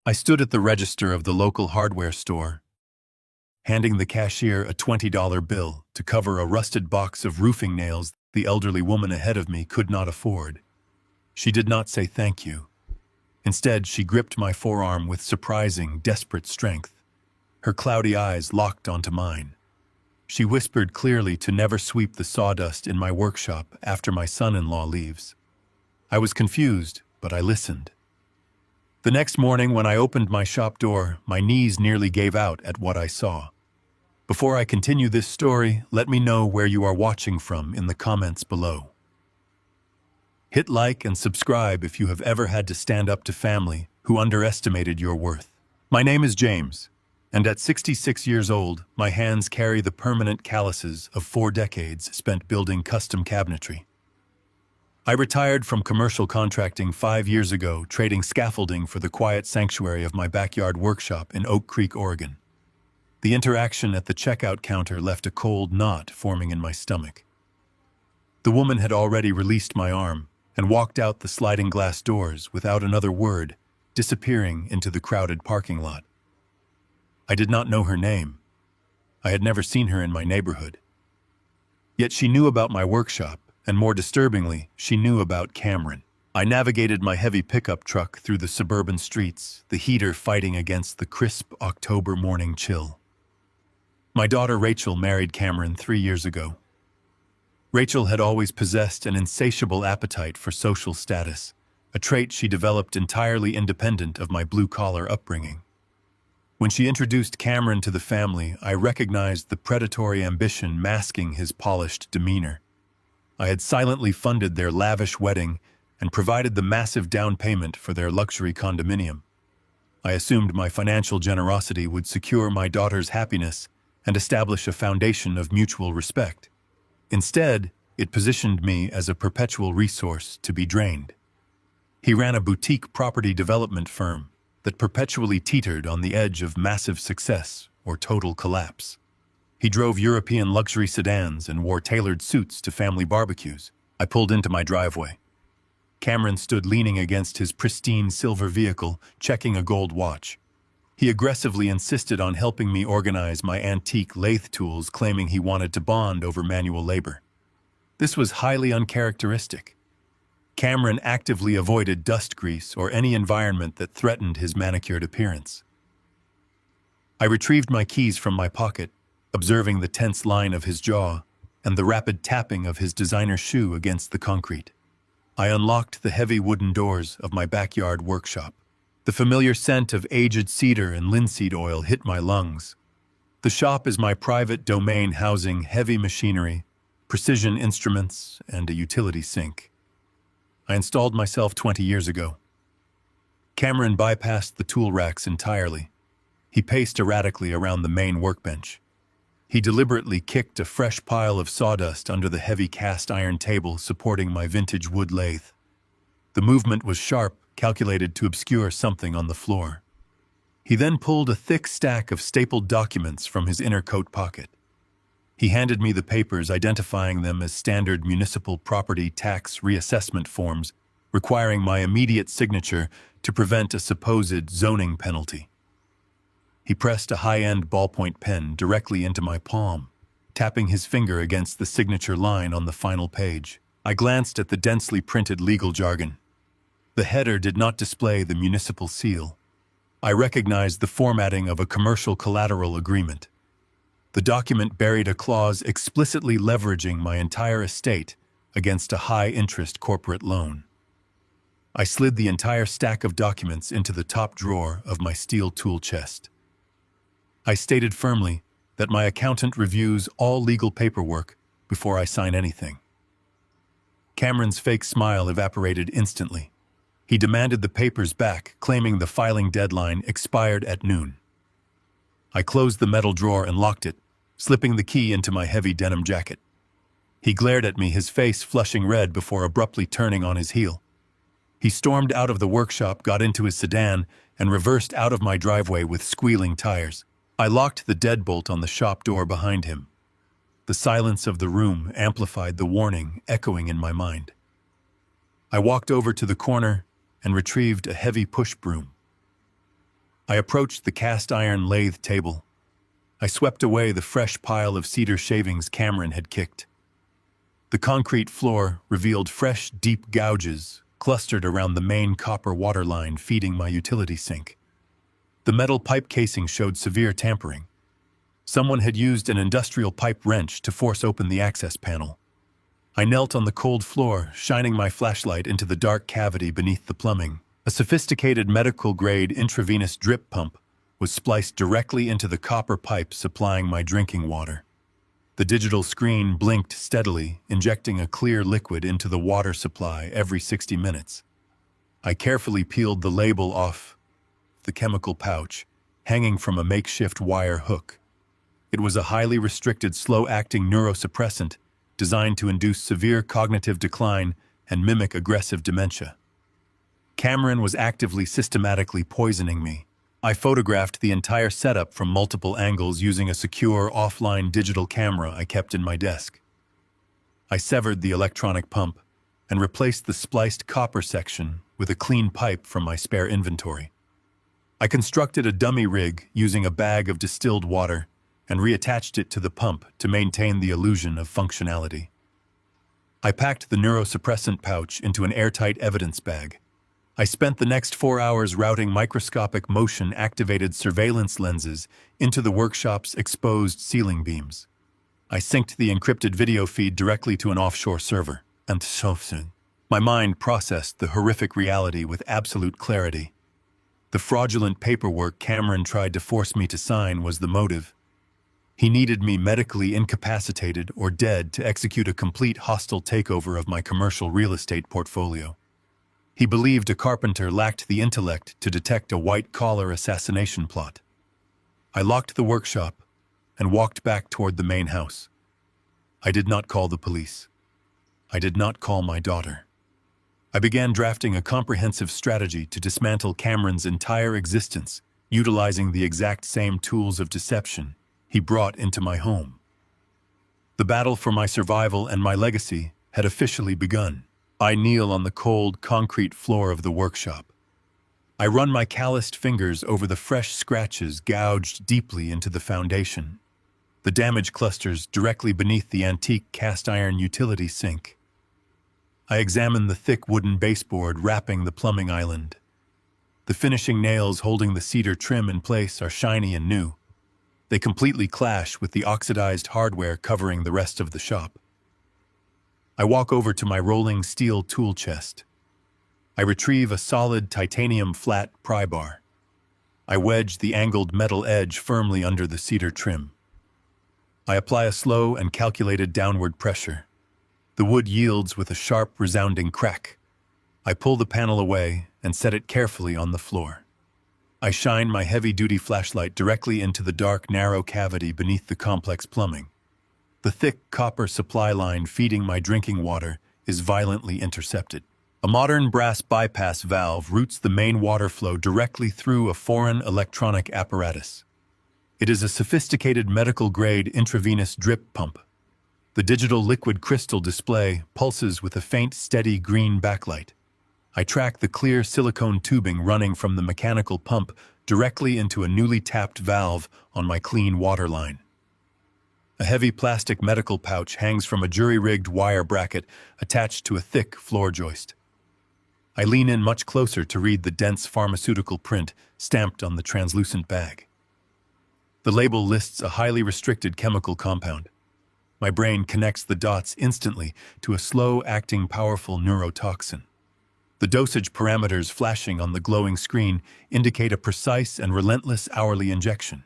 I stood at the register of the local hardware store, handing the cashier a $20 bill to cover a rusted box of roofing nails the elderly woman ahead of me could not afford. She did not say thank you. Instead, she gripped my forearm with surprising, desperate strength. Her cloudy eyes locked onto mine. She whispered clearly to never sweep the sawdust in my workshop after my son-in-law leaves. I was confused, but I listened. The next morning, when I opened my shop door, my knees nearly gave out at what I saw. Before I continue this story, let me know where you are watching from in the comments below. Hit like and subscribe if you have ever had to stand up to family who underestimated your worth. My name is James, and at 66 years old, my hands carry the permanent calluses of 4 decades spent building custom cabinetry. I retired from commercial contracting 5 years ago, trading scaffolding for the quiet sanctuary of my backyard workshop in Oak Creek, Oregon. The interaction at the checkout counter left a cold knot forming in my stomach. The woman had already released my arm and walked out the sliding glass doors without another word, disappearing into the crowded parking lot. I did not know her name. I had never seen her in my neighborhood. Yet she knew about my workshop, and more disturbingly, she knew about Cameron. I navigated my heavy pickup truck through the suburban streets, the heater fighting against the crisp October morning chill. My daughter Rachel married Cameron 3 years ago. Rachel had always possessed an insatiable appetite for social status, a trait she developed entirely independent of my blue-collar upbringing. When she introduced Cameron to the family, I recognized the predatory ambition masking his polished demeanor. I had silently funded their lavish wedding and provided the massive down payment for their luxury condominium. I assumed my financial generosity would secure my daughter's happiness and establish a foundation of mutual respect. Instead, it positioned me as a perpetual resource to be drained. He ran a boutique property development firm that perpetually teetered on the edge of massive success or total collapse. He drove European luxury sedans and wore tailored suits to family barbecues. I pulled into my driveway. Cameron stood leaning against his pristine silver vehicle, checking a gold watch. He aggressively insisted on helping me organize my antique lathe tools, claiming he wanted to bond over manual labor. This was highly uncharacteristic. Cameron actively avoided dust grease or any environment that threatened his manicured appearance. I retrieved my keys from my pocket, observing the tense line of his jaw and the rapid tapping of his designer shoe against the concrete. I unlocked the heavy wooden doors of my backyard workshop. The familiar scent of aged cedar and linseed oil hit my lungs. The shop is my private domain, housing heavy machinery, precision instruments, and a utility sink. I installed myself 20 years ago. Cameron bypassed the tool racks entirely. He paced erratically around the main workbench. He deliberately kicked a fresh pile of sawdust under the heavy cast iron table supporting my vintage wood lathe. The movement was sharp, calculated to obscure something on the floor. He then pulled a thick stack of stapled documents from his inner coat pocket. He handed me the papers, identifying them as standard municipal property tax reassessment forms, requiring my immediate signature to prevent a supposed zoning penalty. He pressed a high-end ballpoint pen directly into my palm, tapping his finger against the signature line on the final page. I glanced at the densely printed legal jargon. The header did not display the municipal seal. I recognized the formatting of a commercial collateral agreement. The document buried a clause explicitly leveraging my entire estate against a high-interest corporate loan. I slid the entire stack of documents into the top drawer of my steel tool chest. I stated firmly that my accountant reviews all legal paperwork before I sign anything. Cameron's fake smile evaporated instantly. He demanded the papers back, claiming the filing deadline expired at noon. I closed the metal drawer and locked it, slipping the key into my heavy denim jacket. He glared at me, his face flushing red before abruptly turning on his heel. He stormed out of the workshop, got into his sedan, and reversed out of my driveway with squealing tires. I locked the deadbolt on the shop door behind him. The silence of the room amplified the warning echoing in my mind. I walked over to the corner and retrieved a heavy push broom. I approached the cast-iron lathe table. I swept away the fresh pile of cedar shavings Cameron had kicked. The concrete floor revealed fresh, deep gouges clustered around the main copper water line feeding my utility sink. The metal pipe casing showed severe tampering. Someone had used an industrial pipe wrench to force open the access panel. I knelt on the cold floor, shining my flashlight into the dark cavity beneath the plumbing. A sophisticated medical-grade intravenous drip pump was spliced directly into the copper pipe supplying my drinking water. The digital screen blinked steadily, injecting a clear liquid into the water supply every 60 minutes. I carefully peeled the label off the chemical pouch, hanging from a makeshift wire hook. It was a highly restricted, slow-acting neurosuppressant designed to induce severe cognitive decline and mimic aggressive dementia. Cameron was actively, systematically poisoning me. I photographed the entire setup from multiple angles using a secure, offline digital camera I kept in my desk. I severed the electronic pump and replaced the spliced copper section with a clean pipe from my spare inventory. I constructed a dummy rig using a bag of distilled water and reattached it to the pump to maintain the illusion of functionality. I packed the neurosuppressant pouch into an airtight evidence bag. I spent the next 4 hours routing microscopic motion-activated surveillance lenses into the workshop's exposed ceiling beams. I synced the encrypted video feed directly to an offshore server, and my mind processed the horrific reality with absolute clarity. The fraudulent paperwork Cameron tried to force me to sign was the motive. He needed me medically incapacitated or dead to execute a complete hostile takeover of my commercial real estate portfolio. He believed a carpenter lacked the intellect to detect a white-collar assassination plot. I locked the workshop and walked back toward the main house. I did not call the police. I did not call my daughter. I began drafting a comprehensive strategy to dismantle Cameron's entire existence, utilizing the exact same tools of deception he brought into my home. The battle for my survival and my legacy had officially begun. I kneel on the cold, concrete floor of the workshop. I run my calloused fingers over the fresh scratches gouged deeply into the foundation. The damage clusters directly beneath the antique cast-iron utility sink. I examine the thick wooden baseboard wrapping the plumbing island. The finishing nails holding the cedar trim in place are shiny and new. They completely clash with the oxidized hardware covering the rest of the shop. I walk over to my rolling steel tool chest. I retrieve a solid titanium flat pry bar. I wedge the angled metal edge firmly under the cedar trim. I apply a slow and calculated downward pressure. The wood yields with a sharp, resounding crack. I pull the panel away and set it carefully on the floor. I shine my heavy-duty flashlight directly into the dark, narrow cavity beneath the complex plumbing. The thick copper supply line feeding my drinking water is violently intercepted. A modern brass bypass valve routes the main water flow directly through a foreign electronic apparatus. It is a sophisticated medical-grade intravenous drip pump. The digital liquid crystal display pulses with a faint, steady green backlight. I track the clear silicone tubing running from the mechanical pump directly into a newly tapped valve on my clean water line. A heavy plastic medical pouch hangs from a jury-rigged wire bracket attached to a thick floor joist. I lean in much closer to read the dense pharmaceutical print stamped on the translucent bag. The label lists a highly restricted chemical compound. My brain connects the dots instantly to a slow-acting, powerful neurotoxin. The dosage parameters flashing on the glowing screen indicate a precise and relentless hourly injection.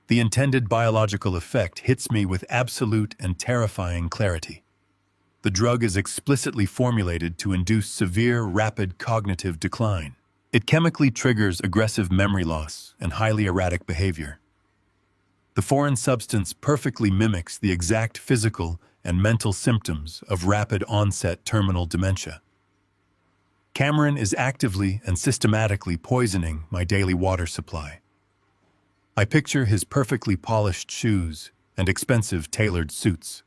The intended biological effect hits me with absolute and terrifying clarity. The drug is explicitly formulated to induce severe, rapid cognitive decline. It chemically triggers aggressive memory loss and highly erratic behavior. The foreign substance perfectly mimics the exact physical and mental symptoms of rapid-onset terminal dementia. Cameron is actively and systematically poisoning my daily water supply. I picture his perfectly polished shoes and expensive tailored suits.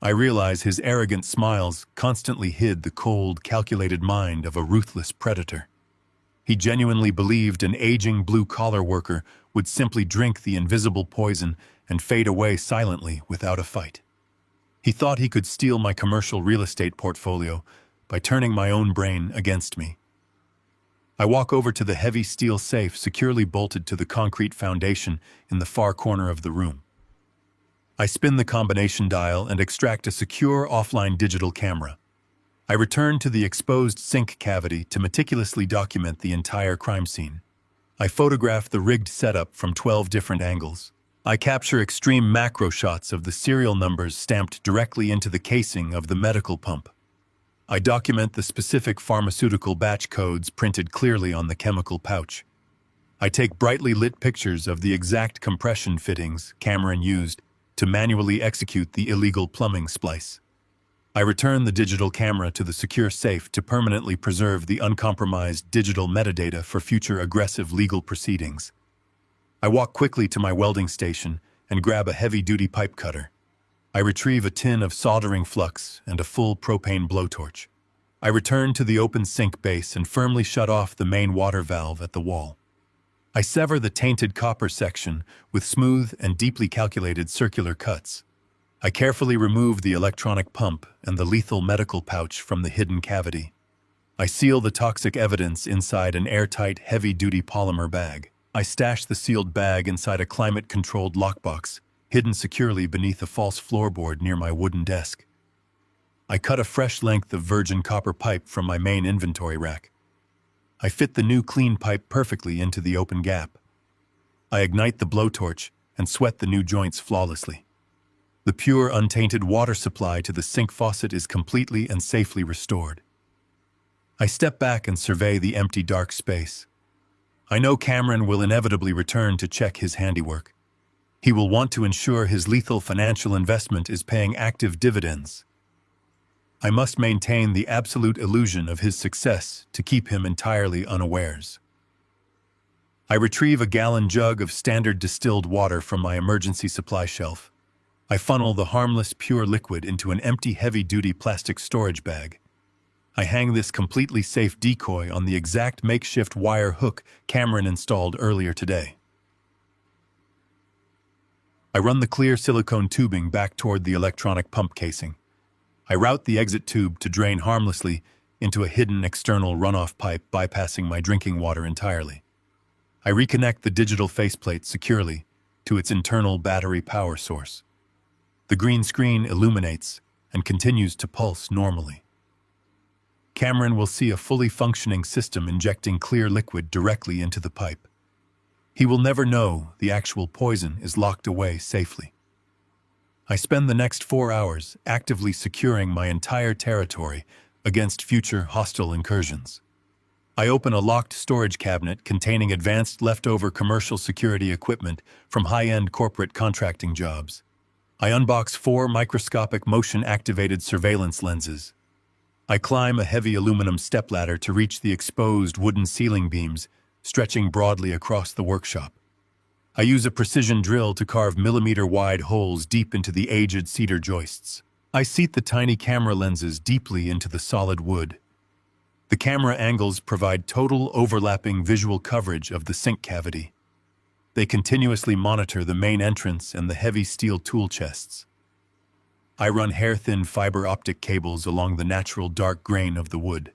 I realize his arrogant smiles constantly hid the cold, calculated mind of a ruthless predator. He genuinely believed an aging blue-collar worker would simply drink the invisible poison and fade away silently without a fight. He thought he could steal my commercial real estate portfolio by turning my own brain against me. I walk over to the heavy steel safe securely bolted to the concrete foundation in the far corner of the room. I spin the combination dial and extract a secure offline digital camera. I return to the exposed sink cavity to meticulously document the entire crime scene. I photograph the rigged setup from 12 different angles. I capture extreme macro shots of the serial numbers stamped directly into the casing of the medical pump. I document the specific pharmaceutical batch codes printed clearly on the chemical pouch. I take brightly lit pictures of the exact compression fittings Cameron used to manually execute the illegal plumbing splice. I return the digital camera to the secure safe to permanently preserve the uncompromised digital metadata for future aggressive legal proceedings. I walk quickly to my welding station and grab a heavy-duty pipe cutter. I retrieve a tin of soldering flux and a full propane blowtorch. I return to the open sink base and firmly shut off the main water valve at the wall. I sever the tainted copper section with smooth and deeply calculated circular cuts. I carefully remove the electronic pump and the lethal medical pouch from the hidden cavity. I seal the toxic evidence inside an airtight, heavy-duty polymer bag. I stash the sealed bag inside a climate-controlled lockbox, hidden securely beneath a false floorboard near my wooden desk. I cut a fresh length of virgin copper pipe from my main inventory rack. I fit the new clean pipe perfectly into the open gap. I ignite the blowtorch and sweat the new joints flawlessly. The pure, untainted water supply to the sink faucet is completely and safely restored. I step back and survey the empty, dark space. I know Cameron will inevitably return to check his handiwork. He will want to ensure his lethal financial investment is paying active dividends. I must maintain the absolute illusion of his success to keep him entirely unawares. I retrieve a gallon jug of standard distilled water from my emergency supply shelf. I funnel the harmless, pure liquid into an empty, heavy-duty plastic storage bag. I hang this completely safe decoy on the exact makeshift wire hook Cameron installed earlier today. I run the clear silicone tubing back toward the electronic pump casing. I route the exit tube to drain harmlessly into a hidden external runoff pipe bypassing my drinking water entirely. I reconnect the digital faceplate securely to its internal battery power source. The green screen illuminates and continues to pulse normally. Cameron will see a fully functioning system injecting clear liquid directly into the pipe. He will never know the actual poison is locked away safely. I spend the next 4 hours actively securing my entire territory against future hostile incursions. I open a locked storage cabinet containing advanced leftover commercial security equipment from high-end corporate contracting jobs. I unbox 4 microscopic motion-activated surveillance lenses. I climb a heavy aluminum stepladder to reach the exposed wooden ceiling beams stretching broadly across the workshop. I use a precision drill to carve millimeter-wide holes deep into the aged cedar joists. I seat the tiny camera lenses deeply into the solid wood. The camera angles provide total overlapping visual coverage of the sink cavity. They continuously monitor the main entrance and the heavy steel tool chests. I run hair-thin fiber optic cables along the natural dark grain of the wood.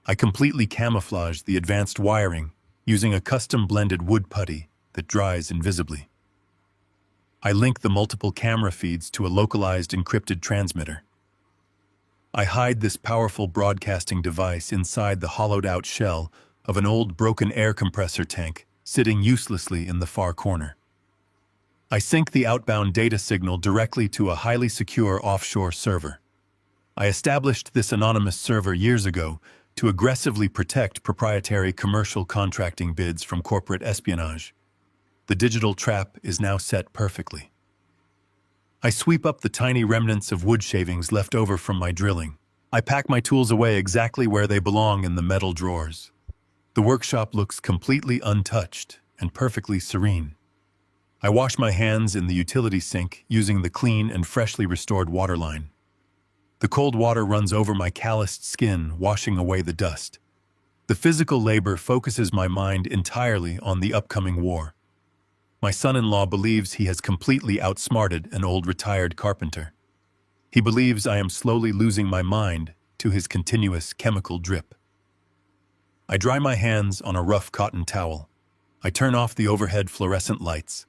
I completely camouflage the advanced wiring using a custom blended wood putty that dries invisibly. I link the multiple camera feeds to a localized encrypted transmitter. I hide this powerful broadcasting device inside the hollowed-out shell of an old broken air compressor tank sitting uselessly in the far corner. I sync the outbound data signal directly to a highly secure offshore server. I established this anonymous server years ago to aggressively protect proprietary commercial contracting bids from corporate espionage. The digital trap is now set perfectly. I sweep up the tiny remnants of wood shavings left over from my drilling. I pack my tools away exactly where they belong in the metal drawers. The workshop looks completely untouched and perfectly serene. I wash my hands in the utility sink using the clean and freshly restored water line. The cold water runs over my calloused skin, washing away the dust. The physical labor focuses my mind entirely on the upcoming war. My son-in-law believes he has completely outsmarted an old retired carpenter. He believes I am slowly losing my mind to his continuous chemical drip. I dry my hands on a rough cotton towel. I turn off the overhead fluorescent lights.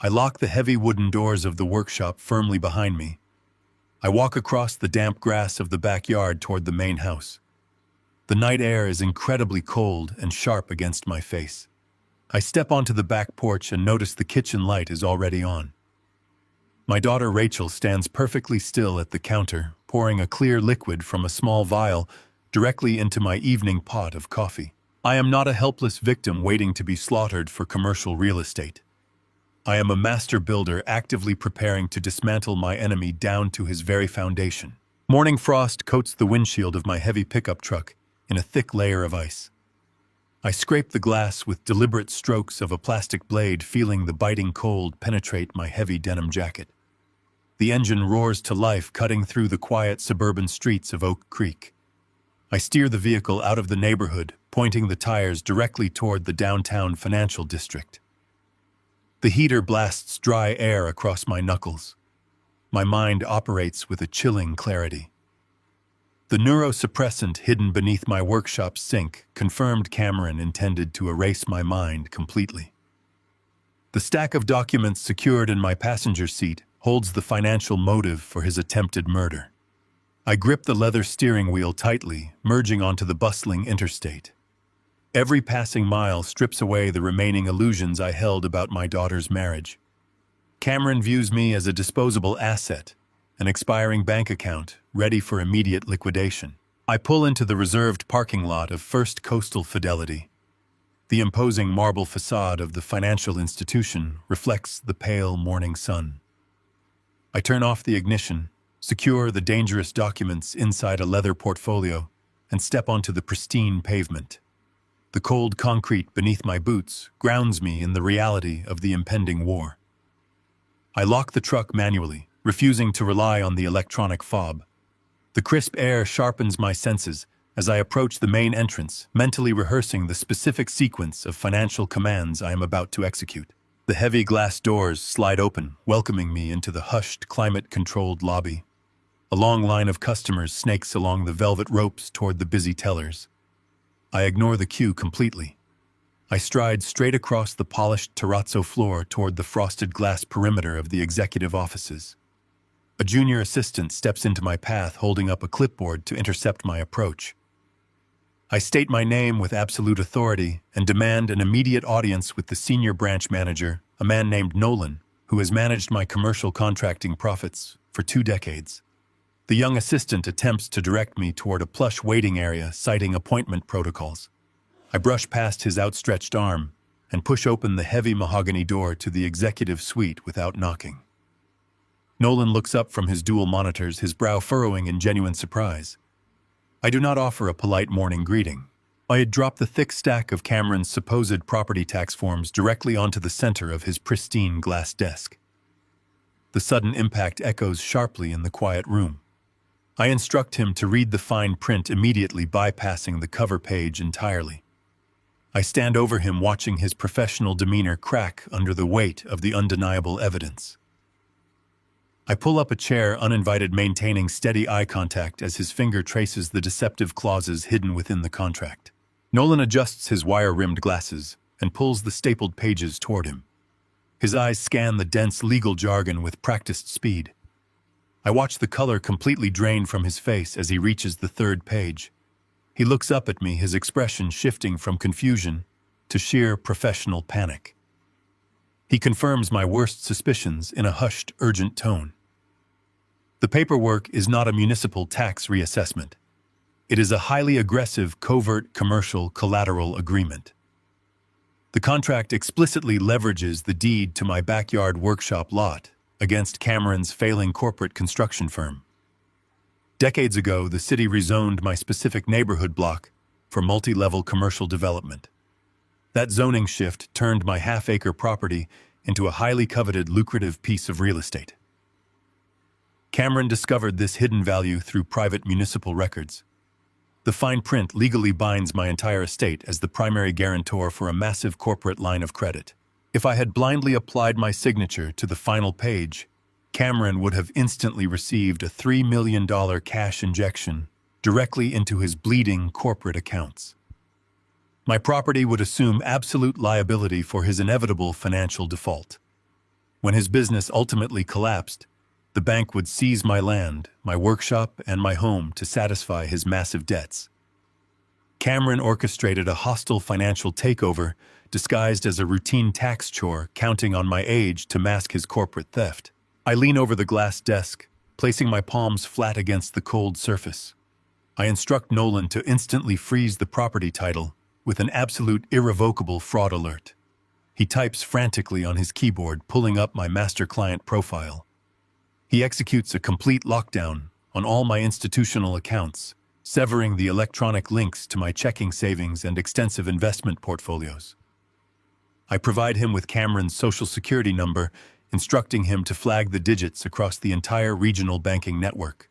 I lock the heavy wooden doors of the workshop firmly behind me. I walk across the damp grass of the backyard toward the main house. The night air is incredibly cold and sharp against my face. I step onto the back porch and notice the kitchen light is already on. My daughter Rachel stands perfectly still at the counter, pouring a clear liquid from a small vial directly into my evening pot of coffee. I am not a helpless victim waiting to be slaughtered for commercial real estate. I am a master builder actively preparing to dismantle my enemy down to his very foundation. Morning frost coats the windshield of my heavy pickup truck in a thick layer of ice. I scrape the glass with deliberate strokes of a plastic blade, feeling the biting cold penetrate my heavy denim jacket. The engine roars to life, cutting through the quiet suburban streets of Oak Creek. I steer the vehicle out of the neighborhood, pointing the tires directly toward the downtown financial district. The heater blasts dry air across my knuckles. My mind operates with a chilling clarity. The neurosuppressant hidden beneath my workshop sink confirmed Cameron intended to erase my mind completely. The stack of documents secured in my passenger seat holds the financial motive for his attempted murder. I grip the leather steering wheel tightly, merging onto the bustling interstate. Every passing mile strips away the remaining illusions I held about my daughter's marriage. Cameron views me as a disposable asset, an expiring bank account, ready for immediate liquidation. I pull into the reserved parking lot of First Coastal Fidelity. The imposing marble facade of the financial institution reflects the pale morning sun. I turn off the ignition, secure the dangerous documents inside a leather portfolio, and step onto the pristine pavement. The cold concrete beneath my boots grounds me in the reality of the impending war. I lock the truck manually, refusing to rely on the electronic fob. The crisp air sharpens my senses as I approach the main entrance, mentally rehearsing the specific sequence of financial commands I am about to execute. The heavy glass doors slide open, welcoming me into the hushed, climate-controlled lobby. A long line of customers snakes along the velvet ropes toward the busy tellers. I ignore the queue completely. I stride straight across the polished terrazzo floor toward the frosted glass perimeter of the executive offices. A junior assistant steps into my path, holding up a clipboard to intercept my approach. I state my name with absolute authority and demand an immediate audience with the senior branch manager, a man named Nolan, who has managed my commercial contracting profits for 2 decades. The young assistant attempts to direct me toward a plush waiting area, citing appointment protocols. I brush past his outstretched arm and push open the heavy mahogany door to the executive suite without knocking. Nolan looks up from his dual monitors, his brow furrowing in genuine surprise. I do not offer a polite morning greeting. I drop the thick stack of Cameron's supposed property tax forms directly onto the center of his pristine glass desk. The sudden impact echoes sharply in the quiet room. I instruct him to read the fine print, immediately bypassing the cover page entirely. I stand over him, watching his professional demeanor crack under the weight of the undeniable evidence. I pull up a chair uninvited, maintaining steady eye contact as his finger traces the deceptive clauses hidden within the contract. Nolan adjusts his wire-rimmed glasses and pulls the stapled pages toward him. His eyes scan the dense legal jargon with practiced speed. I watch the color completely drain from his face as he reaches the 3rd page. He looks up at me, his expression shifting from confusion to sheer professional panic. He confirms my worst suspicions in a hushed, urgent tone. The paperwork is not a municipal tax reassessment. It is a highly aggressive, covert commercial collateral agreement. The contract explicitly leverages the deed to my backyard workshop lot against Cameron's failing corporate construction firm. Decades ago, the city rezoned my specific neighborhood block for multi-level commercial development. That zoning shift turned my half-acre property into a highly coveted, lucrative piece of real estate. Cameron discovered this hidden value through private municipal records. The fine print legally binds my entire estate as the primary guarantor for a massive corporate line of credit. If I had blindly applied my signature to the final page, Cameron would have instantly received a $3 million cash injection directly into his bleeding corporate accounts. My property would assume absolute liability for his inevitable financial default. When his business ultimately collapsed, the bank would seize my land, my workshop, and my home to satisfy his massive debts. Cameron orchestrated a hostile financial takeover disguised as a routine tax chore, counting on my age to mask his corporate theft. I lean over the glass desk, placing my palms flat against the cold surface. I instruct Nolan to instantly freeze the property title with an absolute irrevocable fraud alert. He types frantically on his keyboard, pulling up my master client profile. He executes a complete lockdown on all my institutional accounts, severing the electronic links to my checking savings and extensive investment portfolios. I provide him with Cameron's social security number, instructing him to flag the digits across the entire regional banking network.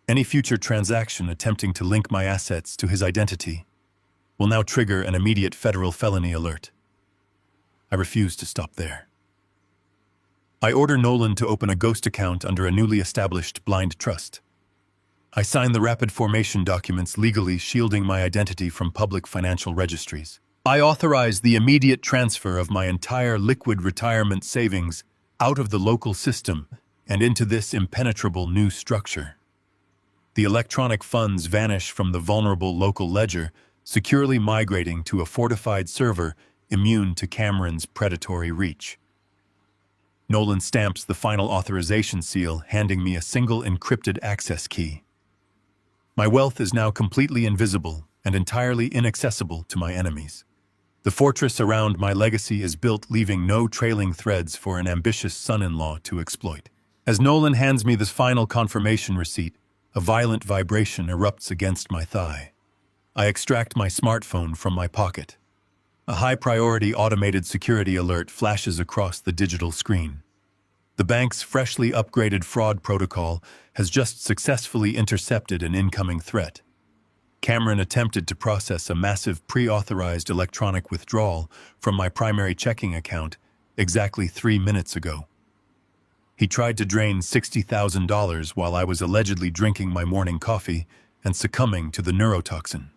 Any future transaction attempting to link my assets to his identity will now trigger an immediate federal felony alert. I refuse to stop there. I order Nolan to open a ghost account under a newly established blind trust. I sign the rapid formation documents legally shielding my identity from public financial registries. I authorize the immediate transfer of my entire liquid retirement savings out of the local system and into this impenetrable new structure. The electronic funds vanish from the vulnerable local ledger, securely migrating to a fortified server immune to Cameron's predatory reach. Nolan stamps the final authorization seal, handing me a single encrypted access key. My wealth is now completely invisible and entirely inaccessible to my enemies. The fortress around my legacy is built, leaving no trailing threads for an ambitious son-in-law to exploit. As Nolan hands me this final confirmation receipt, a violent vibration erupts against my thigh. I extract my smartphone from my pocket. A high-priority automated security alert flashes across the digital screen. The bank's freshly upgraded fraud protocol has just successfully intercepted an incoming threat. Cameron attempted to process a massive pre-authorized electronic withdrawal from my primary checking account exactly 3 minutes ago. He tried to drain $60,000 while I was allegedly drinking my morning coffee and succumbing to the neurotoxin.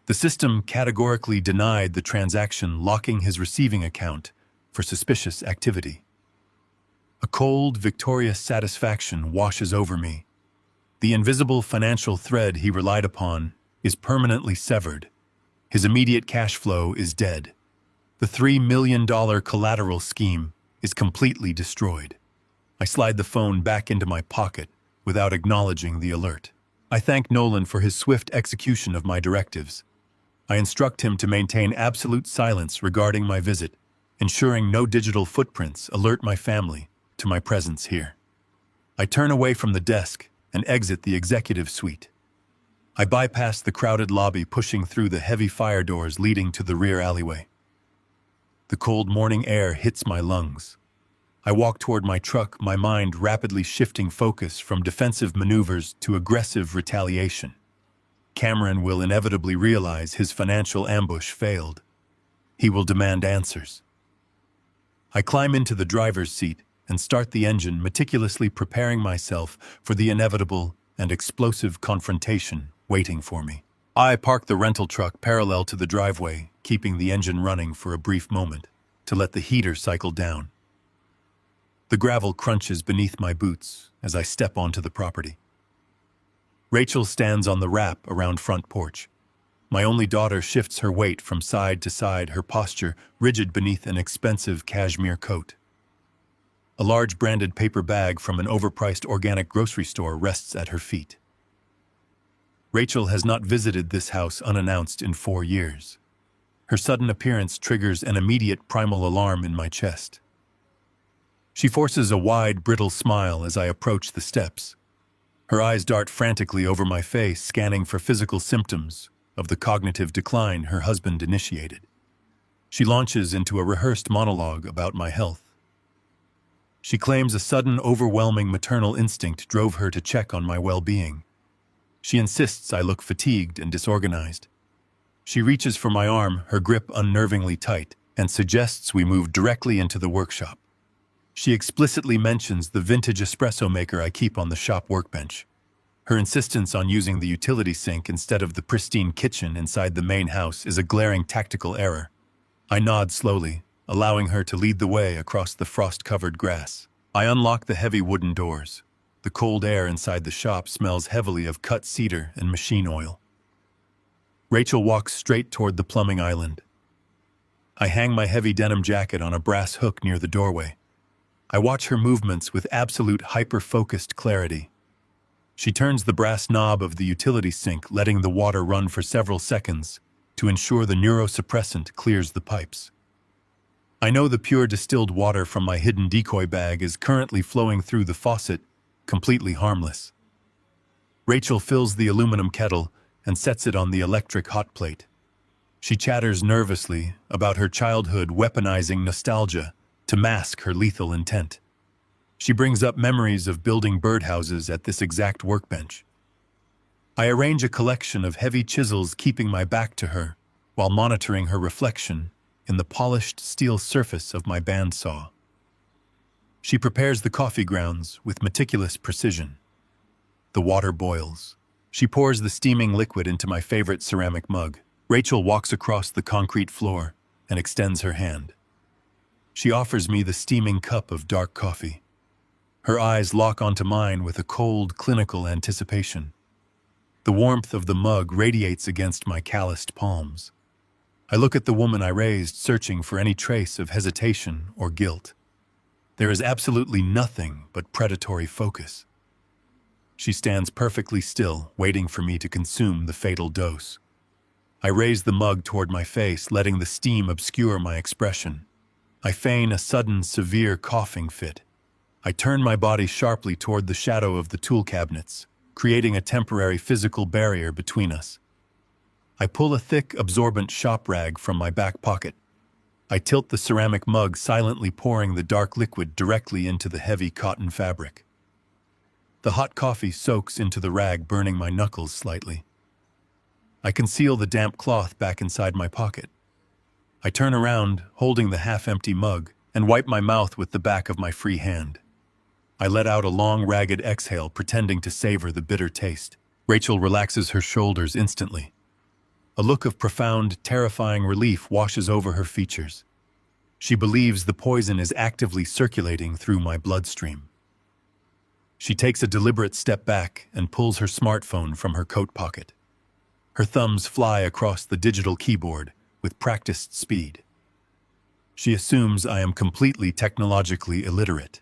The system categorically denied the transaction, locking his receiving account for suspicious activity. A cold, victorious satisfaction washes over me. The invisible financial thread he relied upon is permanently severed. His immediate cash flow is dead. The $3 million collateral scheme is completely destroyed. I slide the phone back into my pocket without acknowledging the alert. I thank Nolan for his swift execution of my directives. I instruct him to maintain absolute silence regarding my visit, ensuring no digital footprints alert my family to my presence here. I turn away from the desk and exit the executive suite. I bypass the crowded lobby, pushing through the heavy fire doors leading to the rear alleyway. The cold morning air hits my lungs. I walk toward my truck, my mind rapidly shifting focus from defensive maneuvers to aggressive retaliation. Cameron will inevitably realize his financial ambush failed. He will demand answers. I climb into the driver's seat and start the engine, meticulously preparing myself for the inevitable and explosive confrontation waiting for me. I park the rental truck parallel to the driveway, keeping the engine running for a brief moment to let the heater cycle down. The gravel crunches beneath my boots as I step onto the property. Rachel stands on the wrap around front porch. My only daughter shifts her weight from side to side, her posture rigid beneath an expensive cashmere coat. A large branded paper bag from an overpriced organic grocery store rests at her feet. Rachel has not visited this house unannounced in 4 years. Her sudden appearance triggers an immediate primal alarm in my chest. She forces a wide, brittle smile as I approach the steps. Her eyes dart frantically over my face, scanning for physical symptoms of the cognitive decline her husband initiated. She launches into a rehearsed monologue about my health. She claims a sudden, overwhelming maternal instinct drove her to check on my well-being. She insists I look fatigued and disorganized. She reaches for my arm, her grip unnervingly tight, and suggests we move directly into the workshop. She explicitly mentions the vintage espresso maker I keep on the shop workbench. Her insistence on using the utility sink instead of the pristine kitchen inside the main house is a glaring tactical error. I nod slowly, allowing her to lead the way across the frost-covered grass. I unlock the heavy wooden doors. The cold air inside the shop smells heavily of cut cedar and machine oil. Rachel walks straight toward the plumbing island. I hang my heavy denim jacket on a brass hook near the doorway. I watch her movements with absolute hyper-focused clarity. She turns the brass knob of the utility sink, letting the water run for several seconds to ensure the neurosuppressant clears the pipes. I know the pure distilled water from my hidden decoy bag is currently flowing through the faucet, completely harmless. Rachel fills the aluminum kettle and sets it on the electric hot plate. She chatters nervously about her childhood, weaponizing nostalgia to mask her lethal intent. She brings up memories of building birdhouses at this exact workbench. I arrange a collection of heavy chisels, keeping my back to her while monitoring her reflection in the polished steel surface of my bandsaw. She prepares the coffee grounds with meticulous precision. The water boils. She pours the steaming liquid into my favorite ceramic mug. Rachel walks across the concrete floor and extends her hand. She offers me the steaming cup of dark coffee. Her eyes lock onto mine with a cold, clinical anticipation. The warmth of the mug radiates against my calloused palms. I look at the woman I raised, searching for any trace of hesitation or guilt. There is absolutely nothing but predatory focus. She stands perfectly still, waiting for me to consume the fatal dose. I raise the mug toward my face, letting the steam obscure my expression. I feign a sudden, severe coughing fit. I turn my body sharply toward the shadow of the tool cabinets, creating a temporary physical barrier between us. I pull a thick, absorbent shop rag from my back pocket. I tilt the ceramic mug, silently pouring the dark liquid directly into the heavy cotton fabric. The hot coffee soaks into the rag, burning my knuckles slightly. I conceal the damp cloth back inside my pocket. I turn around, holding the half-empty mug, and wipe my mouth with the back of my free hand. I let out a long, ragged exhale, pretending to savor the bitter taste. Rachel relaxes her shoulders instantly. A look of profound, terrifying relief washes over her features. She believes the poison is actively circulating through my bloodstream. She takes a deliberate step back and pulls her smartphone from her coat pocket. Her thumbs fly across the digital keyboard with practiced speed. She assumes I am completely technologically illiterate.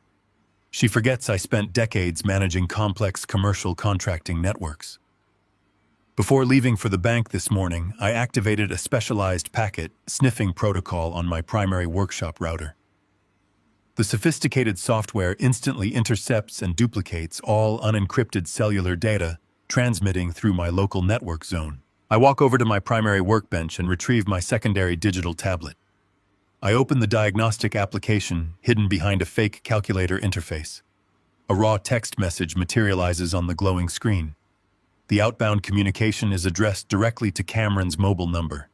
She forgets I spent decades managing complex commercial contracting networks. Before leaving for the bank this morning, I activated a specialized packet sniffing protocol on my primary workshop router. The sophisticated software instantly intercepts and duplicates all unencrypted cellular data transmitting through my local network zone. I walk over to my primary workbench and retrieve my secondary digital tablet. I open the diagnostic application hidden behind a fake calculator interface. A raw text message materializes on the glowing screen. The outbound communication is addressed directly to Cameron's mobile number.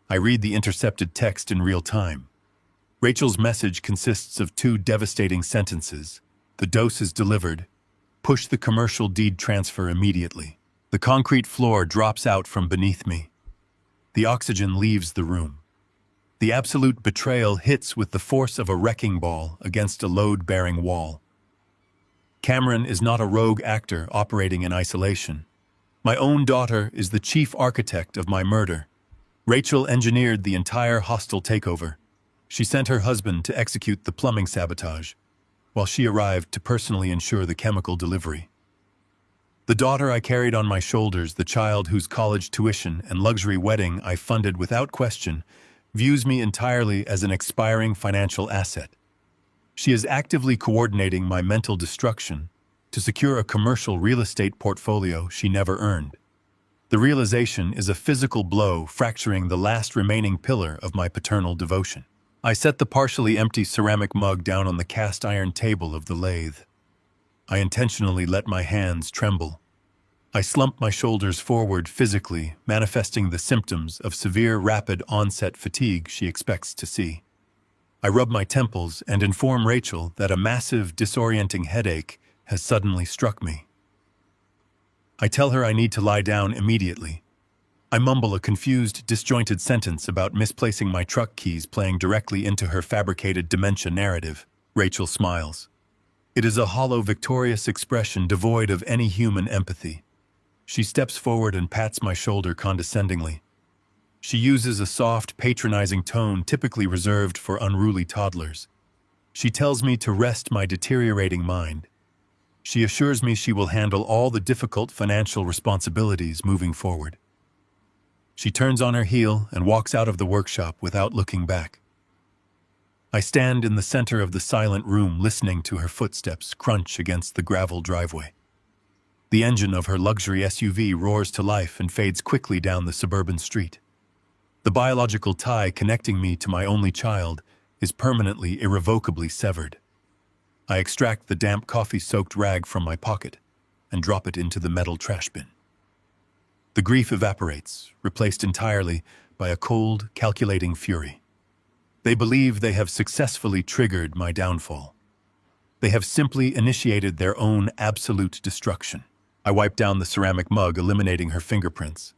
I read the intercepted text in real time. Rachel's message consists of 2 devastating sentences. The dose is delivered. Push the commercial deed transfer immediately. The concrete floor drops out from beneath me. The oxygen leaves the room. The absolute betrayal hits with the force of a wrecking ball against a load-bearing wall. Cameron is not a rogue actor operating in isolation. My own daughter is the chief architect of my murder. Rachel engineered the entire hostile takeover. She sent her husband to execute the plumbing sabotage, while she arrived to personally ensure the chemical delivery. The daughter I carried on my shoulders, the child whose college tuition and luxury wedding I funded without question, views me entirely as an expiring financial asset. She is actively coordinating my mental destruction to secure a commercial real estate portfolio she never earned. The realization is a physical blow, fracturing the last remaining pillar of my paternal devotion. I set the partially empty ceramic mug down on the cast iron table of the lathe. I intentionally let my hands tremble. I slump my shoulders forward physically, manifesting the symptoms of severe rapid onset fatigue she expects to see. I rub my temples and inform Rachel that a massive, disorienting headache has suddenly struck me. I tell her I need to lie down immediately. I mumble a confused, disjointed sentence about misplacing my truck keys, playing directly into her fabricated dementia narrative. Rachel smiles. It is a hollow, victorious expression devoid of any human empathy. She steps forward and pats my shoulder condescendingly. She uses a soft, patronizing tone typically reserved for unruly toddlers. She tells me to rest my deteriorating mind. She assures me she will handle all the difficult financial responsibilities moving forward. She turns on her heel and walks out of the workshop without looking back. I stand in the center of the silent room listening to her footsteps crunch against the gravel driveway. The engine of her luxury SUV roars to life and fades quickly down the suburban street. The biological tie connecting me to my only child is permanently, irrevocably severed. I extract the damp coffee-soaked rag from my pocket and drop it into the metal trash bin. The grief evaporates, replaced entirely by a cold, calculating fury. They believe they have successfully triggered my downfall. They have simply initiated their own absolute destruction. I wipe down the ceramic mug, eliminating her fingerprints.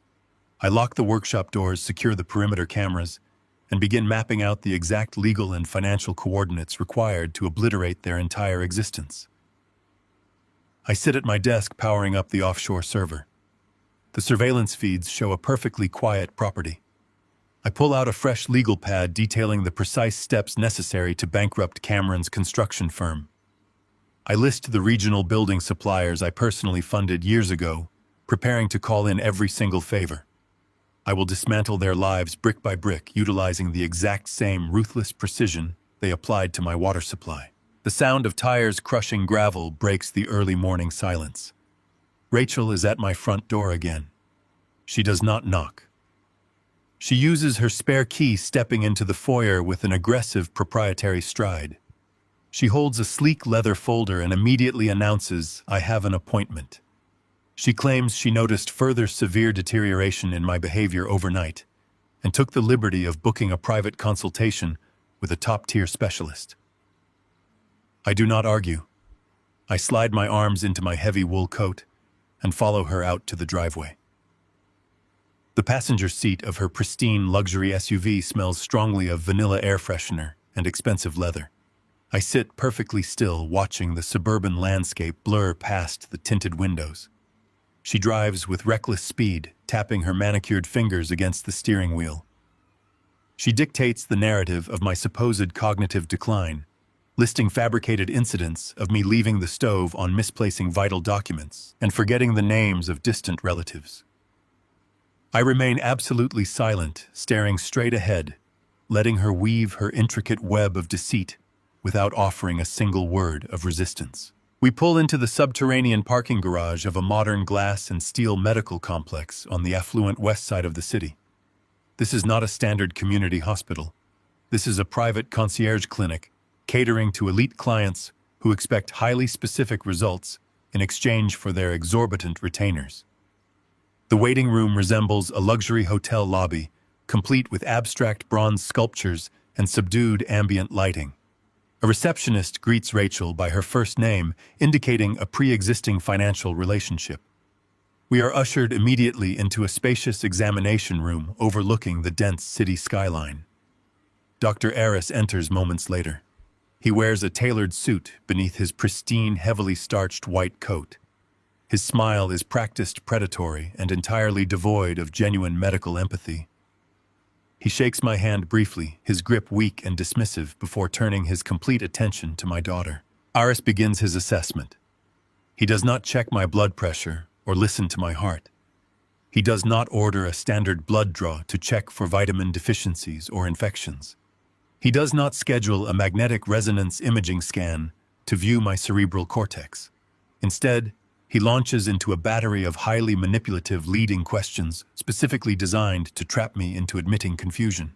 I lock the workshop doors, secure the perimeter cameras, and begin mapping out the exact legal and financial coordinates required to obliterate their entire existence. I sit at my desk, powering up the offshore server. The surveillance feeds show a perfectly quiet property. I pull out a fresh legal pad detailing the precise steps necessary to bankrupt Cameron's construction firm. I list the regional building suppliers I personally funded years ago, preparing to call in every single favor. I will dismantle their lives brick by brick, utilizing the exact same ruthless precision they applied to my water supply. The sound of tires crushing gravel breaks the early morning silence. Rachel is at my front door again. She does not knock. She uses her spare key, stepping into the foyer with an aggressive proprietary stride. She holds a sleek leather folder and immediately announces, "I have an appointment." She claims she noticed further severe deterioration in my behavior overnight and took the liberty of booking a private consultation with a top-tier specialist. I do not argue. I slide my arms into my heavy wool coat and follow her out to the driveway. The passenger seat of her pristine luxury SUV smells strongly of vanilla air freshener and expensive leather. I sit perfectly still, watching the suburban landscape blur past the tinted windows. She drives with reckless speed, tapping her manicured fingers against the steering wheel. She dictates the narrative of my supposed cognitive decline, listing fabricated incidents of me leaving the stove on misplacing vital documents and forgetting the names of distant relatives. I remain absolutely silent, staring straight ahead, letting her weave her intricate web of deceit without offering a single word of resistance. We pull into the subterranean parking garage of a modern glass and steel medical complex on the affluent west side of the city. This is not a standard community hospital. This is a private concierge clinic catering to elite clients who expect highly specific results in exchange for their exorbitant retainers. The waiting room resembles a luxury hotel lobby, complete with abstract bronze sculptures and subdued ambient lighting. A receptionist greets Rachel by her first name, indicating a pre-existing financial relationship. We are ushered immediately into a spacious examination room overlooking the dense city skyline. Dr. Aris enters moments later. He wears a tailored suit beneath his pristine, heavily starched white coat. His smile is practiced predatory and entirely devoid of genuine medical empathy. He shakes my hand briefly, his grip weak and dismissive, before turning his complete attention to my daughter. Aris begins his assessment. He does not check my blood pressure or listen to my heart. He does not order a standard blood draw to check for vitamin deficiencies or infections. He does not schedule a magnetic resonance imaging scan to view my cerebral cortex. Instead, he launches into a battery of highly manipulative leading questions specifically designed to trap me into admitting confusion.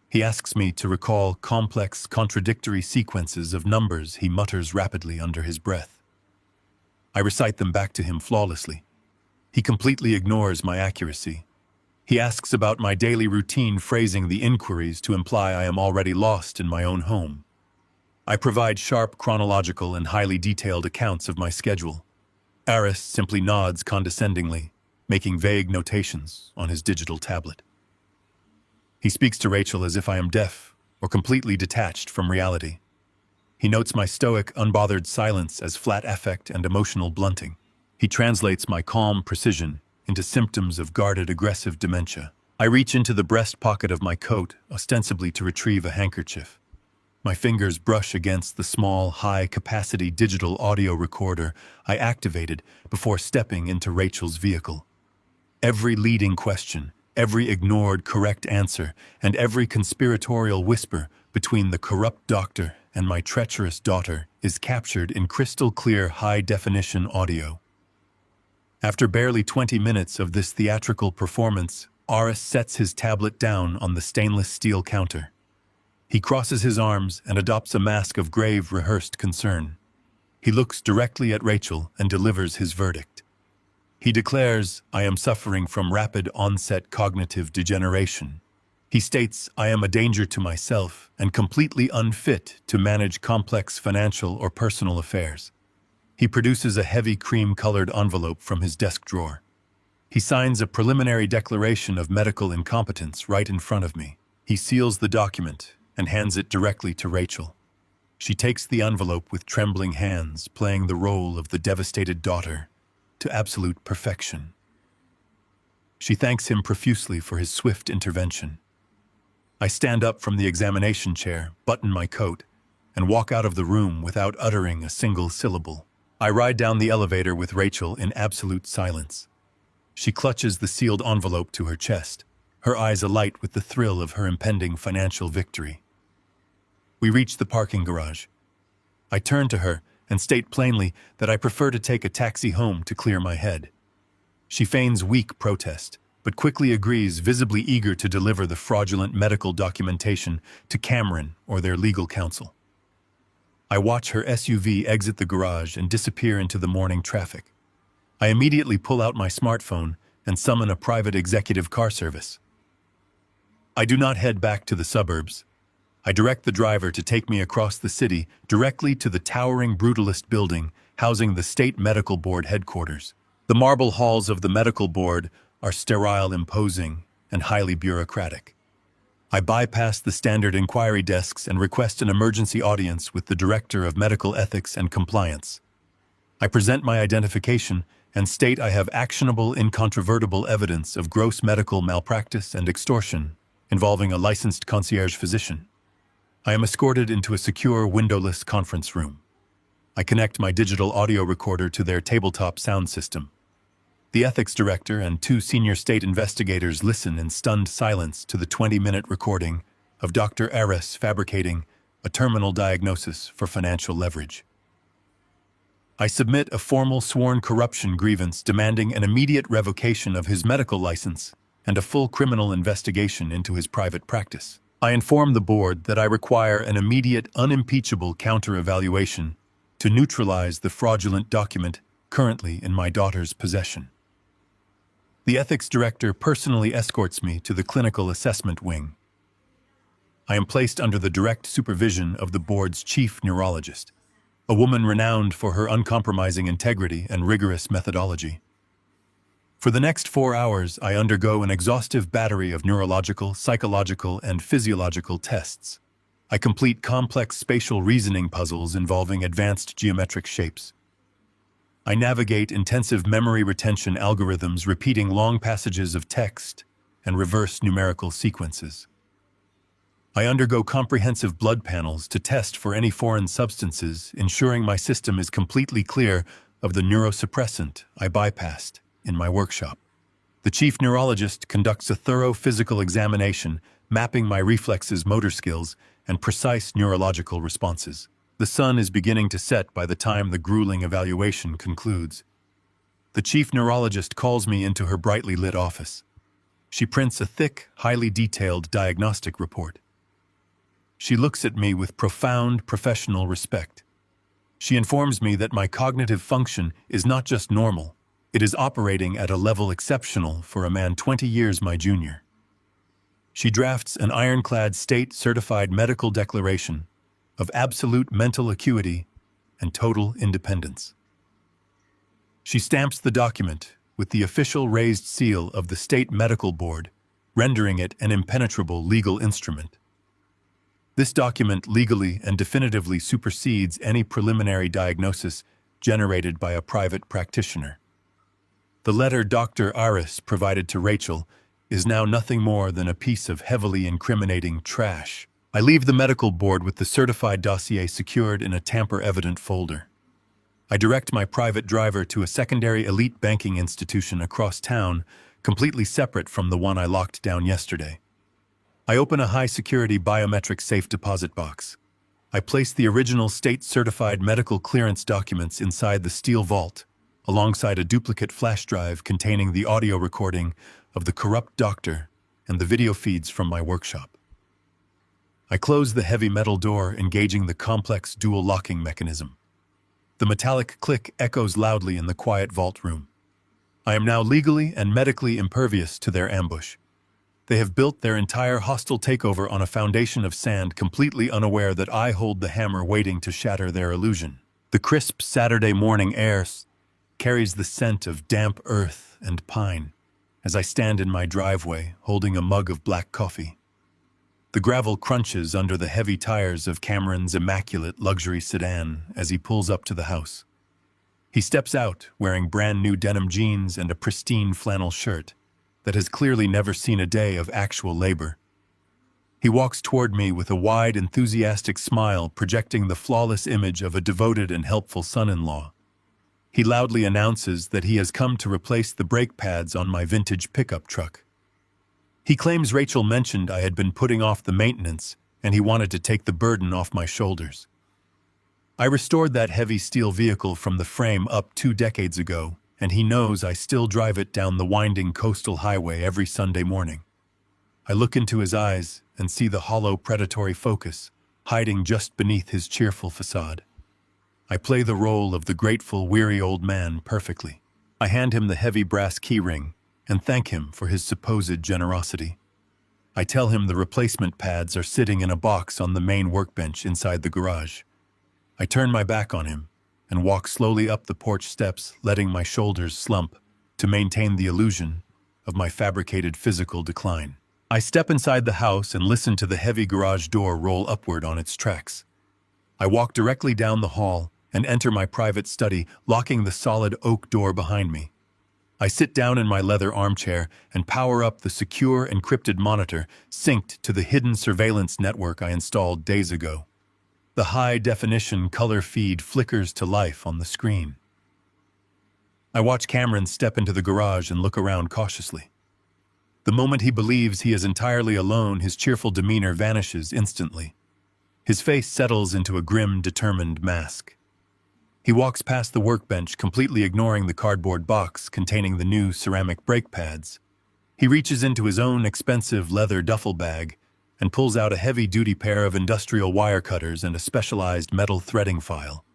He asks me to recall complex, contradictory sequences of numbers he mutters rapidly under his breath. I recite them back to him flawlessly. He completely ignores my accuracy. He asks about my daily routine, phrasing the inquiries to imply I am already lost in my own home. I provide sharp, chronological, and highly detailed accounts of my schedule. Aris simply nods condescendingly, making vague notations on his digital tablet. He speaks to Rachel as if I am deaf or completely detached from reality. He notes my stoic, unbothered silence as flat affect and emotional blunting. He translates my calm precision into symptoms of guarded, aggressive dementia. I reach into the breast pocket of my coat, ostensibly to retrieve a handkerchief. My fingers brush against the small, high-capacity digital audio recorder I activated before stepping into Rachel's vehicle. Every leading question, every ignored correct answer, and every conspiratorial whisper between the corrupt doctor and my treacherous daughter is captured in crystal-clear, high-definition audio. After barely 20 minutes of this theatrical performance, Aris sets his tablet down on the stainless steel counter. He crosses his arms and adopts a mask of grave, rehearsed concern. He looks directly at Rachel and delivers his verdict. He declares, I am suffering from rapid onset cognitive degeneration. He states, I am a danger to myself and completely unfit to manage complex financial or personal affairs. He produces a heavy cream-colored envelope from his desk drawer. He signs a preliminary declaration of medical incompetence right in front of me. He seals the document and hands it directly to Rachel. She takes the envelope with trembling hands, playing the role of the devastated daughter to absolute perfection. She thanks him profusely for his swift intervention. I stand up from the examination chair, button my coat, and walk out of the room without uttering a single syllable. I ride down the elevator with Rachel in absolute silence. She clutches the sealed envelope to her chest, her eyes alight with the thrill of her impending financial victory. We reach the parking garage. I turn to her and state plainly that I prefer to take a taxi home to clear my head. She feigns weak protest, but quickly agrees, visibly eager to deliver the fraudulent medical documentation to Cameron or their legal counsel. I watch her SUV exit the garage and disappear into the morning traffic. I immediately pull out my smartphone and summon a private executive car service. I do not head back to the suburbs. I direct the driver to take me across the city directly to the towering Brutalist building housing the State Medical Board headquarters. The marble halls of the medical board are sterile, imposing, and highly bureaucratic. I bypass the standard inquiry desks and request an emergency audience with the Director of Medical Ethics and Compliance. I present my identification and state I have actionable, incontrovertible evidence of gross medical malpractice and extortion involving a licensed concierge physician. I am escorted into a secure, windowless conference room. I connect my digital audio recorder to their tabletop sound system. The ethics director and 2 senior state investigators listen in stunned silence to the 20-minute recording of Dr. Aris fabricating a terminal diagnosis for financial leverage. I submit a formal sworn corruption grievance demanding an immediate revocation of his medical license and a full criminal investigation into his private practice. I inform the board that I require an immediate, unimpeachable counter-evaluation to neutralize the fraudulent document currently in my daughter's possession. The ethics director personally escorts me to the clinical assessment wing. I am placed under the direct supervision of the board's chief neurologist, a woman renowned for her uncompromising integrity and rigorous methodology. For the next 4 hours, I undergo an exhaustive battery of neurological, psychological, and physiological tests. I complete complex spatial reasoning puzzles involving advanced geometric shapes. I navigate intensive memory retention algorithms repeating long passages of text and reverse numerical sequences. I undergo comprehensive blood panels to test for any foreign substances, ensuring my system is completely clear of the neurosuppressant I bypassed in my workshop. The chief neurologist conducts a thorough physical examination, mapping my reflexes, motor skills, and precise neurological responses. The sun is beginning to set by the time the grueling evaluation concludes. The chief neurologist calls me into her brightly lit office. She prints a thick, highly detailed diagnostic report. She looks at me with profound professional respect. She informs me that my cognitive function is not just normal, It is operating at a level exceptional for a man 20 years my junior. She drafts an ironclad state-certified medical declaration of absolute mental acuity and total independence. She stamps the document with the official raised seal of the State Medical Board, rendering it an impenetrable legal instrument. This document legally and definitively supersedes any preliminary diagnosis generated by a private practitioner. The letter Dr. Aris provided to Rachel is now nothing more than a piece of heavily incriminating trash. I leave the medical board with the certified dossier secured in a tamper-evident folder. I direct my private driver to a secondary elite banking institution across town, completely separate from the one I locked down yesterday. I open a high-security biometric safe deposit box. I place the original state-certified medical clearance documents inside the steel vault, alongside a duplicate flash drive containing the audio recording of the corrupt doctor and the video feeds from my workshop. I close the heavy metal door, engaging the complex dual locking mechanism. The metallic click echoes loudly in the quiet vault room. I am now legally and medically impervious to their ambush. They have built their entire hostile takeover on a foundation of sand, completely unaware that I hold the hammer waiting to shatter their illusion. The crisp Saturday morning air carries the scent of damp earth and pine as I stand in my driveway holding a mug of black coffee. The gravel crunches under the heavy tires of Cameron's immaculate luxury sedan as he pulls up to the house. He steps out wearing brand new denim jeans and a pristine flannel shirt that has clearly never seen a day of actual labor. He walks toward me with a wide, enthusiastic smile, projecting the flawless image of a devoted and helpful son-in-law. He loudly announces that he has come to replace the brake pads on my vintage pickup truck. He claims Rachel mentioned I had been putting off the maintenance and he wanted to take the burden off my shoulders. I restored that heavy steel vehicle from the frame up 2 decades ago, and he knows I still drive it down the winding coastal highway every Sunday morning. I look into his eyes and see the hollow, predatory focus hiding just beneath his cheerful facade. I play the role of the grateful, weary old man perfectly. I hand him the heavy brass keyring and thank him for his supposed generosity. I tell him the replacement pads are sitting in a box on the main workbench inside the garage. I turn my back on him and walk slowly up the porch steps, letting my shoulders slump to maintain the illusion of my fabricated physical decline. I step inside the house and listen to the heavy garage door roll upward on its tracks. I walk directly down the hall and enter my private study, locking the solid oak door behind me. I sit down in my leather armchair and power up the secure encrypted monitor synced to the hidden surveillance network I installed days ago. The high-definition color feed flickers to life on the screen. I watch Cameron step into the garage and look around cautiously. The moment he believes he is entirely alone, his cheerful demeanor vanishes instantly. His face settles into a grim, determined mask. He walks past the workbench, completely ignoring the cardboard box containing the new ceramic brake pads. He reaches into his own expensive leather duffel bag and pulls out a heavy-duty pair of industrial wire cutters and a specialized metal threading file.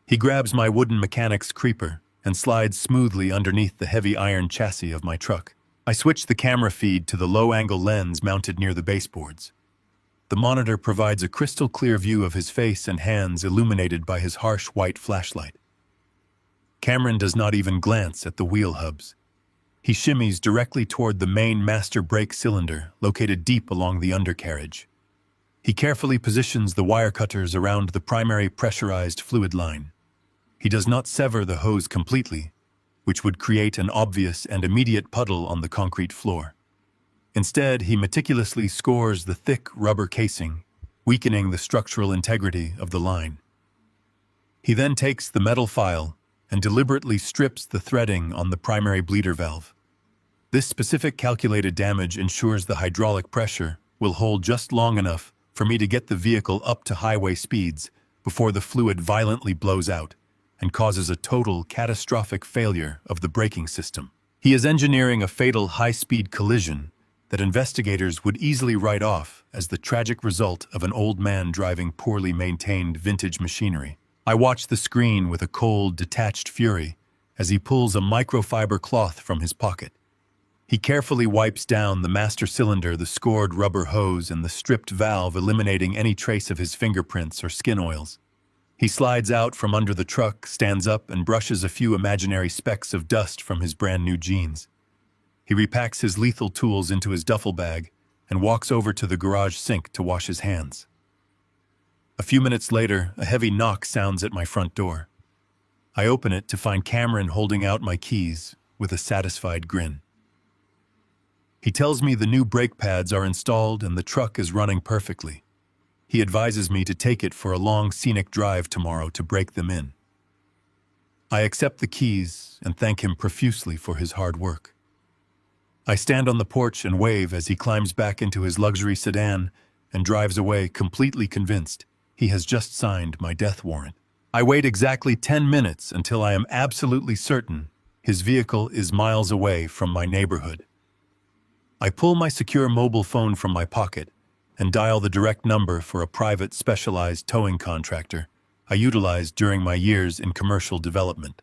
He grabs my wooden mechanic's creeper and slides smoothly underneath the heavy iron chassis of my truck. I switch the camera feed to the low-angle lens mounted near the baseboards. The monitor provides a crystal-clear view of his face and hands illuminated by his harsh white flashlight. Cameron does not even glance at the wheel hubs. He shimmies directly toward the main master brake cylinder, located deep along the undercarriage. He carefully positions the wire cutters around the primary pressurized fluid line. He does not sever the hose completely, which would create an obvious and immediate puddle on the concrete floor. Instead, he meticulously scores the thick rubber casing, weakening the structural integrity of the line. He then takes the metal file and deliberately strips the threading on the primary bleeder valve. This specific calculated damage ensures the hydraulic pressure will hold just long enough for me to get the vehicle up to highway speeds before the fluid violently blows out and causes a total catastrophic failure of the braking system. He is engineering a fatal high-speed collision that investigators would easily write off as the tragic result of an old man driving poorly maintained vintage machinery. I watch the screen with a cold, detached fury as he pulls a microfiber cloth from his pocket. He carefully wipes down the master cylinder, the scored rubber hose, and the stripped valve, eliminating any trace of his fingerprints or skin oils. He slides out from under the truck, stands up, and brushes a few imaginary specks of dust from his brand-new jeans. He repacks his lethal tools into his duffel bag and walks over to the garage sink to wash his hands. A few minutes later, a heavy knock sounds at my front door. I open it to find Cameron holding out my keys with a satisfied grin. He tells me the new brake pads are installed and the truck is running perfectly. He advises me to take it for a long scenic drive tomorrow to break them in. I accept the keys and thank him profusely for his hard work. I stand on the porch and wave as he climbs back into his luxury sedan and drives away, completely convinced he has just signed my death warrant. I wait exactly 10 minutes until I am absolutely certain his vehicle is miles away from my neighborhood. I pull my secure mobile phone from my pocket and dial the direct number for a private specialized towing contractor I utilized during my years in commercial development.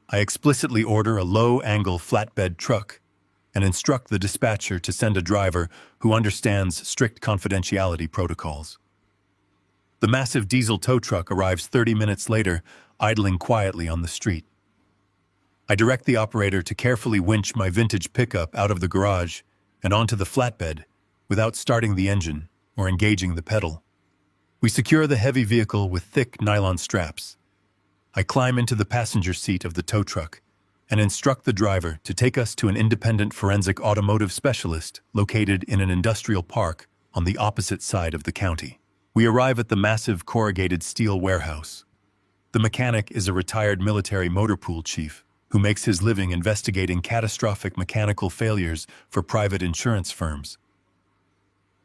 I explicitly order a low-angle flatbed truck and instruct the dispatcher to send a driver who understands strict confidentiality protocols. The massive diesel tow truck arrives 30 minutes later, idling quietly on the street. I direct the operator to carefully winch my vintage pickup out of the garage and onto the flatbed without starting the engine or engaging the pedal. We secure the heavy vehicle with thick nylon straps. I climb into the passenger seat of the tow truck and instruct the driver to take us to an independent forensic automotive specialist located in an industrial park on the opposite side of the county. We arrive at the massive corrugated steel warehouse. The mechanic is a retired military motor pool chief who makes his living investigating catastrophic mechanical failures for private insurance firms.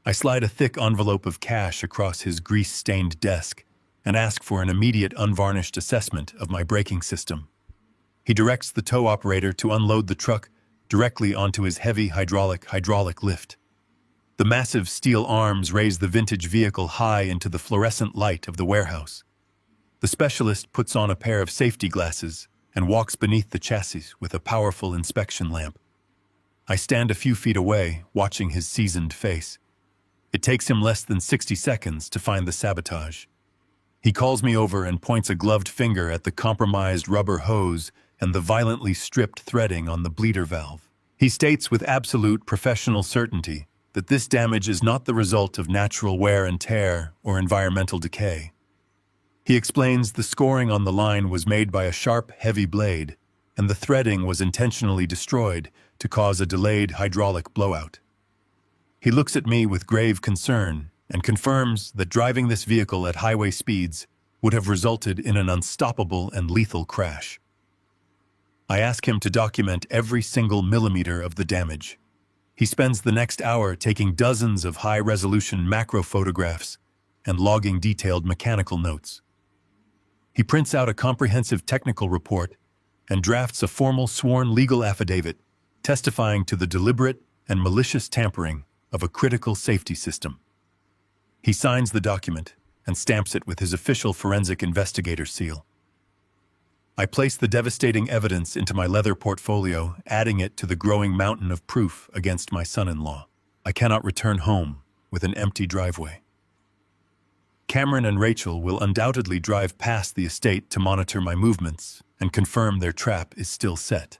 I slide a thick envelope of cash across his grease-stained desk and ask for an immediate unvarnished assessment of my braking system. He directs the tow operator to unload the truck directly onto his heavy hydraulic lift. The massive steel arms raise the vintage vehicle high into the fluorescent light of the warehouse. The specialist puts on a pair of safety glasses and walks beneath the chassis with a powerful inspection lamp. I stand a few feet away, watching his seasoned face. It takes him less than 60 seconds to find the sabotage. He calls me over and points a gloved finger at the compromised rubber hose and the violently stripped threading on the bleeder valve. He states with absolute professional certainty that this damage is not the result of natural wear and tear or environmental decay. He explains the scoring on the line was made by a sharp, heavy blade, and the threading was intentionally destroyed to cause a delayed hydraulic blowout. He looks at me with grave concern and confirms that driving this vehicle at highway speeds would have resulted in an unstoppable and lethal crash. I ask him to document every single millimeter of the damage. He spends the next hour taking dozens of high-resolution macro photographs and logging detailed mechanical notes. He prints out a comprehensive technical report and drafts a formal sworn legal affidavit testifying to the deliberate and malicious tampering of a critical safety system. He signs the document and stamps it with his official forensic investigator seal. I place the devastating evidence into my leather portfolio, adding it to the growing mountain of proof against my son-in-law. I cannot return home with an empty driveway. Cameron and Rachel will undoubtedly drive past the estate to monitor my movements and confirm their trap is still set.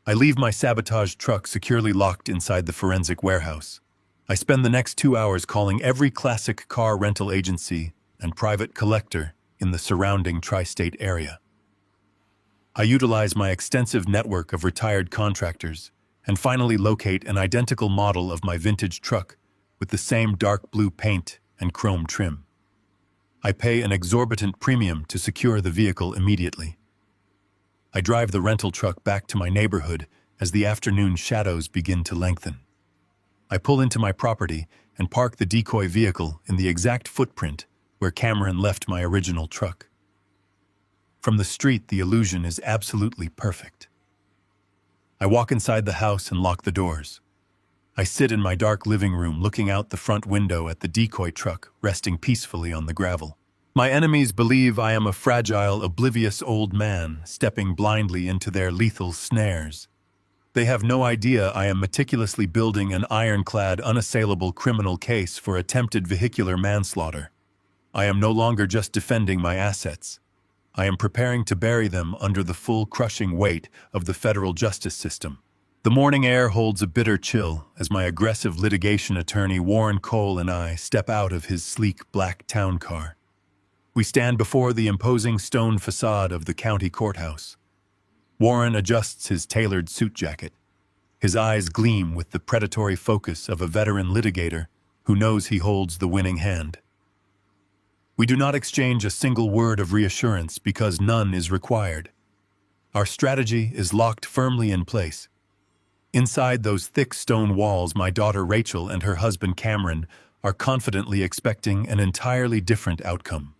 I leave my sabotaged truck securely locked inside the forensic warehouse. I spend the next 2 hours calling every classic car rental agency and private collector in the surrounding tri-state area. I utilize my extensive network of retired contractors and finally locate an identical model of my vintage truck with the same dark blue paint and chrome trim. I pay an exorbitant premium to secure the vehicle immediately. I drive the rental truck back to my neighborhood as the afternoon shadows begin to lengthen. I pull into my property and park the decoy vehicle in the exact footprint where Cameron left my original truck. From the street, the illusion is absolutely perfect. I walk inside the house and lock the doors. I sit in my dark living room looking out the front window at the decoy truck resting peacefully on the gravel. My enemies believe I am a fragile, oblivious old man stepping blindly into their lethal snares. They have no idea I am meticulously building an ironclad, unassailable criminal case for attempted vehicular manslaughter. I am no longer just defending my assets. I am preparing to bury them under the full crushing weight of the federal justice system. The morning air holds a bitter chill as my aggressive litigation attorney Warren Cole and I step out of his sleek black town car. We stand before the imposing stone facade of the county courthouse. Warren adjusts his tailored suit jacket. His eyes gleam with the predatory focus of a veteran litigator who knows he holds the winning hand. We do not exchange a single word of reassurance because none is required. Our strategy is locked firmly in place. Inside those thick stone walls, my daughter Rachel and her husband Cameron are confidently expecting an entirely different outcome.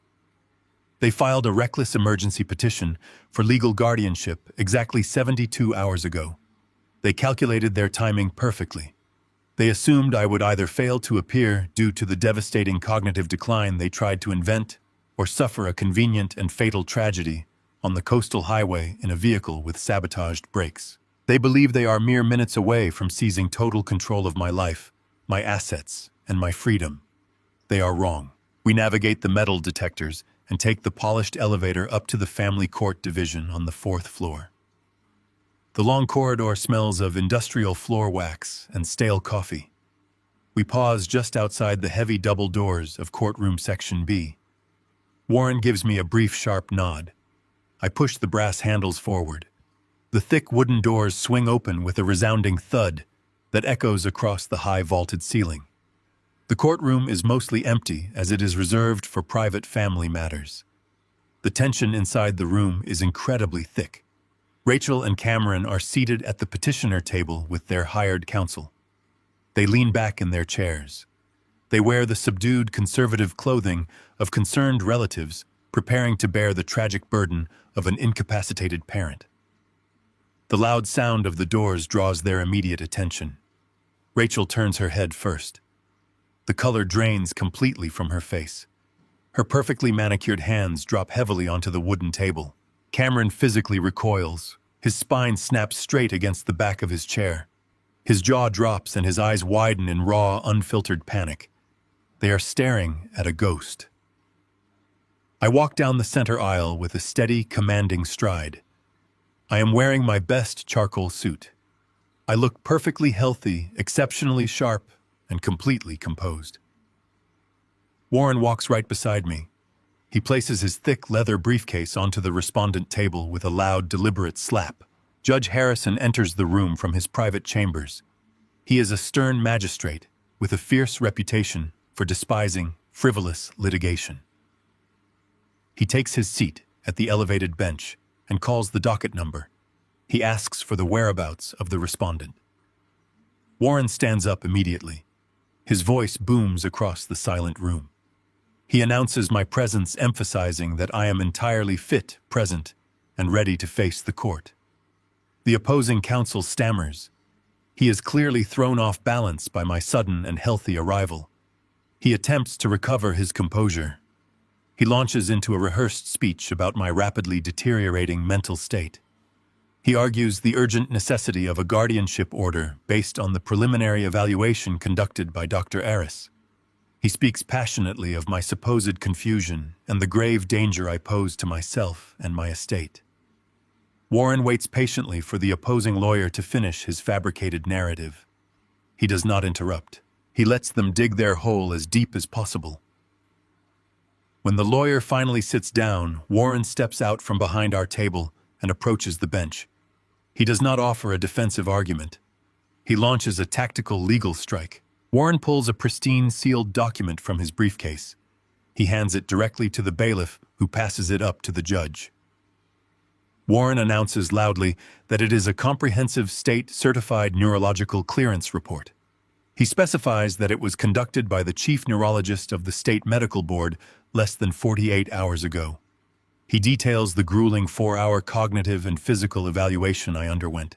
They filed a reckless emergency petition for legal guardianship exactly 72 hours ago. They calculated their timing perfectly. They assumed I would either fail to appear due to the devastating cognitive decline they tried to invent, or suffer a convenient and fatal tragedy on the coastal highway in a vehicle with sabotaged brakes. They believe they are mere minutes away from seizing total control of my life, my assets, and my freedom. They are wrong. We navigate the metal detectors and take the polished elevator up to the family court division on the 4th floor. The long corridor smells of industrial floor wax and stale coffee. We pause just outside the heavy double doors of courtroom section B. Warren gives me a brief, sharp nod. I push the brass handles forward. The thick wooden doors swing open with a resounding thud that echoes across the high vaulted ceiling. The courtroom is mostly empty as it is reserved for private family matters. The tension inside the room is incredibly thick. Rachel and Cameron are seated at the petitioner table with their hired counsel. They lean back in their chairs. They wear the subdued conservative clothing of concerned relatives preparing to bear the tragic burden of an incapacitated parent. The loud sound of the doors draws their immediate attention. Rachel turns her head first. The color drains completely from her face. Her perfectly manicured hands drop heavily onto the wooden table. Cameron physically recoils. His spine snaps straight against the back of his chair. His jaw drops and his eyes widen in raw, unfiltered panic. They are staring at a ghost. I walk down the center aisle with a steady, commanding stride. I am wearing my best charcoal suit. I look perfectly healthy, exceptionally sharp, and completely composed. Warren walks right beside me. He places his thick leather briefcase onto the respondent table with a loud, deliberate slap. Judge Harrison enters the room from his private chambers. He is a stern magistrate with a fierce reputation for despising frivolous litigation. He takes his seat at the elevated bench and calls the docket number. He asks for the whereabouts of the respondent. Warren stands up immediately. His voice booms across the silent room. He announces my presence, emphasizing that I am entirely fit, present, and ready to face the court. The opposing counsel stammers. He is clearly thrown off balance by my sudden and healthy arrival. He attempts to recover his composure. He launches into a rehearsed speech about my rapidly deteriorating mental state. He argues the urgent necessity of a guardianship order based on the preliminary evaluation conducted by Dr. Aris. He speaks passionately of my supposed confusion and the grave danger I pose to myself and my estate. Warren waits patiently for the opposing lawyer to finish his fabricated narrative. He does not interrupt. He lets them dig their hole as deep as possible. When the lawyer finally sits down, Warren steps out from behind our table and approaches the bench. He does not offer a defensive argument. He launches a tactical legal strike. Warren pulls a pristine sealed document from his briefcase. He hands it directly to the bailiff, who passes it up to the judge. Warren announces loudly that it is a comprehensive state-certified neurological clearance report. He specifies that it was conducted by the chief neurologist of the state medical board less than 48 hours ago. He details the grueling 4-hour cognitive and physical evaluation I underwent.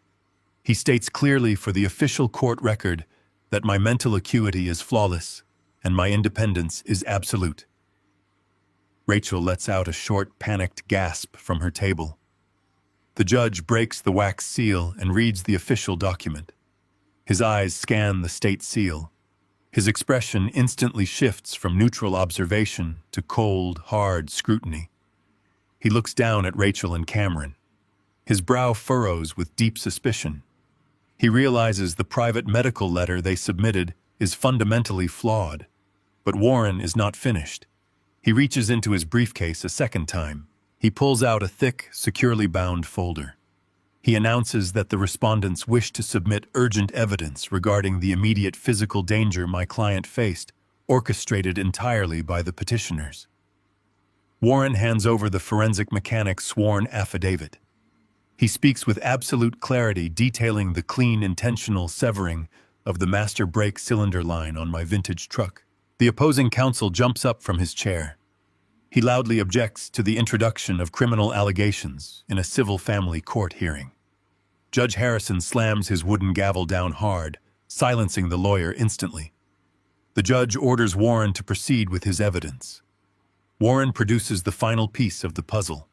He states clearly for the official court record that my mental acuity is flawless and my independence is absolute. Rachel lets out a short, panicked gasp from her table. The judge breaks the wax seal and reads the official document. His eyes scan the state seal. His expression instantly shifts from neutral observation to cold, hard scrutiny. He looks down at Rachel and Cameron. His brow furrows with deep suspicion. He realizes the private medical letter they submitted is fundamentally flawed. But Warren is not finished. He reaches into his briefcase a second time. He pulls out a thick, securely bound folder. He announces that the respondents wish to submit urgent evidence regarding the immediate physical danger my client faced, orchestrated entirely by the petitioners. Warren hands over the forensic mechanic's sworn affidavit. He speaks with absolute clarity, detailing the clean, intentional severing of the master brake cylinder line on my vintage truck. The opposing counsel jumps up from his chair. He loudly objects to the introduction of criminal allegations in a civil family court hearing. Judge Harrison slams his wooden gavel down hard, silencing the lawyer instantly. The judge orders Warren to proceed with his evidence. Warren produces the final piece of the puzzle.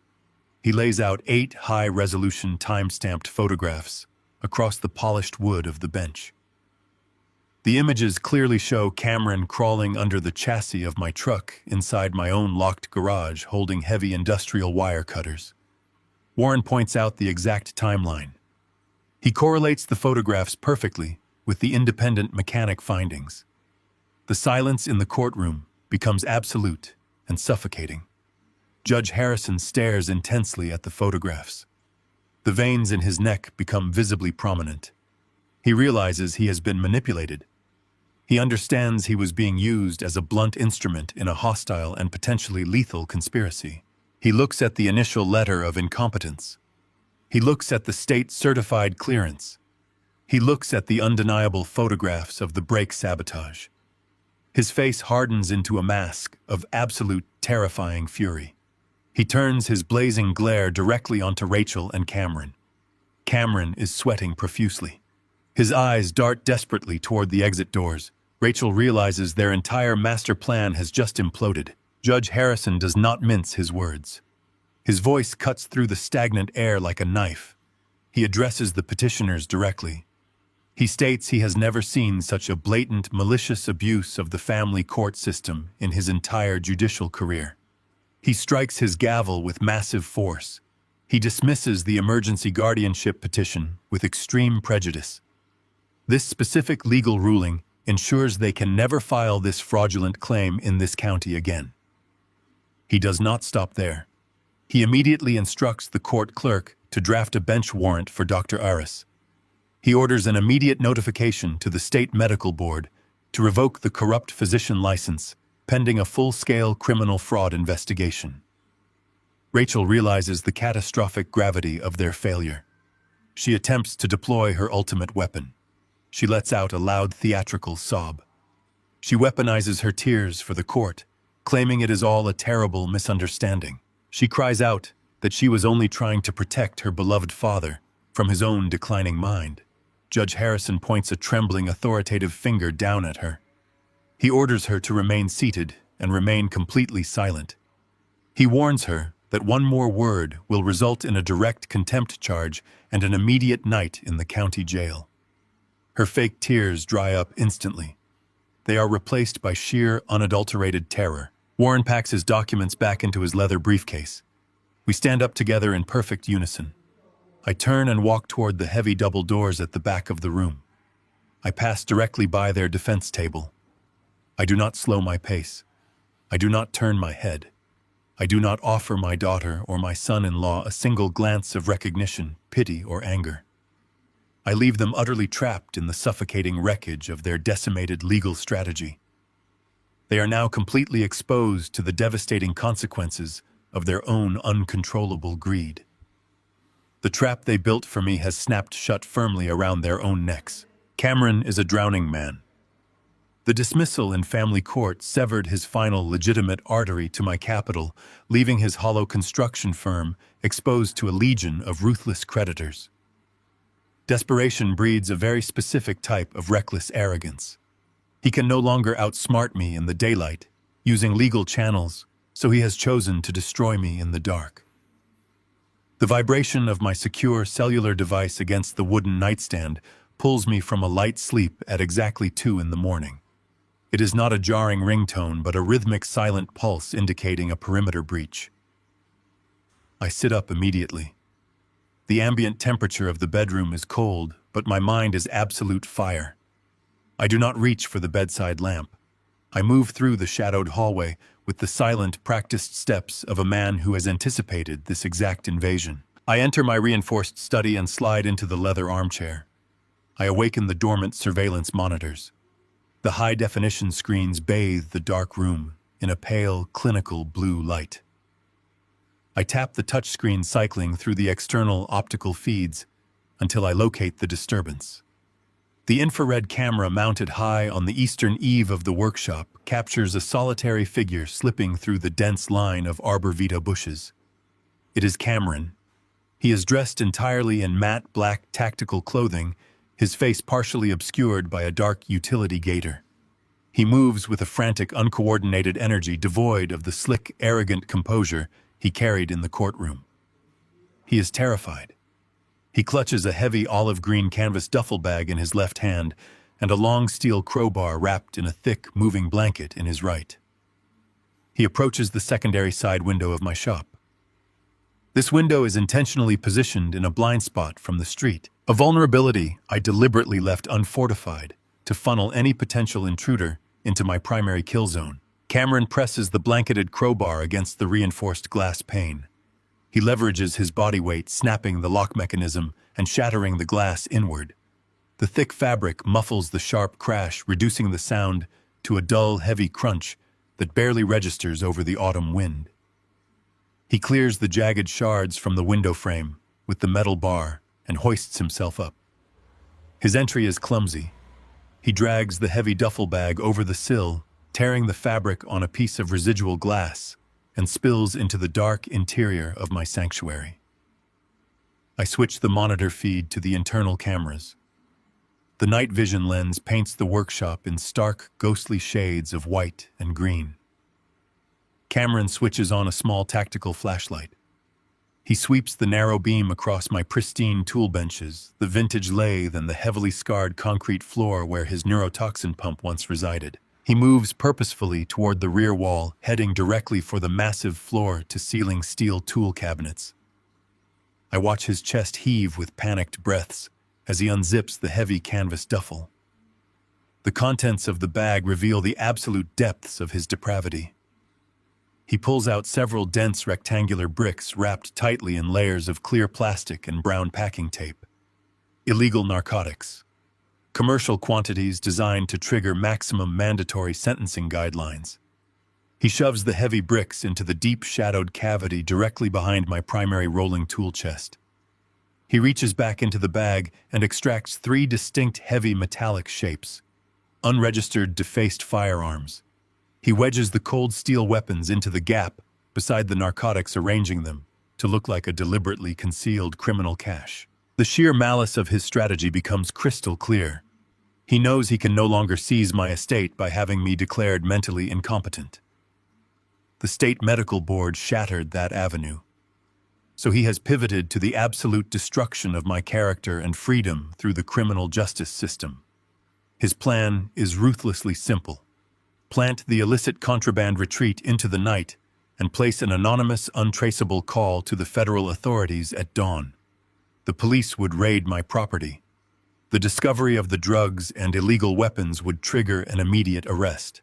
He lays out 8 high-resolution time-stamped photographs across the polished wood of the bench. The images clearly show Cameron crawling under the chassis of my truck inside my own locked garage holding heavy industrial wire cutters. Warren points out the exact timeline. He correlates the photographs perfectly with the independent mechanic findings. The silence in the courtroom becomes absolute and suffocating. Judge Harrison stares intensely at the photographs. The veins in his neck become visibly prominent. He realizes he has been manipulated. He understands he was being used as a blunt instrument in a hostile and potentially lethal conspiracy. He looks at the initial letter of incompetence. He looks at the state-certified clearance. He looks at the undeniable photographs of the brake sabotage. His face hardens into a mask of absolute, terrifying fury. He turns his blazing glare directly onto Rachel and Cameron. Cameron is sweating profusely. His eyes dart desperately toward the exit doors. Rachel realizes their entire master plan has just imploded. Judge Harrison does not mince his words. His voice cuts through the stagnant air like a knife. He addresses the petitioners directly. He states he has never seen such a blatant, malicious abuse of the family court system in his entire judicial career. He strikes his gavel with massive force. He dismisses the emergency guardianship petition with extreme prejudice. This specific legal ruling ensures they can never file this fraudulent claim in this county again. He does not stop there. He immediately instructs the court clerk to draft a bench warrant for Dr. Aris. He orders an immediate notification to the state medical board to revoke the corrupt physician license pending a full-scale criminal fraud investigation. Rachel realizes the catastrophic gravity of their failure. She attempts to deploy her ultimate weapon. She lets out a loud theatrical sob. She weaponizes her tears for the court, claiming it is all a terrible misunderstanding. She cries out that she was only trying to protect her beloved father from his own declining mind. Judge Harrison points a trembling, authoritative finger down at her. He orders her to remain seated and remain completely silent. He warns her that one more word will result in a direct contempt charge and an immediate night in the county jail. Her fake tears dry up instantly. They are replaced by sheer, unadulterated terror. Warren packs his documents back into his leather briefcase. We stand up together in perfect unison. I turn and walk toward the heavy double doors at the back of the room. I pass directly by their defense table. I do not slow my pace. I do not turn my head. I do not offer my daughter or my son-in-law a single glance of recognition, pity, or anger. I leave them utterly trapped in the suffocating wreckage of their decimated legal strategy. They are now completely exposed to the devastating consequences of their own uncontrollable greed. The trap they built for me has snapped shut firmly around their own necks. Cameron is a drowning man. The dismissal in family court severed his final legitimate artery to my capital, leaving his hollow construction firm exposed to a legion of ruthless creditors. Desperation breeds a very specific type of reckless arrogance. He can no longer outsmart me in the daylight, using legal channels so he has chosen to destroy me in the dark. The vibration of my secure cellular device against the wooden nightstand pulls me from a light sleep at exactly 2 in the morning. It is not a jarring ringtone, but a rhythmic silent pulse indicating a perimeter breach. I sit up immediately. The ambient temperature of the bedroom is cold, but my mind is absolute fire. I do not reach for the bedside lamp. I move through the shadowed hallway with the silent, practiced steps of a man who has anticipated this exact invasion. I enter my reinforced study and slide into the leather armchair. I awaken the dormant surveillance monitors. The high-definition screens bathe the dark room in a pale, clinical blue light. I tap the touchscreen, cycling through the external optical feeds until I locate the disturbance. The infrared camera mounted high on the eastern eave of the workshop captures a solitary figure slipping through the dense line of arborvitae bushes. It is Cameron. He is dressed entirely in matte black tactical clothing, his face partially obscured by a dark utility gaiter. He moves with a frantic, uncoordinated energy devoid of the slick, arrogant composure he carried in the courtroom. He is terrified. He clutches a heavy olive-green canvas duffel bag in his left hand and a long steel crowbar wrapped in a thick, moving blanket in his right. He approaches the secondary side window of my shop. This window is intentionally positioned in a blind spot from the street, a vulnerability I deliberately left unfortified to funnel any potential intruder into my primary kill zone. Cameron presses the blanketed crowbar against the reinforced glass pane. He leverages his body weight, snapping the lock mechanism and shattering the glass inward. The thick fabric muffles the sharp crash, reducing the sound to a dull, heavy crunch that barely registers over the autumn wind. He clears the jagged shards from the window frame with the metal bar and hoists himself up. His entry is clumsy. He drags the heavy duffel bag over the sill, tearing the fabric on a piece of residual glass, and spills into the dark interior of my sanctuary. I switch the monitor feed to the internal cameras. The night vision lens paints the workshop in stark, ghostly shades of white and green. Cameron switches on a small tactical flashlight. He sweeps the narrow beam across my pristine tool benches, the vintage lathe, and the heavily scarred concrete floor where his neurotoxin pump once resided. He moves purposefully toward the rear wall, heading directly for the massive floor-to-ceiling steel tool cabinets. I watch his chest heave with panicked breaths as he unzips the heavy canvas duffel. The contents of the bag reveal the absolute depths of his depravity. He pulls out several dense rectangular bricks wrapped tightly in layers of clear plastic and brown packing tape. Illegal narcotics. Commercial quantities designed to trigger maximum mandatory sentencing guidelines. He shoves the heavy bricks into the deep shadowed cavity directly behind my primary rolling tool chest. He reaches back into the bag and extracts 3 distinct heavy metallic shapes. Unregistered, defaced firearms. He wedges the cold steel weapons into the gap beside the narcotics, arranging them to look like a deliberately concealed criminal cache. The sheer malice of his strategy becomes crystal clear. He knows he can no longer seize my estate by having me declared mentally incompetent. The state medical board shattered that avenue. So he has pivoted to the absolute destruction of my character and freedom through the criminal justice system. His plan is ruthlessly simple. Plant the illicit contraband retreat into the night and place an anonymous, untraceable call to the federal authorities at dawn. The police would raid my property. The discovery of the drugs and illegal weapons would trigger an immediate arrest.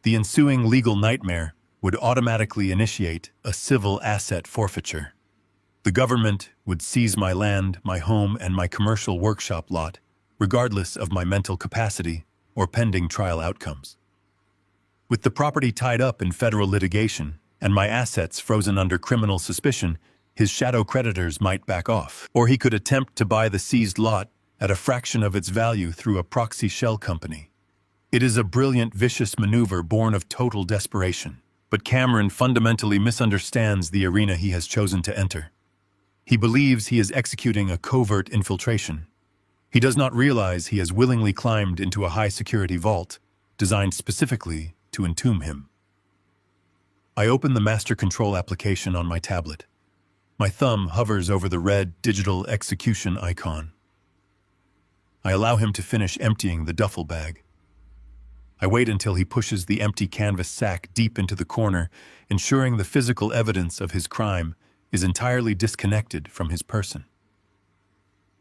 The ensuing legal nightmare would automatically initiate a civil asset forfeiture. The government would seize my land, my home, and my commercial workshop lot, regardless of my mental capacity or pending trial outcomes. With the property tied up in federal litigation and my assets frozen under criminal suspicion, his shadow creditors might back off. Or he could attempt to buy the seized lot at a fraction of its value through a proxy shell company. It is a brilliant, vicious maneuver born of total desperation. But Cameron fundamentally misunderstands the arena he has chosen to enter. He believes he is executing a covert infiltration. He does not realize he has willingly climbed into a high-security vault, designed specifically to entomb him. I open the master control application on my tablet. My thumb hovers over the red digital execution icon. I allow him to finish emptying the duffel bag. I wait until he pushes the empty canvas sack deep into the corner, ensuring the physical evidence of his crime is entirely disconnected from his person.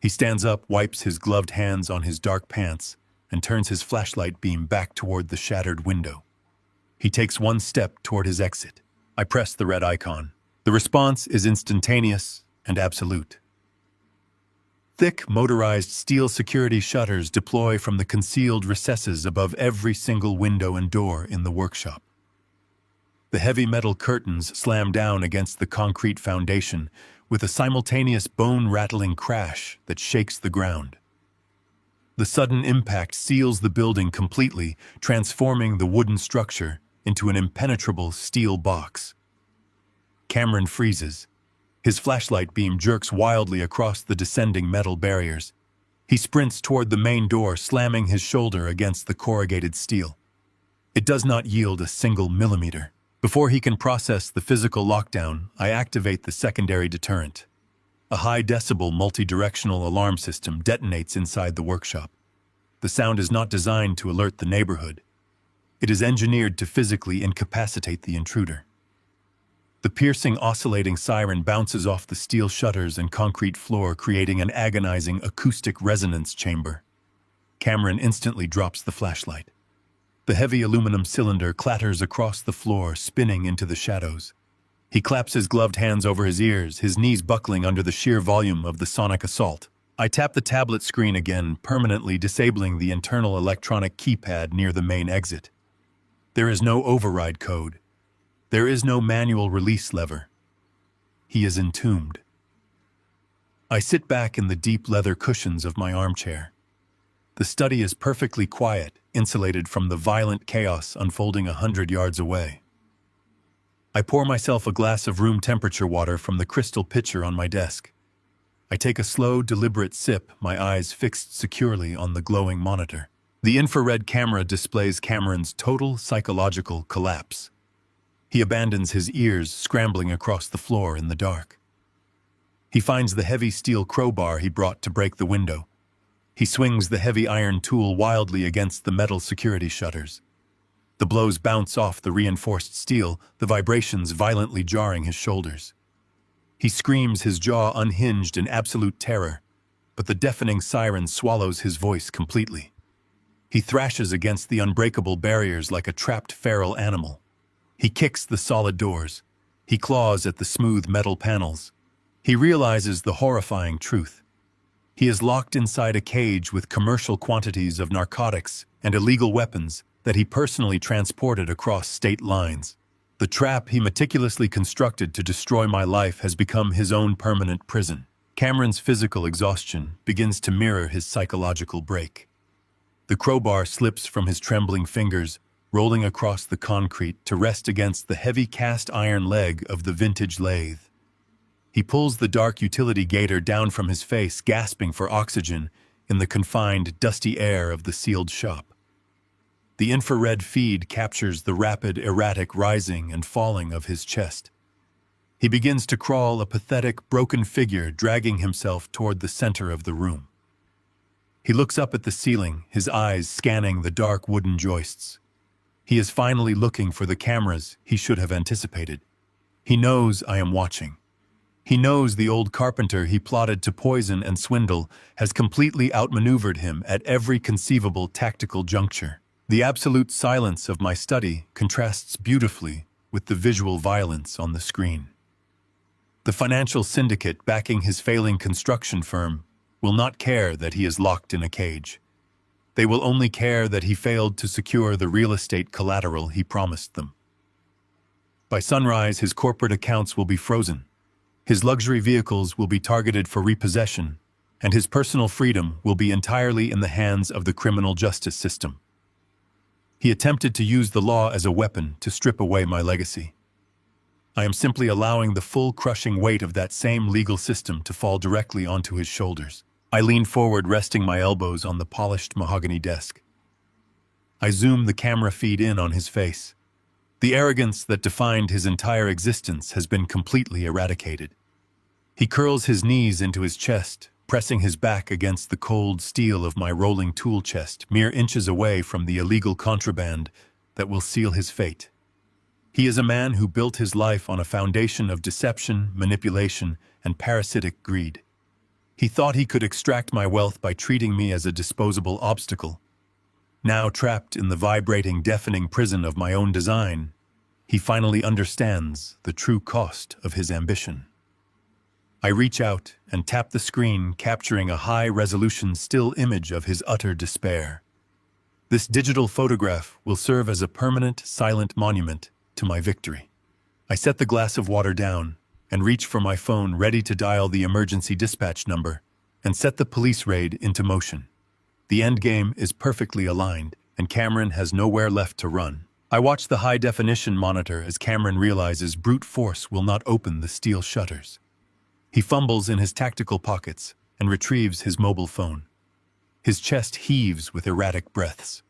He stands up, wipes his gloved hands on his dark pants, and turns his flashlight beam back toward the shattered window. He takes one step toward his exit. I press the red icon. The response is instantaneous and absolute. Thick, motorized steel security shutters deploy from the concealed recesses above every single window and door in the workshop. The heavy metal curtains slam down against the concrete foundation with a simultaneous bone-rattling crash that shakes the ground. The sudden impact seals the building completely, transforming the wooden structure into an impenetrable steel box. Cameron freezes. His flashlight beam jerks wildly across the descending metal barriers. He sprints toward the main door, slamming his shoulder against the corrugated steel. It does not yield a single millimeter. Before he can process the physical lockdown, I activate the secondary deterrent. A high-decibel multi-directional alarm system detonates inside the workshop. The sound is not designed to alert the neighborhood. It is engineered to physically incapacitate the intruder. The piercing, oscillating siren bounces off the steel shutters and concrete floor, creating an agonizing acoustic resonance chamber. Cameron instantly drops the flashlight. The heavy aluminum cylinder clatters across the floor, spinning into the shadows. He claps his gloved hands over his ears, his knees buckling under the sheer volume of the sonic assault. I tap the tablet screen again, permanently disabling the internal electronic keypad near the main exit. There is no override code. There is no manual release lever. He is entombed. I sit back in the deep leather cushions of my armchair. The study is perfectly quiet, insulated from the violent chaos unfolding 100 yards away. I pour myself a glass of room temperature water from the crystal pitcher on my desk. I take a slow, deliberate sip, my eyes fixed securely on the glowing monitor. The infrared camera displays Cameron's total psychological collapse. He abandons his ears, scrambling across the floor in the dark. He finds the heavy steel crowbar he brought to break the window. He swings the heavy iron tool wildly against the metal security shutters. The blows bounce off the reinforced steel, the vibrations violently jarring his shoulders. He screams, his jaw unhinged in absolute terror, but the deafening siren swallows his voice completely. He thrashes against the unbreakable barriers like a trapped feral animal. He kicks the solid doors. He claws at the smooth metal panels. He realizes the horrifying truth. He is locked inside a cage with commercial quantities of narcotics and illegal weapons that he personally transported across state lines. The trap he meticulously constructed to destroy my life has become his own permanent prison. Cameron's physical exhaustion begins to mirror his psychological break. The crowbar slips from his trembling fingers, rolling across the concrete to rest against the heavy cast iron leg of the vintage lathe. He pulls the dark utility gaiter down from his face, gasping for oxygen in the confined, dusty air of the sealed shop. The infrared feed captures the rapid, erratic rising and falling of his chest. He begins to crawl, a pathetic, broken figure dragging himself toward the center of the room. He looks up at the ceiling, his eyes scanning the dark wooden joists. He is finally looking for the cameras he should have anticipated. He knows I am watching. He knows the old carpenter he plotted to poison and swindle has completely outmaneuvered him at every conceivable tactical juncture. The absolute silence of my study contrasts beautifully with the visual violence on the screen. The financial syndicate backing his failing construction firm will not care that he is locked in a cage. They will only care that he failed to secure the real estate collateral he promised them. By sunrise, his corporate accounts will be frozen. His luxury vehicles will be targeted for repossession, and his personal freedom will be entirely in the hands of the criminal justice system. He attempted to use the law as a weapon to strip away my legacy. I am simply allowing the full crushing weight of that same legal system to fall directly onto his shoulders. I lean forward, resting my elbows on the polished mahogany desk. I zoom the camera feed in on his face. The arrogance that defined his entire existence has been completely eradicated. He curls his knees into his chest, pressing his back against the cold steel of my rolling tool chest, mere inches away from the illegal contraband that will seal his fate. He is a man who built his life on a foundation of deception, manipulation, and parasitic greed. He thought he could extract my wealth by treating me as a disposable obstacle. Now trapped in the vibrating, deafening prison of my own design, he finally understands the true cost of his ambition. I reach out and tap the screen, capturing a high-resolution still image of his utter despair. This digital photograph will serve as a permanent, silent monument to my victory. I set the glass of water down and reach for my phone, ready to dial the emergency dispatch number and set the police raid into motion. The end game is perfectly aligned, and Cameron has nowhere left to run. I watch the high-definition monitor as Cameron realizes brute force will not open the steel shutters. He fumbles in his tactical pockets and retrieves his mobile phone. His chest heaves with erratic breaths.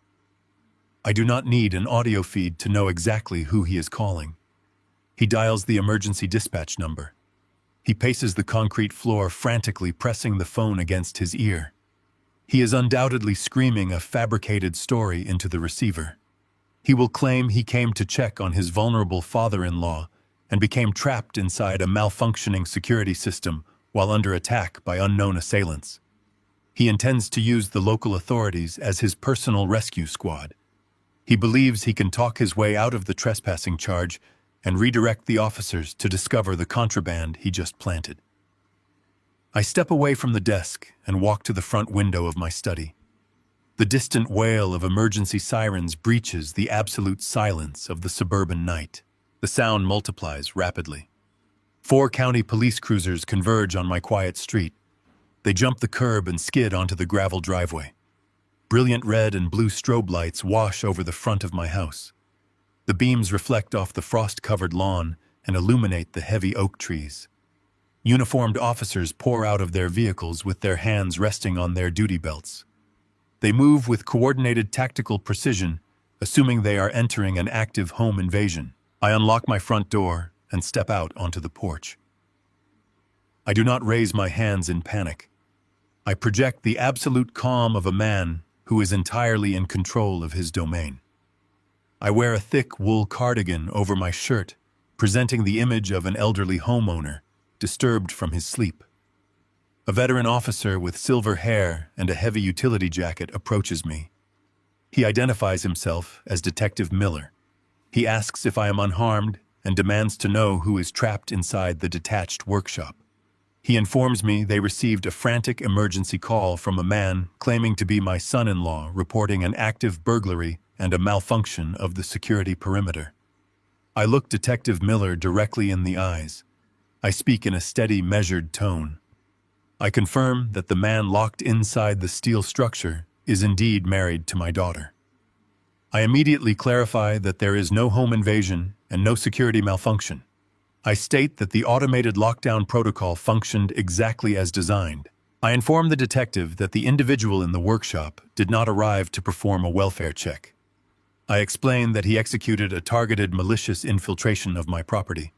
I do not need an audio feed to know exactly who he is calling. He dials the emergency dispatch number. He paces the concrete floor, frantically pressing the phone against his ear. He is undoubtedly screaming a fabricated story into the receiver. He will claim he came to check on his vulnerable father-in-law and became trapped inside a malfunctioning security system while under attack by unknown assailants. He intends to use the local authorities as his personal rescue squad. He believes he can talk his way out of the trespassing charge and redirect the officers to discover the contraband he just planted. I step away from the desk and walk to the front window of my study. The distant wail of emergency sirens breaches the absolute silence of the suburban night. The sound multiplies rapidly. 4 county police cruisers converge on my quiet street. They jump the curb and skid onto the gravel driveway. Brilliant red and blue strobe lights wash over the front of my house. The beams reflect off the frost-covered lawn and illuminate the heavy oak trees. Uniformed officers pour out of their vehicles with their hands resting on their duty belts. They move with coordinated tactical precision, assuming they are entering an active home invasion. I unlock my front door and step out onto the porch. I do not raise my hands in panic. I project the absolute calm of a man who is entirely in control of his domain. I wear a thick wool cardigan over my shirt, presenting the image of an elderly homeowner, disturbed from his sleep. A veteran officer with silver hair and a heavy utility jacket approaches me. He identifies himself as Detective Miller. He asks if I am unharmed and demands to know who is trapped inside the detached workshop. He informs me they received a frantic emergency call from a man claiming to be my son-in-law, reporting an active burglary and a malfunction of the security perimeter. I look Detective Miller directly in the eyes. I speak in a steady, measured tone. I confirm that the man locked inside the steel structure is indeed married to my daughter. I immediately clarify that there is no home invasion and no security malfunction. I state that the automated lockdown protocol functioned exactly as designed. I inform the detective that the individual in the workshop did not arrive to perform a welfare check. I explain that he executed a targeted malicious infiltration of my property.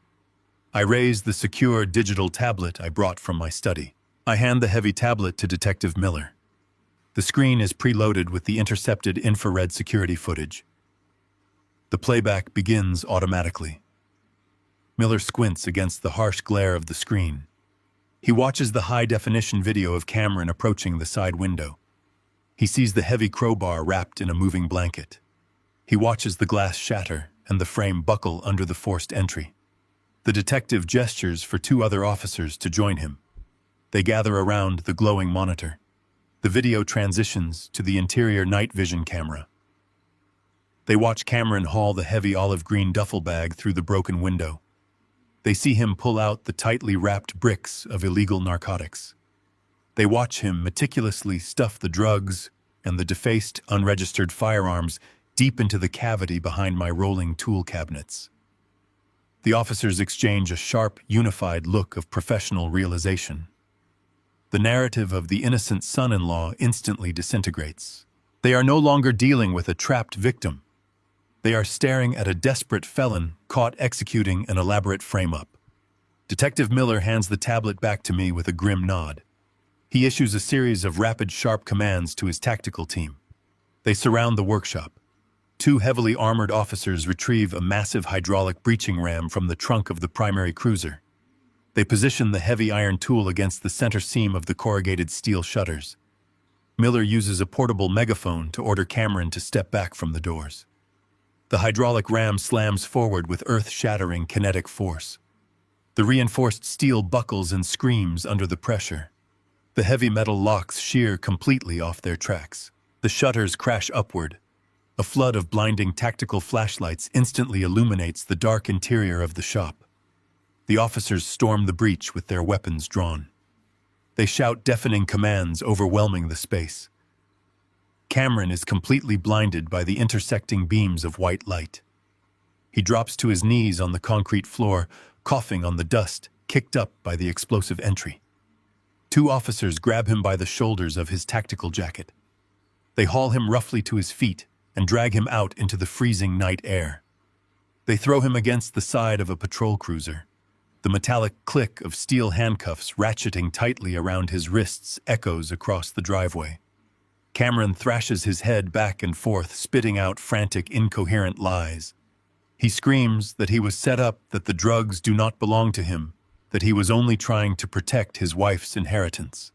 I raise the secure digital tablet I brought from my study. I hand the heavy tablet to Detective Miller. The screen is preloaded with the intercepted infrared security footage. The playback begins automatically. Miller squints against the harsh glare of the screen. He watches the high-definition video of Cameron approaching the side window. He sees the heavy crowbar wrapped in a moving blanket. He watches the glass shatter and the frame buckle under the forced entry. The detective gestures for 2 other officers to join him. They gather around the glowing monitor. The video transitions to the interior night vision camera. They watch Cameron haul the heavy olive green duffel bag through the broken window. They see him pull out the tightly wrapped bricks of illegal narcotics. They watch him meticulously stuff the drugs and the defaced, unregistered firearms deep into the cavity behind my rolling tool cabinets. The officers exchange a sharp, unified look of professional realization. The narrative of the innocent son-in-law instantly disintegrates. They are no longer dealing with a trapped victim. They are staring at a desperate felon caught executing an elaborate frame-up. Detective Miller hands the tablet back to me with a grim nod. He issues a series of rapid, sharp commands to his tactical team. They surround the workshop. Two heavily armored officers retrieve a massive hydraulic breaching ram from the trunk of the primary cruiser. They position the heavy iron tool against the center seam of the corrugated steel shutters. Miller uses a portable megaphone to order Cameron to step back from the doors. The hydraulic ram slams forward with earth-shattering kinetic force. The reinforced steel buckles and screams under the pressure. The heavy metal locks shear completely off their tracks. The shutters crash upward. A flood of blinding tactical flashlights instantly illuminates the dark interior of the shop. The officers storm the breach with their weapons drawn. They shout deafening commands, overwhelming the space. Cameron is completely blinded by the intersecting beams of white light. He drops to his knees on the concrete floor, coughing on the dust kicked up by the explosive entry. Two officers grab him by the shoulders of his tactical jacket. They haul him roughly to his feet and drag him out into the freezing night air. They throw him against the side of a patrol cruiser. The metallic click of steel handcuffs ratcheting tightly around his wrists echoes across the driveway. Cameron thrashes his head back and forth, spitting out frantic, incoherent lies. He screams that he was set up, that the drugs do not belong to him, that he was only trying to protect his wife's inheritance.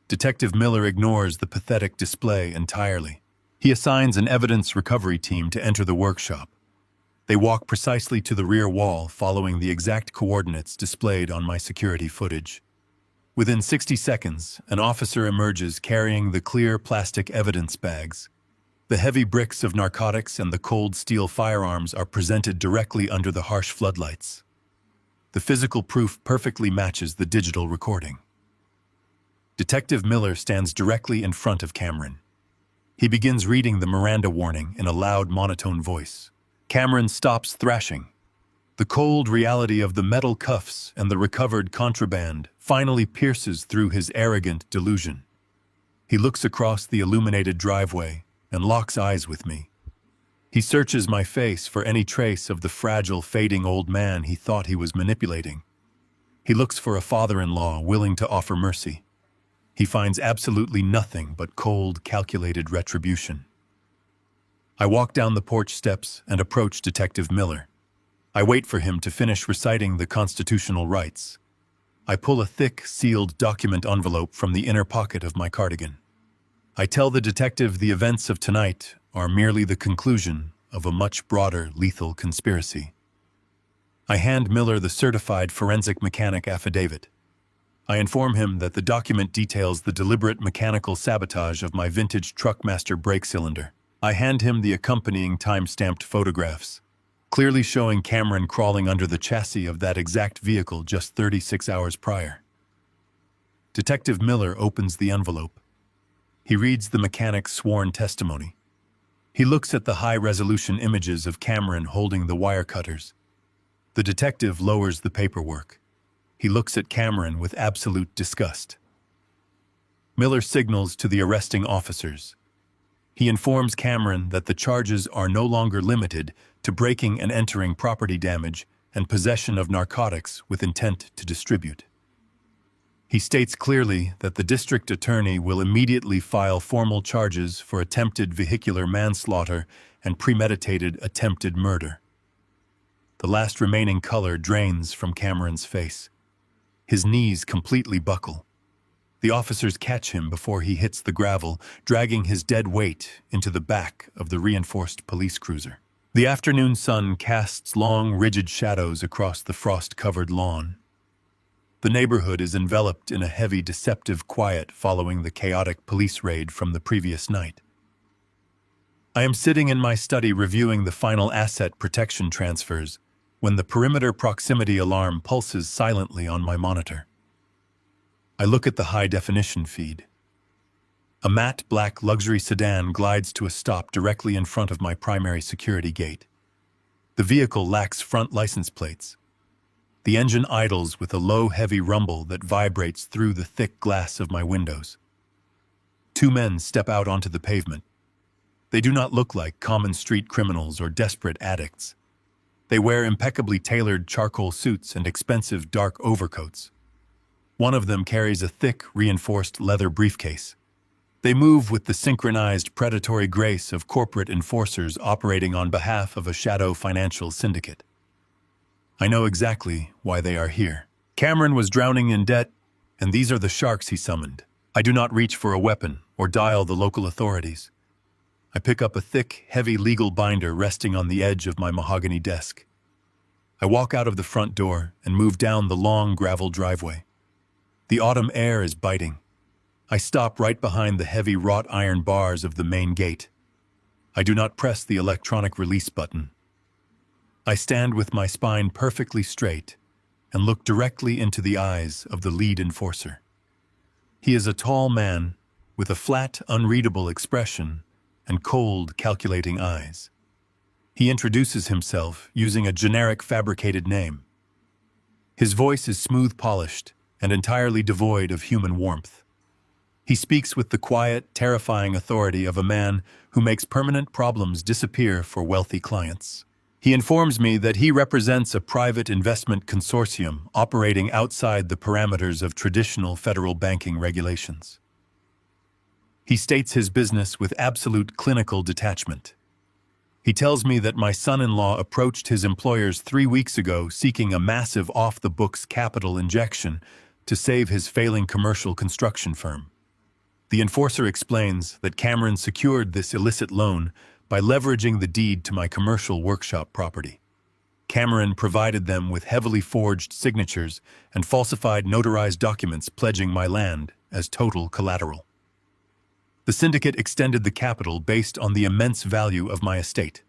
Detective Miller ignores the pathetic display entirely. He assigns an evidence recovery team to enter the workshop. They walk precisely to the rear wall, following the exact coordinates displayed on my security footage. Within 60 seconds, an officer emerges carrying the clear plastic evidence bags. The heavy bricks of narcotics and the cold steel firearms are presented directly under the harsh floodlights. The physical proof perfectly matches the digital recording. Detective Miller stands directly in front of Cameron. He begins reading the Miranda warning in a loud, monotone voice. Cameron stops thrashing. The cold reality of the metal cuffs and the recovered contraband finally pierces through his arrogant delusion. He looks across the illuminated driveway and locks eyes with me. He searches my face for any trace of the fragile, fading old man he thought he was manipulating. He looks for a father-in-law willing to offer mercy. He finds absolutely nothing but cold, calculated retribution. I walk down the porch steps and approach Detective Miller. I wait for him to finish reciting the constitutional rights. I pull a thick, sealed document envelope from the inner pocket of my cardigan. I tell the detective the events of tonight are merely the conclusion of a much broader lethal conspiracy. I hand Miller the certified forensic mechanic affidavit. I inform him that the document details the deliberate mechanical sabotage of my vintage Truckmaster brake cylinder. I hand him the accompanying time-stamped photographs, clearly showing Cameron crawling under the chassis of that exact vehicle just 36 hours prior. Detective Miller opens the envelope. He reads the mechanic's sworn testimony. He looks at the high-resolution images of Cameron holding the wire cutters. The detective lowers the paperwork. He looks at Cameron with absolute disgust. Miller signals to the arresting officers. He informs Cameron that the charges are no longer limited to breaking and entering property damage and possession of narcotics with intent to distribute. He states clearly that the district attorney will immediately file formal charges for attempted vehicular manslaughter and premeditated attempted murder. The last remaining color drains from Cameron's face. His knees completely buckle. The officers catch him before he hits the gravel, dragging his dead weight into the back of the reinforced police cruiser. The afternoon sun casts long, rigid shadows across the frost-covered lawn. The neighborhood is enveloped in a heavy, deceptive quiet following the chaotic police raid from the previous night. I am sitting in my study reviewing the final asset protection transfers when the perimeter proximity alarm pulses silently on my monitor. I look at the high-definition feed. A matte black luxury sedan glides to a stop directly in front of my primary security gate. The vehicle lacks front license plates. The engine idles with a low, heavy rumble that vibrates through the thick glass of my windows. Two men step out onto the pavement. They do not look like common street criminals or desperate addicts. They wear impeccably tailored charcoal suits and expensive dark overcoats. One of them carries a thick, reinforced leather briefcase. They move with the synchronized predatory grace of corporate enforcers operating on behalf of a shadow financial syndicate. I know exactly why they are here. Cameron was drowning in debt, and these are the sharks he summoned. I do not reach for a weapon or dial the local authorities. I pick up a thick, heavy legal binder resting on the edge of my mahogany desk. I walk out of the front door and move down the long gravel driveway. The autumn air is biting. I stop right behind the heavy wrought iron bars of the main gate. I do not press the electronic release button. I stand with my spine perfectly straight and look directly into the eyes of the lead enforcer. He is a tall man with a flat, unreadable expression and cold, calculating eyes. He introduces himself using a generic fabricated name. His voice is smooth-polished and entirely devoid of human warmth. He speaks with the quiet, terrifying authority of a man who makes permanent problems disappear for wealthy clients. He informs me that he represents a private investment consortium operating outside the parameters of traditional federal banking regulations. He states his business with absolute clinical detachment. He tells me that my son-in-law approached his employers 3 weeks ago seeking a massive off-the-books capital injection to save his failing commercial construction firm. The enforcer explains that Cameron secured this illicit loan by leveraging the deed to my commercial workshop property. Cameron provided them with heavily forged signatures and falsified notarized documents pledging my land as total collateral. The syndicate extended the capital based on the immense value of my estate.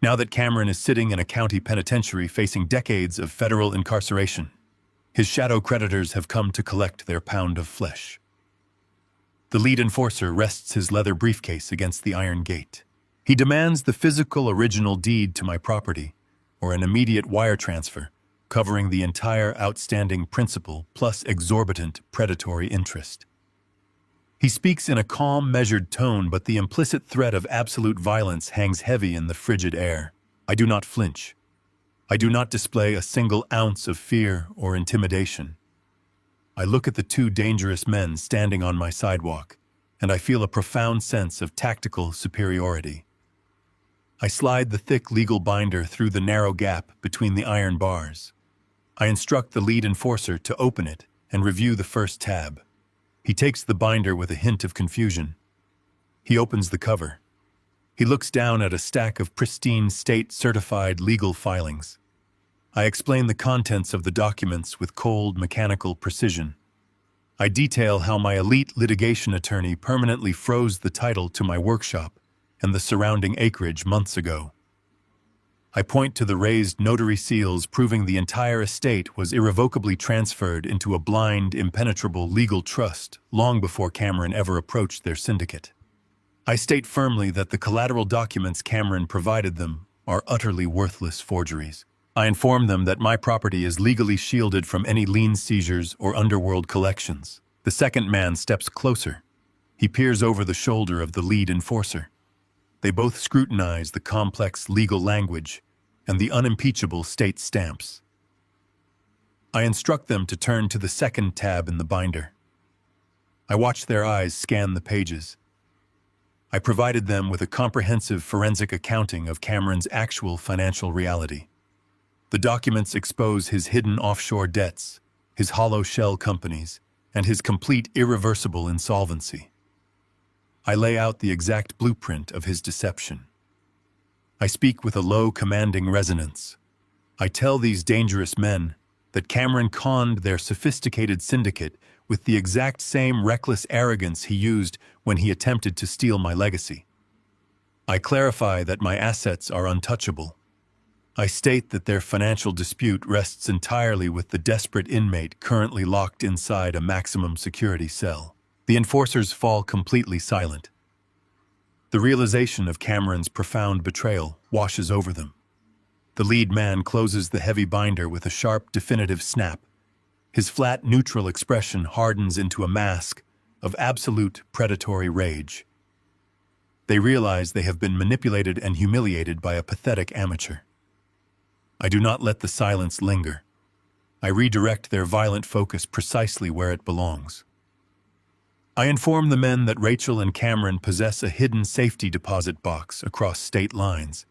Now that Cameron is sitting in a county penitentiary facing decades of federal incarceration, his shadow creditors have come to collect their pound of flesh. The lead enforcer rests his leather briefcase against the iron gate. He demands the physical original deed to my property, or an immediate wire transfer, covering the entire outstanding principal plus exorbitant predatory interest. He speaks in a calm, measured tone, but the implicit threat of absolute violence hangs heavy in the frigid air. I do not flinch. I do not display a single ounce of fear or intimidation. I look at the two dangerous men standing on my sidewalk, and I feel a profound sense of tactical superiority. I slide the thick legal binder through the narrow gap between the iron bars. I instruct the lead enforcer to open it and review the first tab. He takes the binder with a hint of confusion. He opens the cover. He looks down at a stack of pristine state-certified legal filings. I explain the contents of the documents with cold, mechanical precision. I detail how my elite litigation attorney permanently froze the title to my workshop and the surrounding acreage months ago. I point to the raised notary seals proving the entire estate was irrevocably transferred into a blind, impenetrable legal trust long before Cameron ever approached their syndicate. I state firmly that the collateral documents Cameron provided them are utterly worthless forgeries. I inform them that my property is legally shielded from any lien seizures or underworld collections. The second man steps closer. He peers over the shoulder of the lead enforcer. They both scrutinize the complex legal language and the unimpeachable state stamps. I instruct them to turn to the second tab in the binder. I watch their eyes scan the pages. I provided them with a comprehensive forensic accounting of Cameron's actual financial reality. The documents expose his hidden offshore debts, his hollow shell companies, and his complete irreversible insolvency. I lay out the exact blueprint of his deception. I speak with a low, commanding resonance. I tell these dangerous men that Cameron conned their sophisticated syndicate with the exact same reckless arrogance he used when he attempted to steal my legacy. I clarify that my assets are untouchable. I state that their financial dispute rests entirely with the desperate inmate currently locked inside a maximum security cell. The enforcers fall completely silent. The realization of Cameron's profound betrayal washes over them. The lead man closes the heavy binder with a sharp, definitive snap. His flat, neutral expression hardens into a mask of absolute predatory rage. They realize they have been manipulated and humiliated by a pathetic amateur. I do not let the silence linger. I redirect their violent focus precisely where it belongs. I inform the men that Rachel and Cameron possess a hidden safety deposit box across state lines.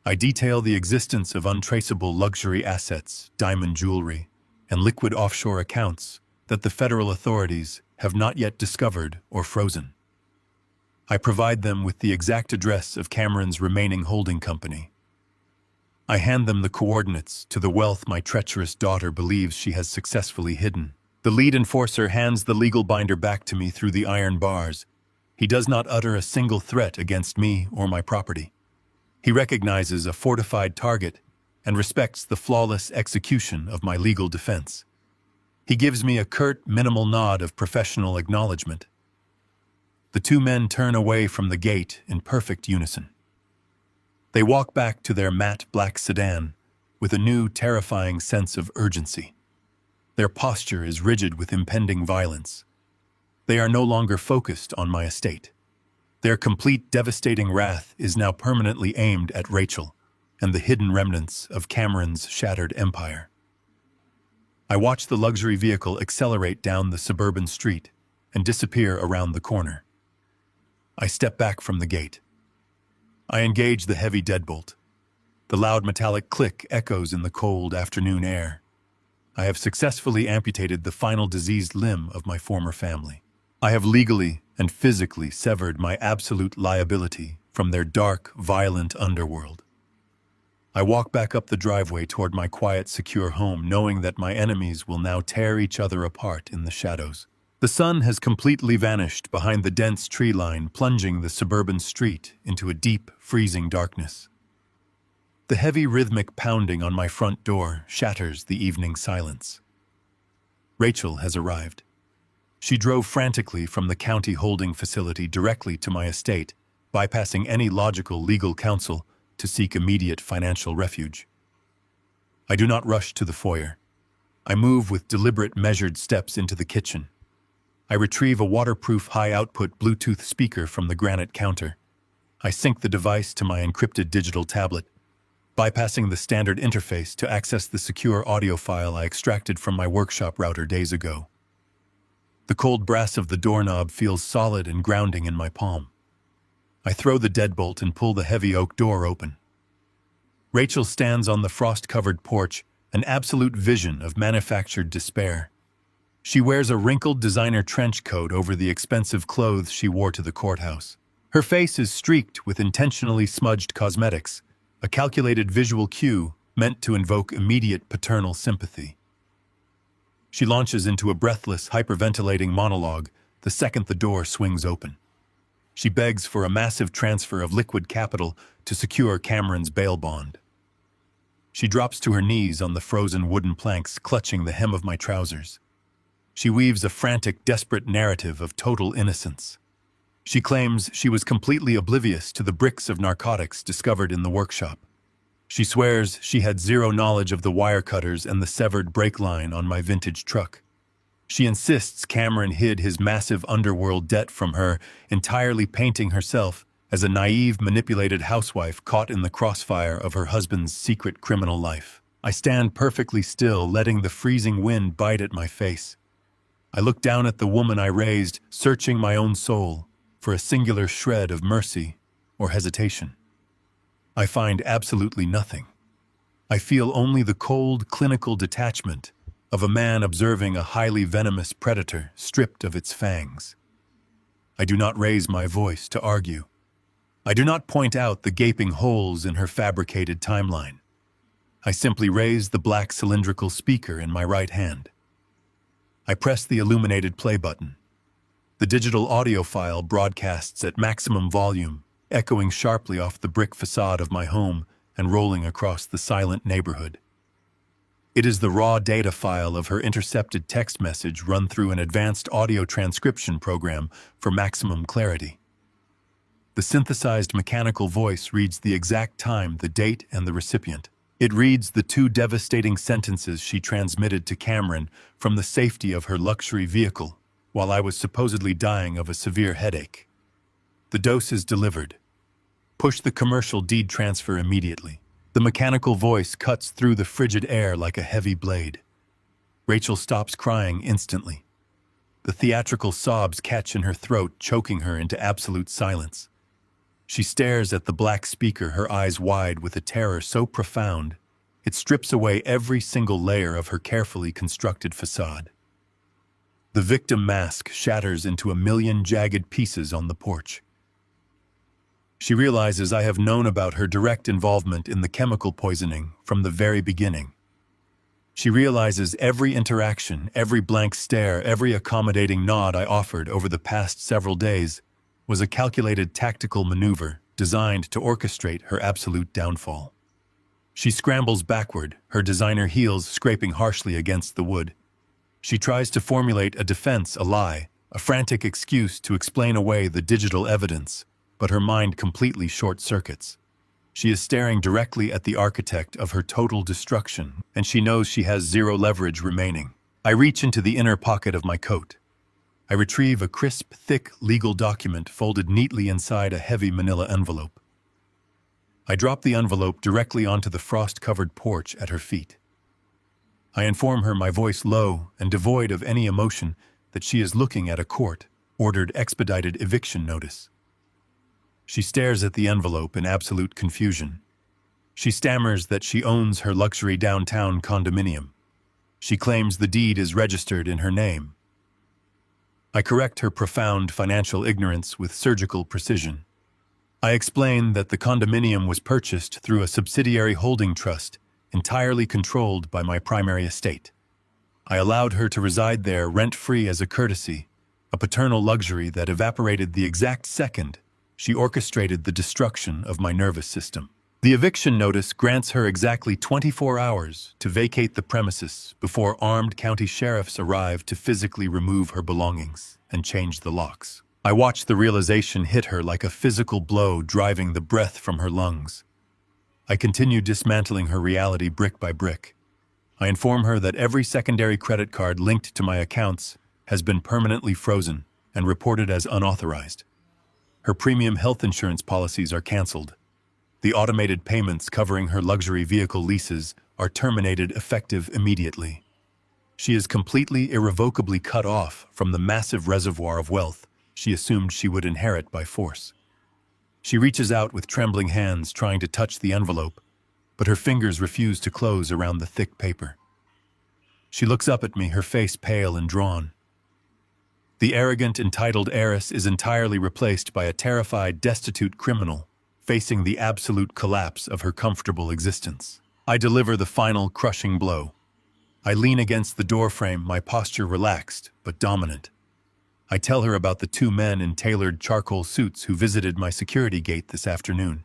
I detail the existence of untraceable luxury assets, diamond jewelry, and liquid offshore accounts that the federal authorities have not yet discovered or frozen. I provide them with the exact address of Cameron's remaining holding company. I hand them the coordinates to the wealth my treacherous daughter believes she has successfully hidden. The lead enforcer hands the legal binder back to me through the iron bars. He does not utter a single threat against me or my property. He recognizes a fortified target and respects the flawless execution of my legal defense. He gives me a curt, minimal nod of professional acknowledgement. The two men turn away from the gate in perfect unison. They walk back to their matte black sedan with a new, terrifying sense of urgency. Their posture is rigid with impending violence. They are no longer focused on my estate. Their complete, devastating wrath is now permanently aimed at Rachel and the hidden remnants of Cameron's shattered empire. I watch the luxury vehicle accelerate down the suburban street and disappear around the corner. I step back from the gate. I engage the heavy deadbolt. The loud metallic click echoes in the cold afternoon air. I have successfully amputated the final diseased limb of my former family. I have legally and physically severed my absolute liability from their dark, violent underworld. I walk back up the driveway toward my quiet, secure home, knowing that my enemies will now tear each other apart in the shadows. The sun has completely vanished behind the dense tree line, plunging the suburban street into a deep, freezing darkness. The heavy rhythmic pounding on my front door shatters the evening silence. Rachel has arrived. She drove frantically from the county holding facility directly to my estate, bypassing any logical legal counsel to seek immediate financial refuge. I do not rush to the foyer. I move with deliberate, measured steps into the kitchen. I retrieve a waterproof, high-output Bluetooth speaker from the granite counter. I sync the device to my encrypted digital tablet, bypassing the standard interface to access the secure audio file I extracted from my workshop router days ago. The cold brass of the doorknob feels solid and grounding in my palm. I throw the deadbolt and pull the heavy oak door open. Rachel stands on the frost-covered porch, an absolute vision of manufactured despair. She wears a wrinkled designer trench coat over the expensive clothes she wore to the courthouse. Her face is streaked with intentionally smudged cosmetics, a calculated visual cue meant to invoke immediate paternal sympathy. She launches into a breathless, hyperventilating monologue the second the door swings open. She begs for a massive transfer of liquid capital to secure Cameron's bail bond. She drops to her knees on the frozen wooden planks, clutching the hem of my trousers. She weaves a frantic, desperate narrative of total innocence. She claims she was completely oblivious to the bricks of narcotics discovered in the workshop. She swears she had zero knowledge of the wire cutters and the severed brake line on my vintage truck. She insists Cameron hid his massive underworld debt from her, entirely painting herself as a naive, manipulated housewife caught in the crossfire of her husband's secret criminal life. I stand perfectly still, letting the freezing wind bite at my face. I look down at the woman I raised, searching my own soul for a singular shred of mercy or hesitation. I find absolutely nothing. I feel only the cold, clinical detachment of a man observing a highly venomous predator stripped of its fangs. I do not raise my voice to argue. I do not point out the gaping holes in her fabricated timeline. I simply raise the black cylindrical speaker in my right hand. I press the illuminated play button. The digital audio file broadcasts at maximum volume, echoing sharply off the brick facade of my home and rolling across the silent neighborhood. It is the raw data file of her intercepted text message run through an advanced audio transcription program for maximum clarity. The synthesized mechanical voice reads the exact time, the date, and the recipient. It reads the two devastating sentences she transmitted to Cameron from the safety of her luxury vehicle while I was supposedly dying of a severe headache. The dose is delivered. Push the commercial deed transfer immediately. The mechanical voice cuts through the frigid air like a heavy blade. Rachel stops crying instantly. The theatrical sobs catch in her throat, choking her into absolute silence. She stares at the black speaker, her eyes wide with a terror so profound, it strips away every single layer of her carefully constructed facade. The victim mask shatters into a million jagged pieces on the porch. She realizes I have known about her direct involvement in the chemical poisoning from the very beginning. She realizes every interaction, every blank stare, every accommodating nod I offered over the past several days was a calculated tactical maneuver designed to orchestrate her absolute downfall. She scrambles backward, her designer heels scraping harshly against the wood. She tries to formulate a defense, a lie, a frantic excuse to explain away the digital evidence, but her mind completely short-circuits. She is staring directly at the architect of her total destruction, and she knows she has zero leverage remaining. I reach into the inner pocket of my coat. I retrieve a crisp, thick legal document folded neatly inside a heavy manila envelope. I drop the envelope directly onto the frost-covered porch at her feet. I inform her, my voice low and devoid of any emotion, that she is looking at a court-ordered expedited eviction notice. She stares at the envelope in absolute confusion. She stammers that she owns her luxury downtown condominium. She claims the deed is registered in her name. I correct her profound financial ignorance with surgical precision. I explain that the condominium was purchased through a subsidiary holding trust entirely controlled by my primary estate. I allowed her to reside there rent-free as a courtesy, a paternal luxury that evaporated the exact second she orchestrated the destruction of my nervous system. The eviction notice grants her exactly 24 hours to vacate the premises before armed county sheriffs arrive to physically remove her belongings and change the locks. I watch the realization hit her like a physical blow, driving the breath from her lungs. I continue dismantling her reality brick by brick. I inform her that every secondary credit card linked to my accounts has been permanently frozen and reported as unauthorized. Her premium health insurance policies are canceled. The automated payments covering her luxury vehicle leases are terminated effective immediately. She is completely irrevocably cut off from the massive reservoir of wealth she assumed she would inherit by force. She reaches out with trembling hands, trying to touch the envelope, but her fingers refuse to close around the thick paper. She looks up at me, her face pale and drawn. The arrogant, entitled heiress is entirely replaced by a terrified, destitute criminal, facing the absolute collapse of her comfortable existence. I deliver the final, crushing blow. I lean against the doorframe, my posture relaxed but dominant. I tell her about the two men in tailored charcoal suits who visited my security gate this afternoon.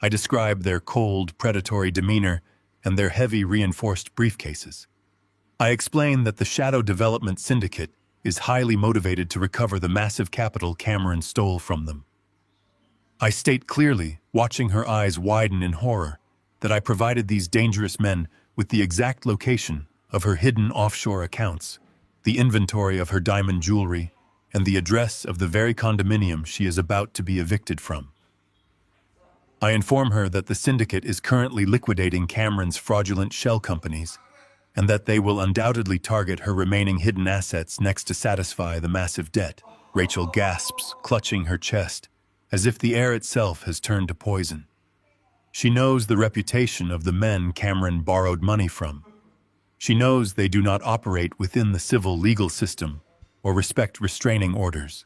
I describe their cold, predatory demeanor and their heavy, reinforced briefcases. I explain that the Shadow Development Syndicate is highly motivated to recover the massive capital Cameron stole from them. I state clearly, watching her eyes widen in horror, that I provided these dangerous men with the exact location of her hidden offshore accounts, the inventory of her diamond jewelry, and the address of the very condominium she is about to be evicted from. I inform her that the syndicate is currently liquidating Cameron's fraudulent shell companies, and that they will undoubtedly target her remaining hidden assets next to satisfy the massive debt. Rachel gasps, clutching her chest, as if the air itself has turned to poison. She knows the reputation of the men Cameron borrowed money from. She knows they do not operate within the civil legal system or respect restraining orders.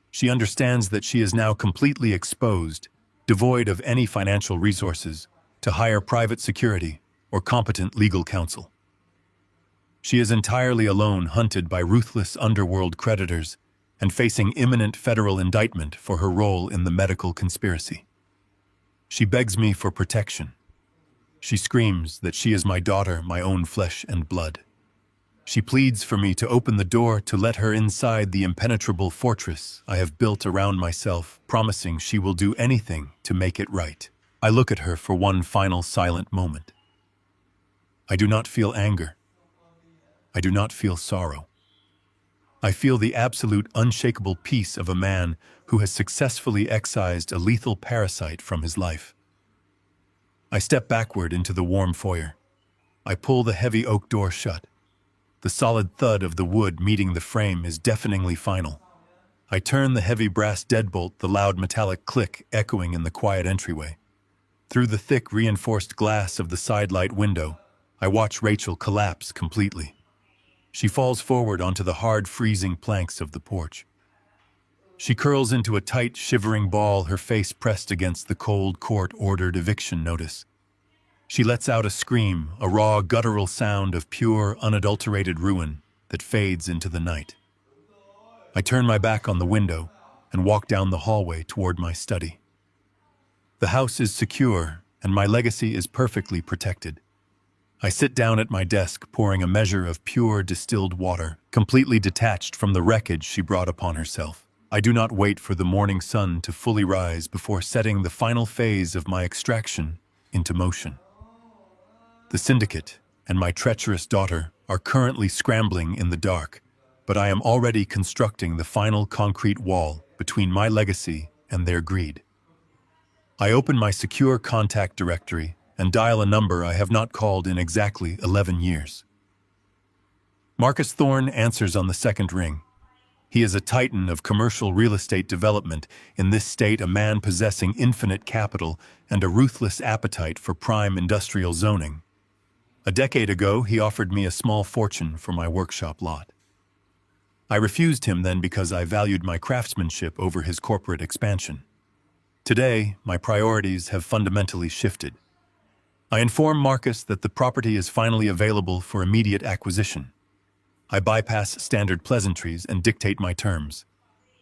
She understands that she is now completely exposed, devoid of any financial resources, to hire private security or competent legal counsel. She is entirely alone, hunted by ruthless underworld creditors and facing imminent federal indictment for her role in the medical conspiracy. She begs me for protection. She screams that she is my daughter, my own flesh and blood. She pleads for me to open the door to let her inside the impenetrable fortress I have built around myself, promising she will do anything to make it right. I look at her for one final silent moment. I do not feel anger. I do not feel sorrow. I feel the absolute, unshakable peace of a man who has successfully excised a lethal parasite from his life. I step backward into the warm foyer. I pull the heavy oak door shut. The solid thud of the wood meeting the frame is deafeningly final. I turn the heavy brass deadbolt, the loud metallic click echoing in the quiet entryway. Through the thick, reinforced glass of the side-light window, I watch Rachel collapse completely. She falls forward onto the hard, freezing planks of the porch. She curls into a tight, shivering ball, her face pressed against the cold, court-ordered eviction notice. She lets out a scream, a raw, guttural sound of pure, unadulterated ruin that fades into the night. I turn my back on the window and walk down the hallway toward my study. The house is secure, and my legacy is perfectly protected. I sit down at my desk, pouring a measure of pure distilled water, completely detached from the wreckage she brought upon herself. I do not wait for the morning sun to fully rise before setting the final phase of my extraction into motion. The syndicate and my treacherous daughter are currently scrambling in the dark, but I am already constructing the final concrete wall between my legacy and their greed. I open my secure contact directory and dial a number I have not called in exactly 11 years. Marcus Thorne answers on the second ring. He is a titan of commercial real estate development, in this state a man possessing infinite capital and a ruthless appetite for prime industrial zoning. A decade ago, he offered me a small fortune for my workshop lot. I refused him then because I valued my craftsmanship over his corporate expansion. Today, my priorities have fundamentally shifted. I inform Marcus that the property is finally available for immediate acquisition. I bypass standard pleasantries and dictate my terms.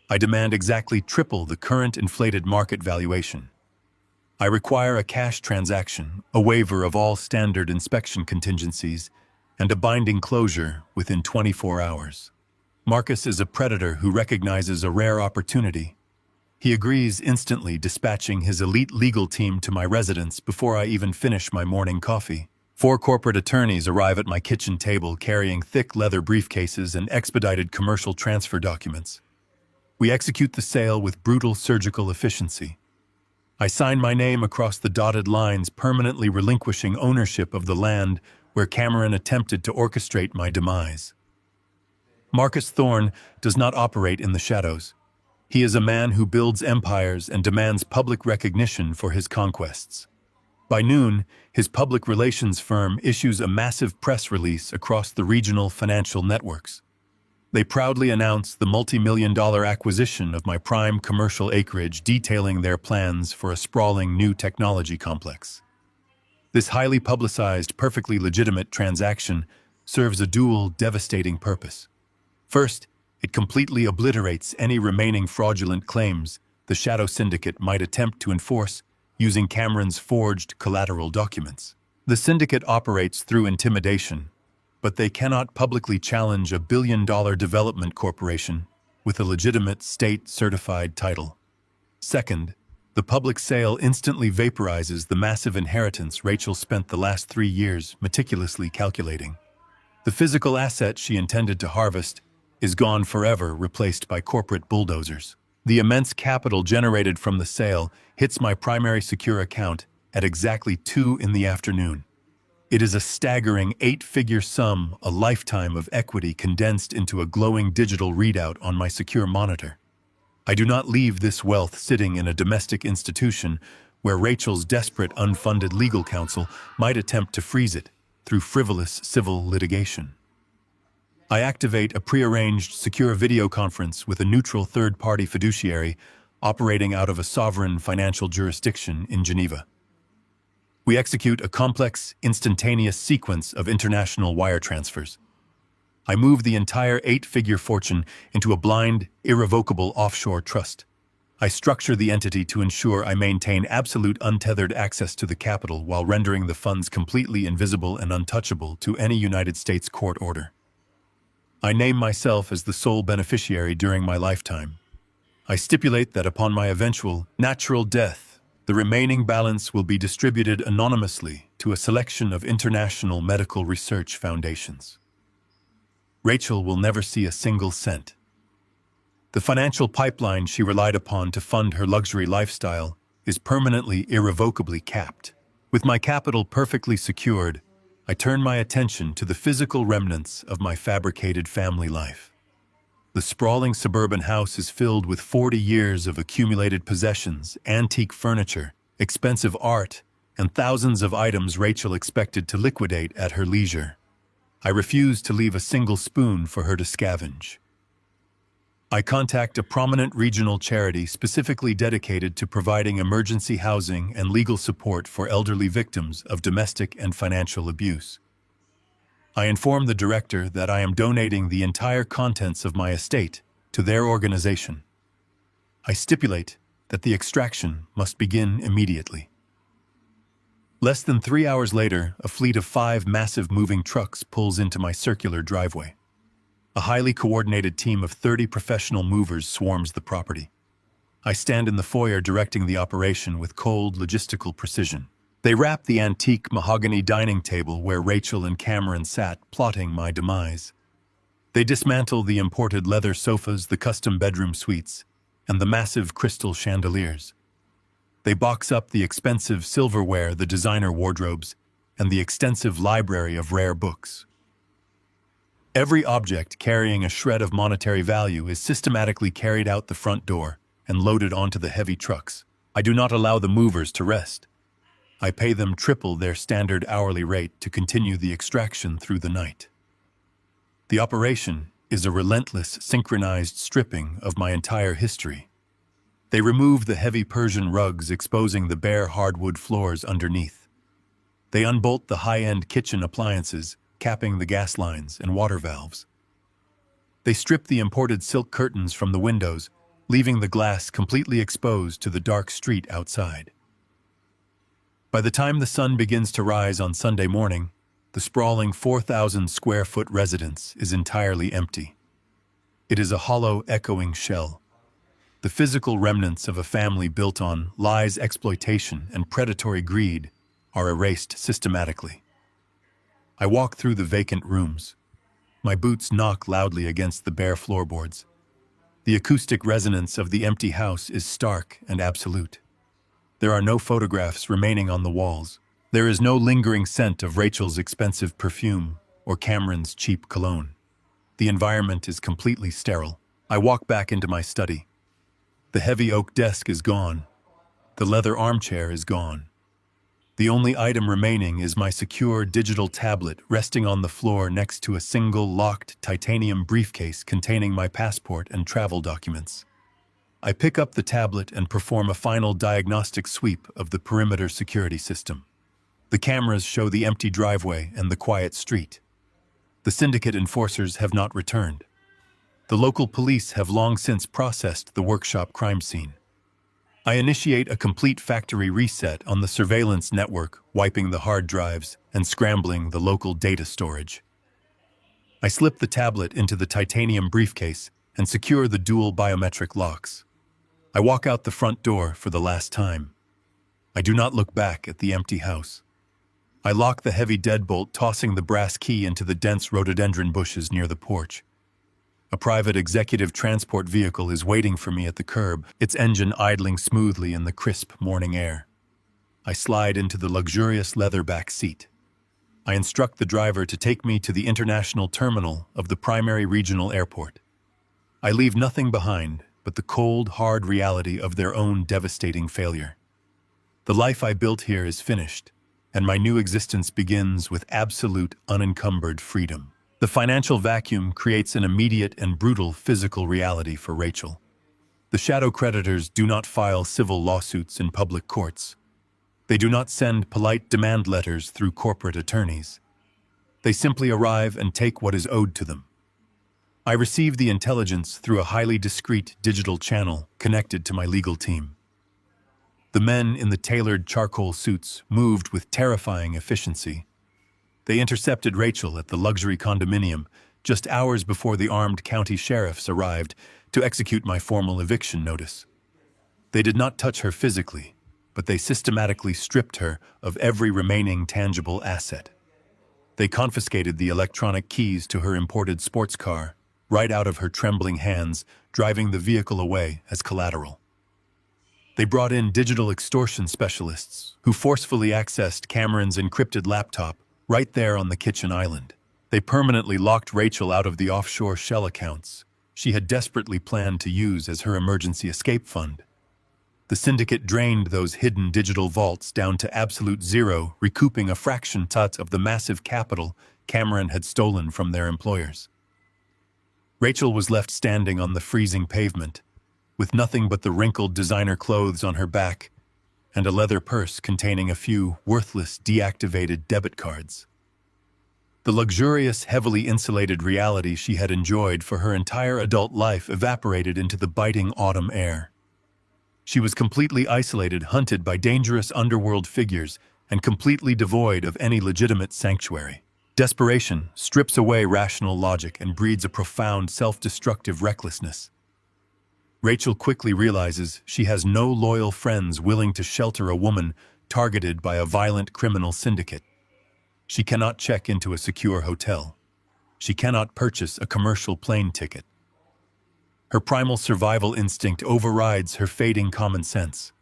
I demand exactly triple the current inflated market valuation. I require a cash transaction, a waiver of all standard inspection contingencies, and a binding closure within 24 hours. Marcus is a predator who recognizes a rare opportunity. He agrees instantly, dispatching his elite legal team to my residence before I even finish my morning coffee. 4 corporate attorneys arrive at my kitchen table carrying thick leather briefcases and expedited commercial transfer documents. We execute the sale with brutal surgical efficiency. I sign my name across the dotted lines, permanently relinquishing ownership of the land where Cameron attempted to orchestrate my demise. Marcus Thorne does not operate in the shadows. He is a man who builds empires and demands public recognition for his conquests. By noon, his public relations firm issues a massive press release across the regional financial networks. They proudly announce the multi-million-dollar acquisition of my prime commercial acreage, detailing their plans for a sprawling new technology complex. This highly publicized, perfectly legitimate transaction serves a dual, devastating purpose. First, it completely obliterates any remaining fraudulent claims the Shadow Syndicate might attempt to enforce using Cameron's forged collateral documents. The syndicate operates through intimidation, but they cannot publicly challenge a billion-dollar development corporation with a legitimate state-certified title. Second, the public sale instantly vaporizes the massive inheritance Rachel spent the last 3 years meticulously calculating. The physical asset she intended to harvest is gone forever, replaced by corporate bulldozers. The immense capital generated from the sale hits my primary secure account at exactly 2 in the afternoon. It is a staggering 8-figure sum, a lifetime of equity condensed into a glowing digital readout on my secure monitor. I do not leave this wealth sitting in a domestic institution where Rachel's desperate unfunded legal counsel might attempt to freeze it through frivolous civil litigation. I activate a prearranged secure video conference with a neutral third-party fiduciary operating out of a sovereign financial jurisdiction in Geneva. We execute a complex, instantaneous sequence of international wire transfers. I move the entire 8-figure fortune into a blind, irrevocable offshore trust. I structure the entity to ensure I maintain absolute untethered access to the capital while rendering the funds completely invisible and untouchable to any United States court order. I name myself as the sole beneficiary during my lifetime. I stipulate that upon my eventual natural death, the remaining balance will be distributed anonymously to a selection of international medical research foundations. Rachel will never see a single cent. The financial pipeline she relied upon to fund her luxury lifestyle is permanently, irrevocably capped. With my capital perfectly secured, I turn my attention to the physical remnants of my fabricated family life. The sprawling suburban house is filled with 40 years of accumulated possessions, antique furniture, expensive art, and thousands of items Rachel expected to liquidate at her leisure. I refuse to leave a single spoon for her to scavenge. I contact a prominent regional charity specifically dedicated to providing emergency housing and legal support for elderly victims of domestic and financial abuse. I inform the director that I am donating the entire contents of my estate to their organization. I stipulate that the extraction must begin immediately. Less than 3 hours later, a fleet of 5 massive moving trucks pulls into my circular driveway. A highly coordinated team of 30 professional movers swarms the property. I stand in the foyer directing the operation with cold, logistical precision. They wrap the antique mahogany dining table where Rachel and Cameron sat, plotting my demise. They dismantle the imported leather sofas, the custom bedroom suites, and the massive crystal chandeliers. They box up the expensive silverware, the designer wardrobes, and the extensive library of rare books. Every object carrying a shred of monetary value is systematically carried out the front door and loaded onto the heavy trucks. I do not allow the movers to rest. I pay them triple their standard hourly rate to continue the extraction through the night. The operation is a relentless, synchronized stripping of my entire history. They remove the heavy Persian rugs, exposing the bare hardwood floors underneath. They unbolt the high-end kitchen appliances, capping the gas lines and water valves. They strip the imported silk curtains from the windows, leaving the glass completely exposed to the dark street outside. By the time the sun begins to rise on Sunday morning, the sprawling 4,000-square-foot residence is entirely empty. It is a hollow, echoing shell. The physical remnants of a family built on lies, exploitation, and predatory greed are erased systematically. I walk through the vacant rooms. My boots knock loudly against the bare floorboards. The acoustic resonance of the empty house is stark and absolute. There are no photographs remaining on the walls. There is no lingering scent of Rachel's expensive perfume or Cameron's cheap cologne. The environment is completely sterile. I walk back into my study. The heavy oak desk is gone. The leather armchair is gone. The only item remaining is my secure digital tablet resting on the floor next to a single locked titanium briefcase containing my passport and travel documents. I pick up the tablet and perform a final diagnostic sweep of the perimeter security system. The cameras show the empty driveway and the quiet street. The syndicate enforcers have not returned. The local police have long since processed the workshop crime scene. I initiate a complete factory reset on the surveillance network, wiping the hard drives and scrambling the local data storage. I slip the tablet into the titanium briefcase and secure the dual biometric locks. I walk out the front door for the last time. I do not look back at the empty house. I lock the heavy deadbolt, tossing the brass key into the dense rhododendron bushes near the porch. A private executive transport vehicle is waiting for me at the curb, its engine idling smoothly in the crisp morning air. I slide into the luxurious leather back seat. I instruct the driver to take me to the international terminal of the primary regional airport. I leave nothing behind but the cold, hard reality of their own devastating failure. The life I built here is finished, and my new existence begins with absolute, unencumbered freedom. The financial vacuum creates an immediate and brutal physical reality for Rachel. The shadow creditors do not file civil lawsuits in public courts. They do not send polite demand letters through corporate attorneys. They simply arrive and take what is owed to them. I receive the intelligence through a highly discreet digital channel connected to my legal team. The men in the tailored charcoal suits moved with terrifying efficiency. They intercepted Rachel at the luxury condominium just hours before the armed county sheriffs arrived to execute my formal eviction notice. They did not touch her physically, but they systematically stripped her of every remaining tangible asset. They confiscated the electronic keys to her imported sports car, right out of her trembling hands, driving the vehicle away as collateral. They brought in digital extortion specialists who forcefully accessed Cameron's encrypted laptop right there on the kitchen island. They permanently locked Rachel out of the offshore shell accounts she had desperately planned to use as her emergency escape fund. The syndicate drained those hidden digital vaults down to absolute zero, recouping a fraction of the massive capital Cameron had stolen from their employers. Rachel was left standing on the freezing pavement, with nothing but the wrinkled designer clothes on her back and a leather purse containing a few worthless, deactivated debit cards. The luxurious, heavily insulated reality she had enjoyed for her entire adult life evaporated into the biting autumn air. She was completely isolated, hunted by dangerous underworld figures, and completely devoid of any legitimate sanctuary. Desperation strips away rational logic and breeds a profound, self-destructive recklessness. Rachel quickly realizes she has no loyal friends willing to shelter a woman targeted by a violent criminal syndicate. She cannot check into a secure hotel. She cannot purchase a commercial plane ticket. Her primal survival instinct overrides her fading common sense.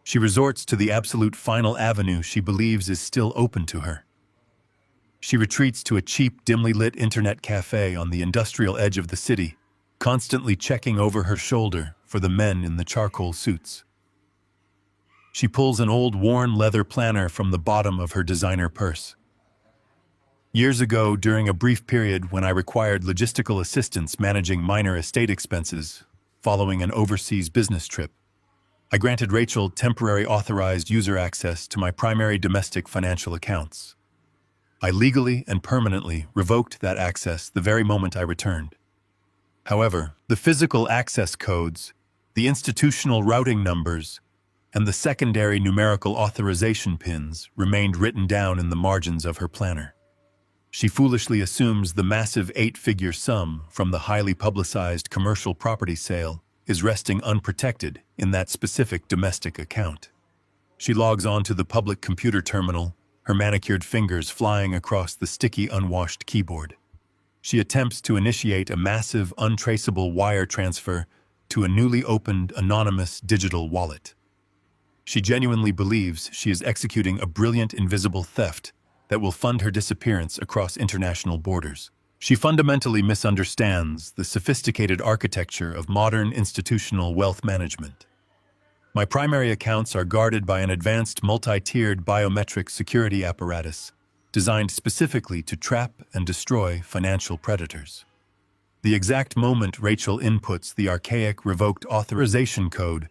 She resorts to the absolute final avenue she believes is still open to her. She retreats to a cheap, dimly lit internet cafe on the industrial edge of the city, constantly checking over her shoulder for the men in the charcoal suits. She pulls an old, worn leather planner from the bottom of her designer purse. Years ago, during a brief period when I required logistical assistance managing minor estate expenses following an overseas business trip, I granted Rachel temporary authorized user access to my primary domestic financial accounts. I legally and permanently revoked that access the very moment I returned. However, the physical access codes, the institutional routing numbers, and the secondary numerical authorization pins remained written down in the margins of her planner. She foolishly assumes the massive 8-figure sum from the highly publicized commercial property sale is resting unprotected in that specific domestic account. She logs on to the public computer terminal, her manicured fingers flying across the sticky, unwashed keyboard. She attempts to initiate a massive, untraceable wire transfer to a newly opened, anonymous digital wallet. She genuinely believes she is executing a brilliant invisible theft that will fund her disappearance across international borders. She fundamentally misunderstands the sophisticated architecture of modern institutional wealth management. My primary accounts are guarded by an advanced multi-tiered biometric security apparatus designed specifically to trap and destroy financial predators. The exact moment Rachel inputs the archaic revoked authorization code,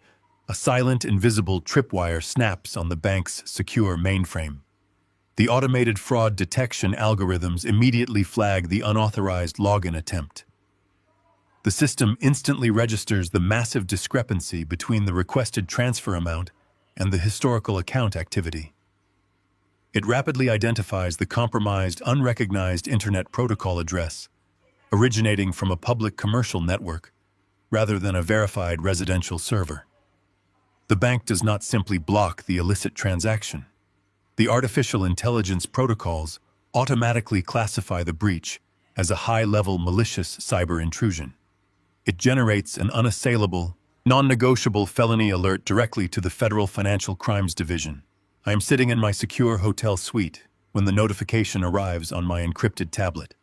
a silent, invisible tripwire snaps on the bank's secure mainframe. The automated fraud detection algorithms immediately flag the unauthorized login attempt. The system instantly registers the massive discrepancy between the requested transfer amount and the historical account activity. It rapidly identifies the compromised, unrecognized Internet Protocol address, originating from a public commercial network rather than a verified residential server. The bank does not simply block the illicit transaction. The artificial intelligence protocols automatically classify the breach as a high-level malicious cyber intrusion. It generates an unassailable, non-negotiable felony alert directly to the Federal Financial Crimes Division. I am sitting in my secure hotel suite when the notification arrives on my encrypted tablet.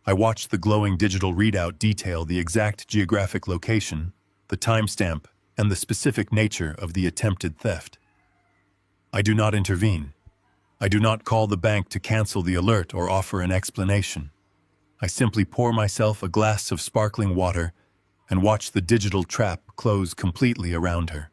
I watch the glowing digital readout detail the exact geographic location, the timestamp, and the specific nature of the attempted theft. I do not intervene. I do not call the bank to cancel the alert or offer an explanation. I simply pour myself a glass of sparkling water and watch the digital trap close completely around her.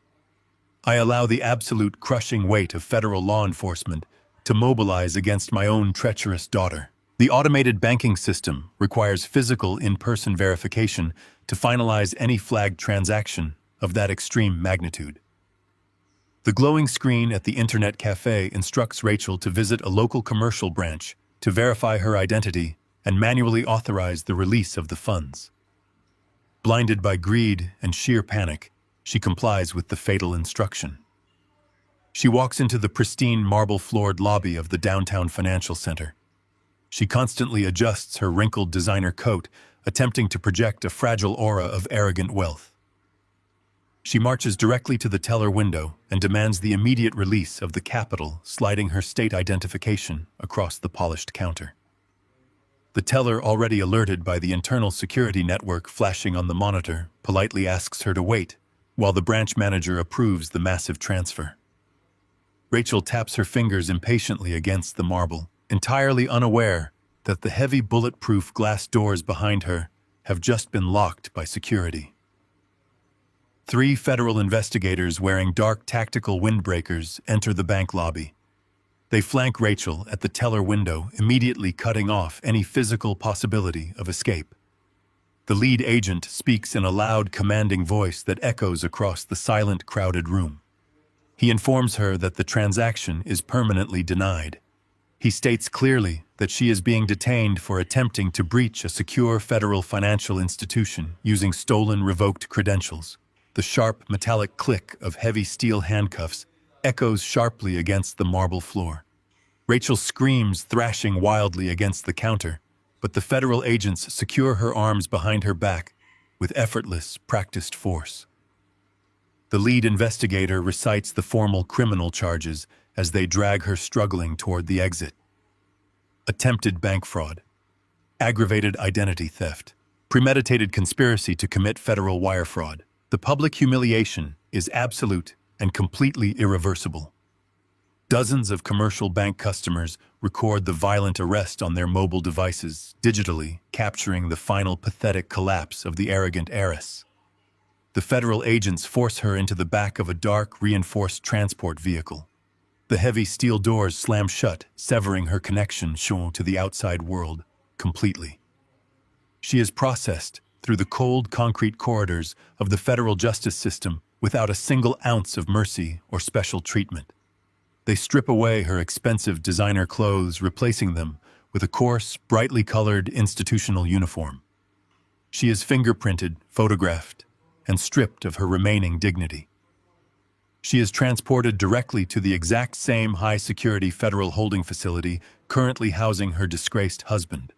I allow the absolute crushing weight of federal law enforcement to mobilize against my own treacherous daughter. The automated banking system requires physical in-person verification to finalize any flagged transaction of that extreme magnitude. The glowing screen at the internet cafe instructs Rachel to visit a local commercial branch to verify her identity and manually authorize the release of the funds. Blinded by greed and sheer panic, she complies with the fatal instruction. She walks into the pristine marble-floored lobby of the downtown financial center. She constantly adjusts her wrinkled designer coat, attempting to project a fragile aura of arrogant wealth. She marches directly to the teller window and demands the immediate release of the capital, sliding her state identification across the polished counter. The teller, already alerted by the internal security network flashing on the monitor, politely asks her to wait, while the branch manager approves the massive transfer. Rachel taps her fingers impatiently against the marble, entirely unaware that the heavy bulletproof glass doors behind her have just been locked by security. 3 federal investigators wearing dark tactical windbreakers enter the bank lobby. They flank Rachel at the teller window, immediately cutting off any physical possibility of escape. The lead agent speaks in a loud, commanding voice that echoes across the silent, crowded room. He informs her that the transaction is permanently denied. He states clearly that she is being detained for attempting to breach a secure federal financial institution using stolen, revoked credentials. The sharp, metallic click of heavy steel handcuffs echoes sharply against the marble floor. Rachel screams, thrashing wildly against the counter, but the federal agents secure her arms behind her back with effortless, practiced force. The lead investigator recites the formal criminal charges as they drag her struggling toward the exit. Attempted bank fraud, aggravated identity theft, premeditated conspiracy to commit federal wire fraud. The public humiliation is absolute and completely irreversible. Dozens of commercial bank customers record the violent arrest on their mobile devices, digitally capturing the final pathetic collapse of the arrogant heiress. The federal agents force her into the back of a dark, reinforced transport vehicle. The heavy steel doors slam shut, severing her connection to the outside world completely. She is processed through the cold, concrete corridors of the federal justice system without a single ounce of mercy or special treatment. They strip away her expensive designer clothes, replacing them with a coarse, brightly colored institutional uniform. She is fingerprinted, photographed, and stripped of her remaining dignity. She is transported directly to the exact same high-security federal holding facility currently housing her disgraced husband.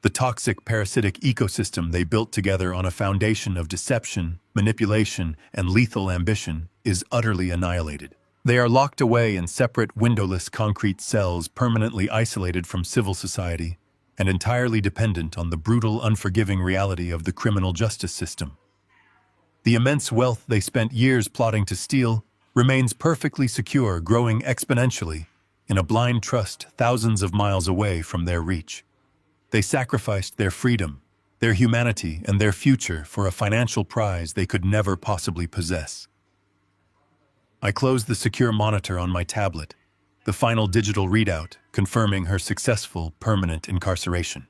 The toxic, parasitic ecosystem they built together on a foundation of deception, manipulation, and lethal ambition is utterly annihilated. They are locked away in separate, windowless concrete cells, permanently isolated from civil society and entirely dependent on the brutal, unforgiving reality of the criminal justice system. The immense wealth they spent years plotting to steal remains perfectly secure, growing exponentially in a blind trust thousands of miles away from their reach. They sacrificed their freedom, their humanity, and their future for a financial prize they could never possibly possess. I closed the secure monitor on my tablet, the final digital readout confirming her successful, permanent incarceration.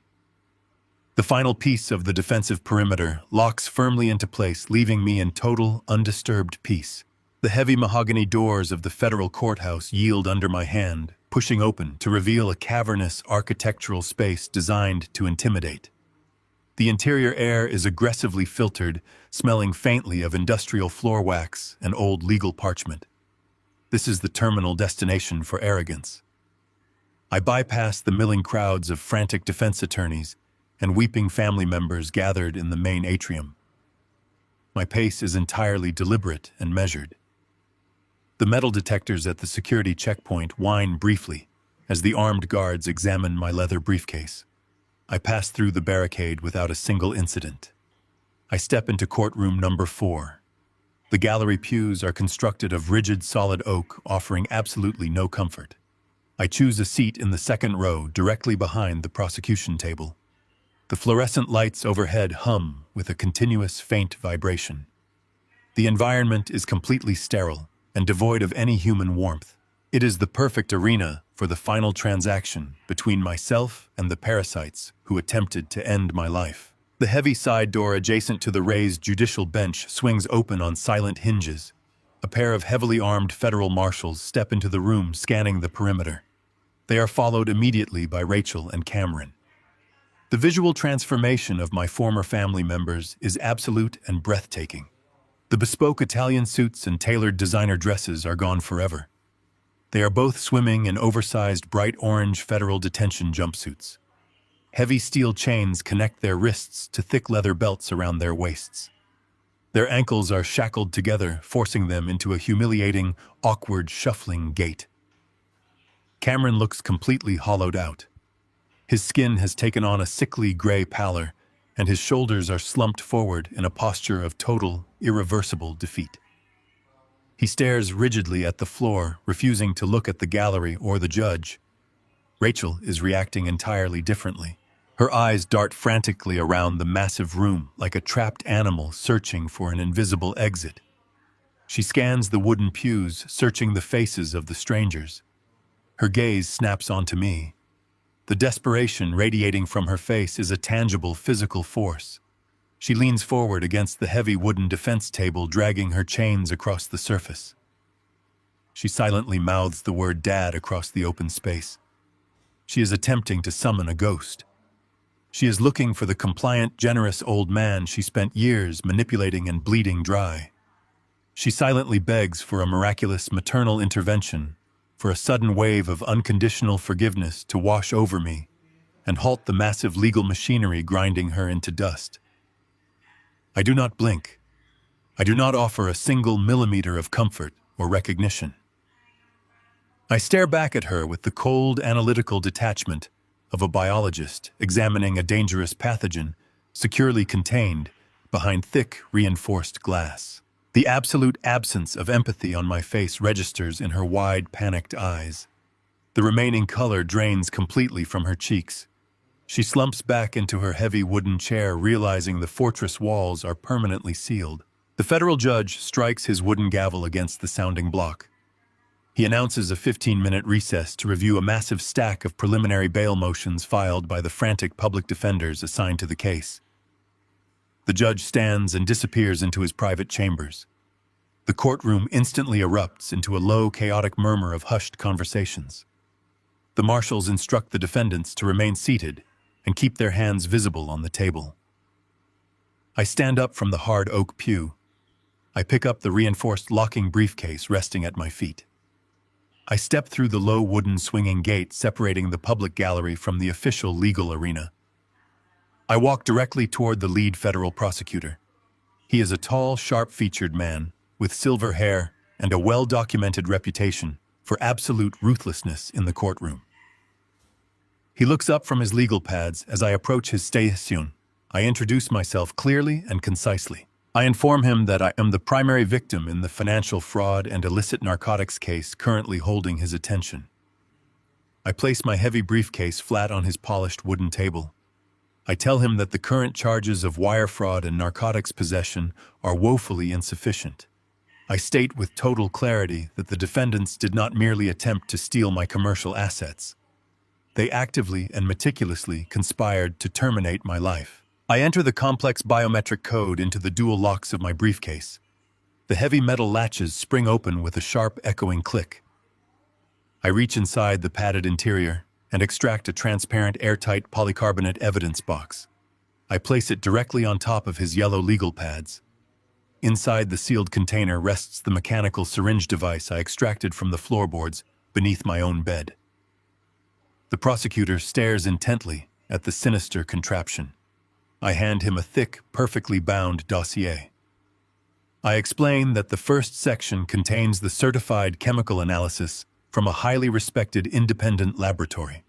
The final piece of the defensive perimeter locks firmly into place, leaving me in total, undisturbed peace. The heavy mahogany doors of the federal courthouse yield under my hand, pushing open to reveal a cavernous architectural space designed to intimidate. The interior air is aggressively filtered, smelling faintly of industrial floor wax and old legal parchment. This is the terminal destination for arrogance. I bypass the milling crowds of frantic defense attorneys and weeping family members gathered in the main atrium. My pace is entirely deliberate and measured. The metal detectors at the security checkpoint whine briefly as the armed guards examine my leather briefcase. I pass through the barricade without a single incident. I step into courtroom number 4. The gallery pews are constructed of rigid, solid oak, offering absolutely no comfort. I choose a seat in the second row, directly behind the prosecution table. The fluorescent lights overhead hum with a continuous, faint vibration. The environment is completely sterile and devoid of any human warmth. It is the perfect arena for the final transaction between myself and the parasites who attempted to end my life. The heavy side door adjacent to the raised judicial bench swings open on silent hinges. A pair of heavily armed federal marshals step into the room, scanning the perimeter. They are followed immediately by Rachel and Cameron. The visual transformation of my former family members is absolute and breathtaking. The bespoke Italian suits and tailored designer dresses are gone forever. They are both swimming in oversized bright orange federal detention jumpsuits. Heavy steel chains connect their wrists to thick leather belts around their waists. Their ankles are shackled together, forcing them into a humiliating, awkward, shuffling gait. Cameron looks completely hollowed out. His skin has taken on a sickly gray pallor, and his shoulders are slumped forward in a posture of total, irreversible defeat. He stares rigidly at the floor, refusing to look at the gallery or the judge. Rachel is reacting entirely differently. Her eyes dart frantically around the massive room like a trapped animal searching for an invisible exit. She scans the wooden pews, searching the faces of the strangers. Her gaze snaps onto me. The desperation radiating from her face is a tangible physical force. She leans forward against the heavy wooden defense table, dragging her chains across the surface. She silently mouths the word "Dad" across the open space. She is attempting to summon a ghost. She is looking for the compliant, generous old man she spent years manipulating and bleeding dry. She silently begs for a miraculous maternal intervention, for a sudden wave of unconditional forgiveness to wash over me and halt the massive legal machinery grinding her into dust. I do not blink. I do not offer a single millimeter of comfort or recognition. I stare back at her with the cold, analytical detachment of a biologist examining a dangerous pathogen securely contained behind thick, reinforced glass. The absolute absence of empathy on my face registers in her wide, panicked eyes. The remaining color drains completely from her cheeks. She slumps back into her heavy wooden chair, realizing the fortress walls are permanently sealed. The federal judge strikes his wooden gavel against the sounding block. He announces a 15-minute recess to review a massive stack of preliminary bail motions filed by the frantic public defenders assigned to the case. The judge stands and disappears into his private chambers. The courtroom instantly erupts into a low, chaotic murmur of hushed conversations. The marshals instruct the defendants to remain seated and keep their hands visible on the table. I stand up from the hard oak pew. I pick up the reinforced locking briefcase resting at my feet. I step through the low wooden swinging gate separating the public gallery from the official legal arena. I walk directly toward the lead federal prosecutor. He is a tall, sharp-featured man with silver hair and a well-documented reputation for absolute ruthlessness in the courtroom. He looks up from his legal pads as I approach his station. I introduce myself clearly and concisely. I inform him that I am the primary victim in the financial fraud and illicit narcotics case currently holding his attention. I place my heavy briefcase flat on his polished wooden table. I tell him that the current charges of wire fraud and narcotics possession are woefully insufficient. I state with total clarity that the defendants did not merely attempt to steal my commercial assets. They actively and meticulously conspired to terminate my life. I enter the complex biometric code into the dual locks of my briefcase. The heavy metal latches spring open with a sharp, echoing click. I reach inside the padded interior and extract a transparent, airtight polycarbonate evidence box. I place it directly on top of his yellow legal pads. Inside the sealed container rests the mechanical syringe device I extracted from the floorboards beneath my own bed. The prosecutor stares intently at the sinister contraption. I hand him a thick, perfectly bound dossier. I explain that the first section contains the certified chemical analysis from a highly respected independent laboratory.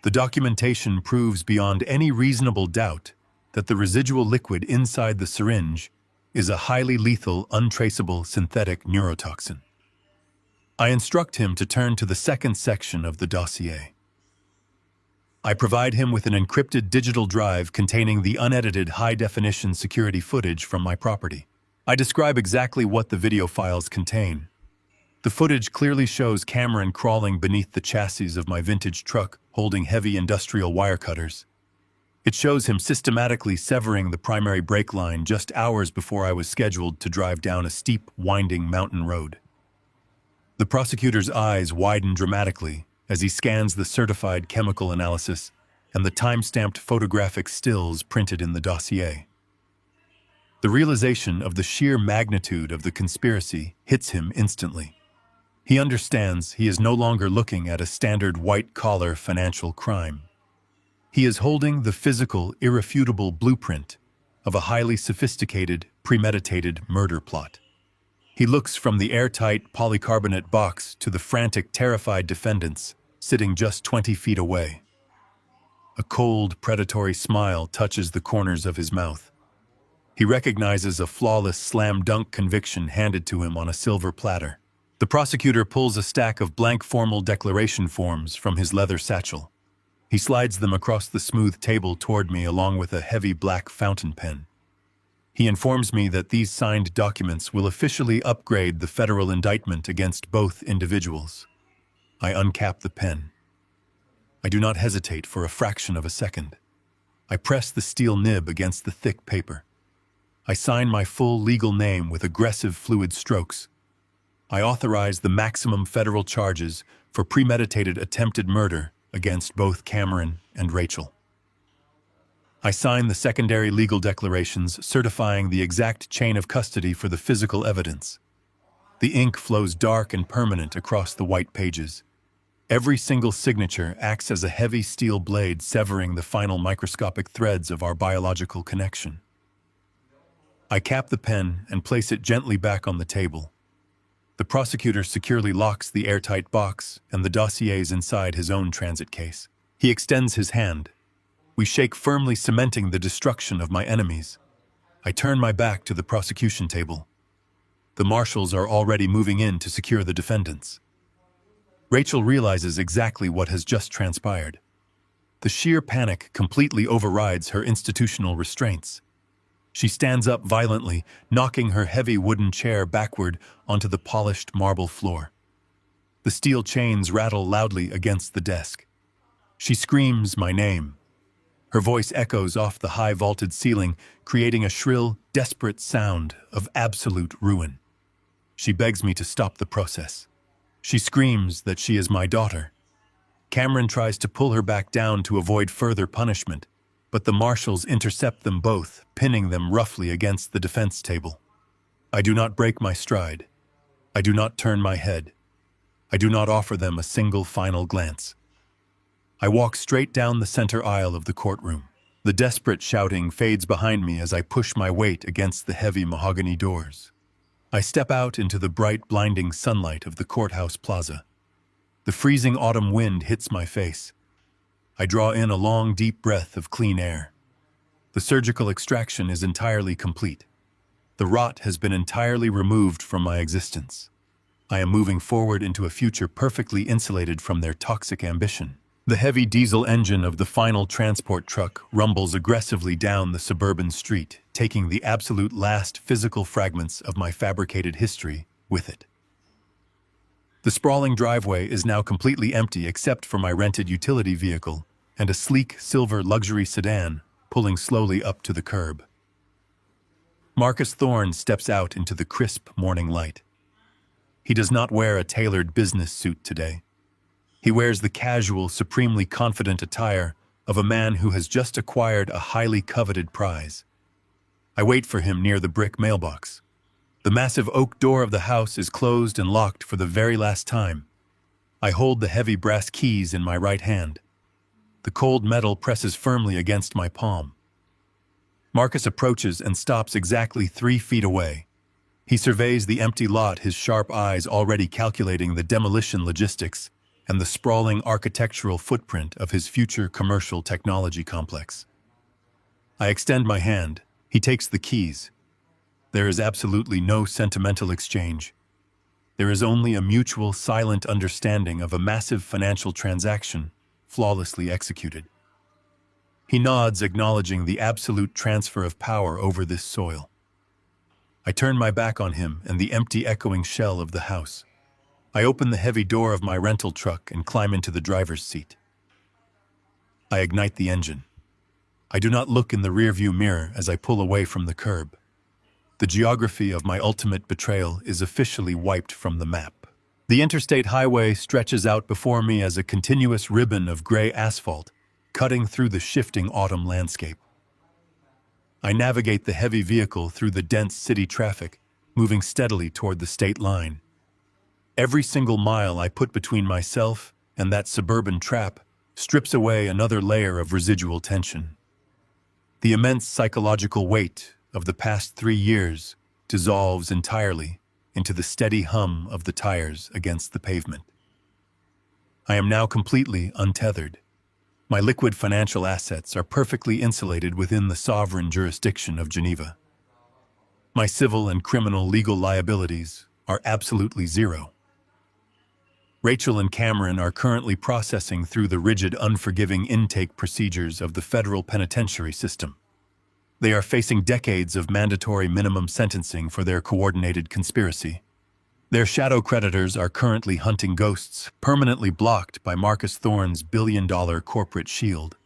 The documentation proves beyond any reasonable doubt that the residual liquid inside the syringe is a highly lethal, untraceable synthetic neurotoxin. I instruct him to turn to the second section of the dossier. I provide him with an encrypted digital drive containing the unedited high-definition security footage from my property. I describe exactly what the video files contain. The footage clearly shows Cameron crawling beneath the chassis of my vintage truck, holding heavy industrial wire cutters. It shows him systematically severing the primary brake line just hours before I was scheduled to drive down a steep, winding mountain road. The prosecutor's eyes widen dramatically as he scans the certified chemical analysis and the time-stamped photographic stills printed in the dossier. The realization of the sheer magnitude of the conspiracy hits him instantly. He understands he is no longer looking at a standard white-collar financial crime. He is holding the physical, irrefutable blueprint of a highly sophisticated, premeditated murder plot. He looks from the airtight polycarbonate box to the frantic, terrified defendants sitting just 20 feet away. A cold, predatory smile touches the corners of his mouth. He recognizes a flawless slam-dunk conviction handed to him on a silver platter. The prosecutor pulls a stack of blank formal declaration forms from his leather satchel. He slides them across the smooth table toward me along with a heavy black fountain pen. He informs me that these signed documents will officially upgrade the federal indictment against both individuals. I uncap the pen. I do not hesitate for a fraction of a second. I press the steel nib against the thick paper. I sign my full legal name with aggressive, fluid strokes. I authorize the maximum federal charges for premeditated attempted murder against both Cameron and Rachel. I sign the secondary legal declarations certifying the exact chain of custody for the physical evidence. The ink flows dark and permanent across the white pages. Every single signature acts as a heavy steel blade severing the final microscopic threads of our biological connection. I cap the pen and place it gently back on the table. The prosecutor securely locks the airtight box and the dossiers inside his own transit case. He extends his hand. We shake, firmly cementing the destruction of my enemies. I turn my back to the prosecution table. The marshals are already moving in to secure the defendants. Rachel realizes exactly what has just transpired. The sheer panic completely overrides her institutional restraints. She stands up violently, knocking her heavy wooden chair backward onto the polished marble floor. The steel chains rattle loudly against the desk. She screams my name. Her voice echoes off the high vaulted ceiling, creating a shrill, desperate sound of absolute ruin. She begs me to stop the process. She screams that she is my daughter. Cameron tries to pull her back down to avoid further punishment, but the marshals intercept them both, pinning them roughly against the defense table. I do not break my stride. I do not turn my head. I do not offer them a single final glance. I walk straight down the center aisle of the courtroom. The desperate shouting fades behind me as I push my weight against the heavy mahogany doors. I step out into the bright, blinding sunlight of the courthouse plaza. The freezing autumn wind hits my face. I draw in a long, deep breath of clean air. The surgical extraction is entirely complete. The rot has been entirely removed from my existence. I am moving forward into a future perfectly insulated from their toxic ambition. The heavy diesel engine of the final transport truck rumbles aggressively down the suburban street, taking the absolute last physical fragments of my fabricated history with it. The sprawling driveway is now completely empty except for my rented utility vehicle and a sleek silver luxury sedan pulling slowly up to the curb. Marcus Thorne steps out into the crisp morning light. He does not wear a tailored business suit today. He wears the casual, supremely confident attire of a man who has just acquired a highly coveted prize. I wait for him near the brick mailbox. The massive oak door of the house is closed and locked for the very last time. I hold the heavy brass keys in my right hand. The cold metal presses firmly against my palm. Marcus approaches and stops exactly 3 feet away. He surveys the empty lot, his sharp eyes already calculating the demolition logistics and the sprawling architectural footprint of his future commercial technology complex. I extend my hand. He takes the keys. There is absolutely no sentimental exchange. There is only a mutual, silent understanding of a massive financial transaction, flawlessly executed. He nods, acknowledging the absolute transfer of power over this soil. I turn my back on him and the empty, echoing shell of the house. I open the heavy door of my rental truck and climb into the driver's seat. I ignite the engine. I do not look in the rearview mirror as I pull away from the curb. The geography of my ultimate betrayal is officially wiped from the map. The interstate highway stretches out before me as a continuous ribbon of gray asphalt, cutting through the shifting autumn landscape. I navigate the heavy vehicle through the dense city traffic, moving steadily toward the state line. Every single mile I put between myself and that suburban trap strips away another layer of residual tension. The immense psychological weight of the past 3 years dissolves entirely into the steady hum of the tires against the pavement. I am now completely untethered. My liquid financial assets are perfectly insulated within the sovereign jurisdiction of Geneva. My civil and criminal legal liabilities are absolutely zero. Rachel and Cameron are currently processing through the rigid, unforgiving intake procedures of the federal penitentiary system. They are facing decades of mandatory minimum sentencing for their coordinated conspiracy. Their shadow creditors are currently hunting ghosts, permanently blocked by Marcus Thorne's billion-dollar corporate shield.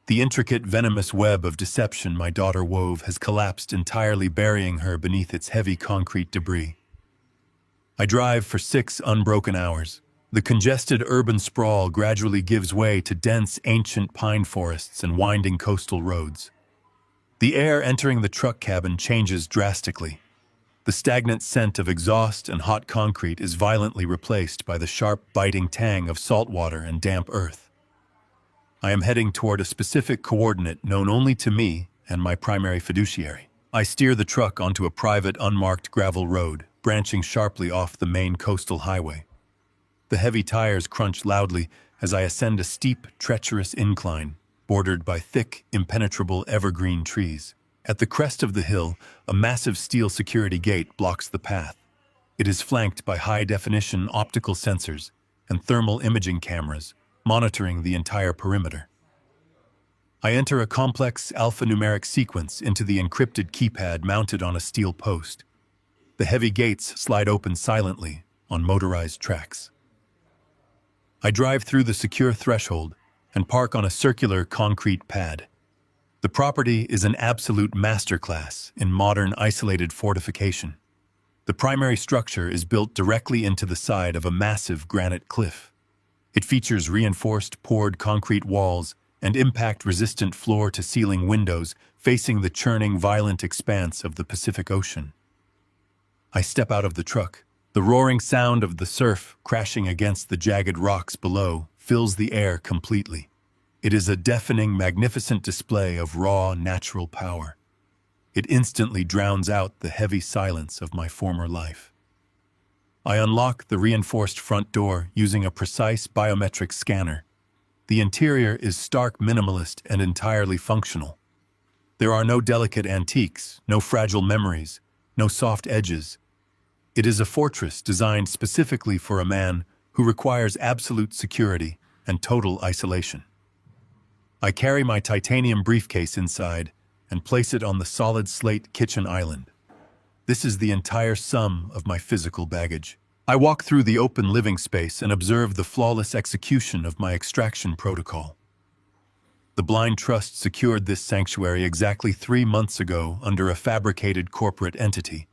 The intricate, venomous web of deception my daughter wove has collapsed, entirely burying her beneath its heavy concrete debris. I drive for 6 unbroken hours. The congested urban sprawl gradually gives way to dense, ancient pine forests and winding coastal roads. The air entering the truck cabin changes drastically. The stagnant scent of exhaust and hot concrete is violently replaced by the sharp, biting tang of salt water and damp earth. I am heading toward a specific coordinate known only to me and my primary fiduciary. I steer the truck onto a private, unmarked gravel road, branching sharply off the main coastal highway. The heavy tires crunch loudly as I ascend a steep, treacherous incline, bordered by thick, impenetrable evergreen trees. At the crest of the hill, a massive steel security gate blocks the path. It is flanked by high-definition optical sensors and thermal imaging cameras, monitoring the entire perimeter. I enter a complex alphanumeric sequence into the encrypted keypad mounted on a steel post. The heavy gates slide open silently on motorized tracks. I drive through the secure threshold and park on a circular concrete pad. The property is an absolute masterclass in modern isolated fortification. The primary structure is built directly into the side of a massive granite cliff. It features reinforced poured concrete walls and impact-resistant floor-to-ceiling windows facing the churning, violent expanse of the Pacific Ocean. I step out of the truck. The roaring sound of the surf crashing against the jagged rocks below fills the air completely. It is a deafening, magnificent display of raw, natural power. It instantly drowns out the heavy silence of my former life. I unlock the reinforced front door using a precise biometric scanner. The interior is stark minimalist and entirely functional. There are no delicate antiques, no fragile memories, no soft edges. It is a fortress designed specifically for a man who requires absolute security and total isolation. I carry my titanium briefcase inside and place it on the solid slate kitchen island. This is the entire sum of my physical baggage. I walk through the open living space and observe the flawless execution of my extraction protocol. The Blind Trust secured this sanctuary exactly 3 months ago under a fabricated corporate entity.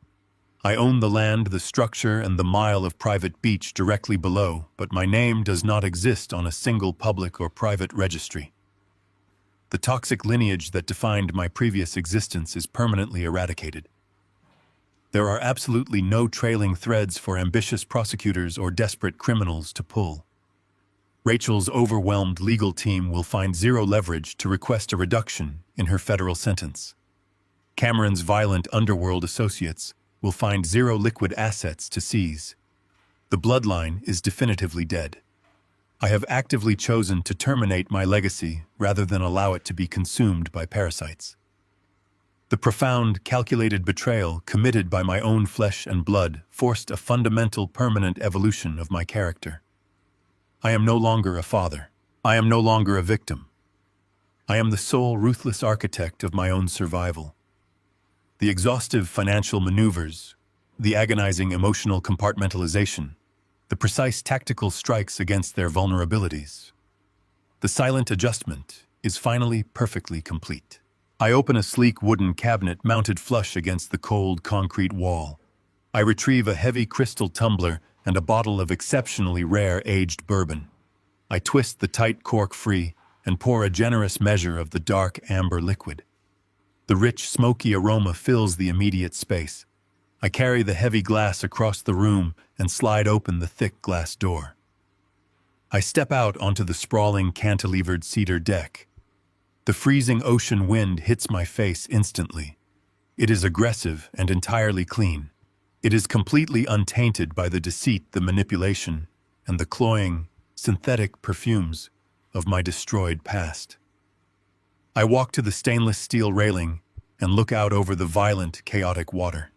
I own the land, the structure, and the mile of private beach directly below, but my name does not exist on a single public or private registry. The toxic lineage that defined my previous existence is permanently eradicated. There are absolutely no trailing threads for ambitious prosecutors or desperate criminals to pull. Rachel's overwhelmed legal team will find zero leverage to request a reduction in her federal sentence. Cameron's violent underworld associates will find zero liquid assets to seize. The bloodline is definitively dead. I have actively chosen to terminate my legacy rather than allow it to be consumed by parasites. The profound, calculated betrayal committed by my own flesh and blood forced a fundamental, permanent evolution of my character. I am no longer a father. I am no longer a victim. I am the sole ruthless architect of my own survival. The exhaustive financial maneuvers, the agonizing emotional compartmentalization, the precise tactical strikes against their vulnerabilities. The silent adjustment is finally perfectly complete. I open a sleek wooden cabinet mounted flush against the cold concrete wall. I retrieve a heavy crystal tumbler and a bottle of exceptionally rare aged bourbon. I twist the tight cork free and pour a generous measure of the dark amber liquid. The rich, smoky aroma fills the immediate space. I carry the heavy glass across the room and slide open the thick glass door. I step out onto the sprawling cantilevered cedar deck. The freezing ocean wind hits my face instantly. It is aggressive and entirely clean. It is completely untainted by the deceit, the manipulation, and the cloying, synthetic perfumes of my destroyed past. I walk to the stainless steel railing and look out over the violent, chaotic water.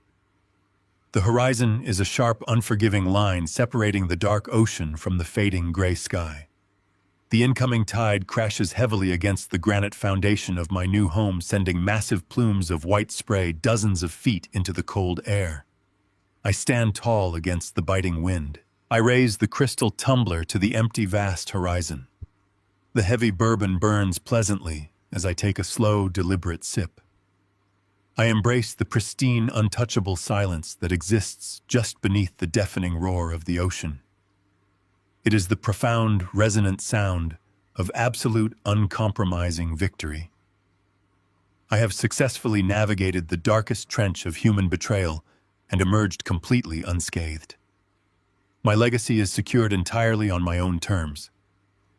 The horizon is a sharp, unforgiving line separating the dark ocean from the fading gray sky. The incoming tide crashes heavily against the granite foundation of my new home, sending massive plumes of white spray dozens of feet into the cold air. I stand tall against the biting wind. I raise the crystal tumbler to the empty, vast horizon. The heavy bourbon burns pleasantly as I take a slow, deliberate sip. I embrace the pristine, untouchable silence that exists just beneath the deafening roar of the ocean. It is the profound, resonant sound of absolute, uncompromising victory. I have successfully navigated the darkest trench of human betrayal and emerged completely unscathed. My legacy is secured entirely on my own terms.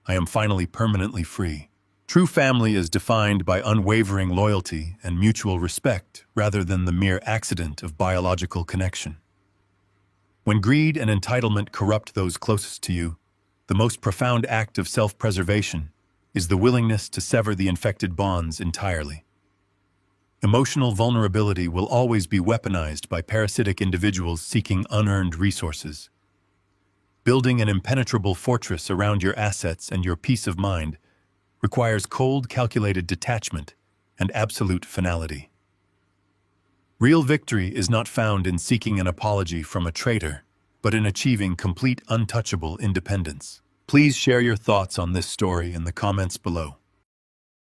I am finally permanently free. True family is defined by unwavering loyalty and mutual respect rather than the mere accident of biological connection. When greed and entitlement corrupt those closest to you, the most profound act of self-preservation is the willingness to sever the infected bonds entirely. Emotional vulnerability will always be weaponized by parasitic individuals seeking unearned resources. Building an impenetrable fortress around your assets and your peace of mind requires cold, calculated detachment and absolute finality. Real victory is not found in seeking an apology from a traitor, but in achieving complete, untouchable independence. Please share your thoughts on this story in the comments below.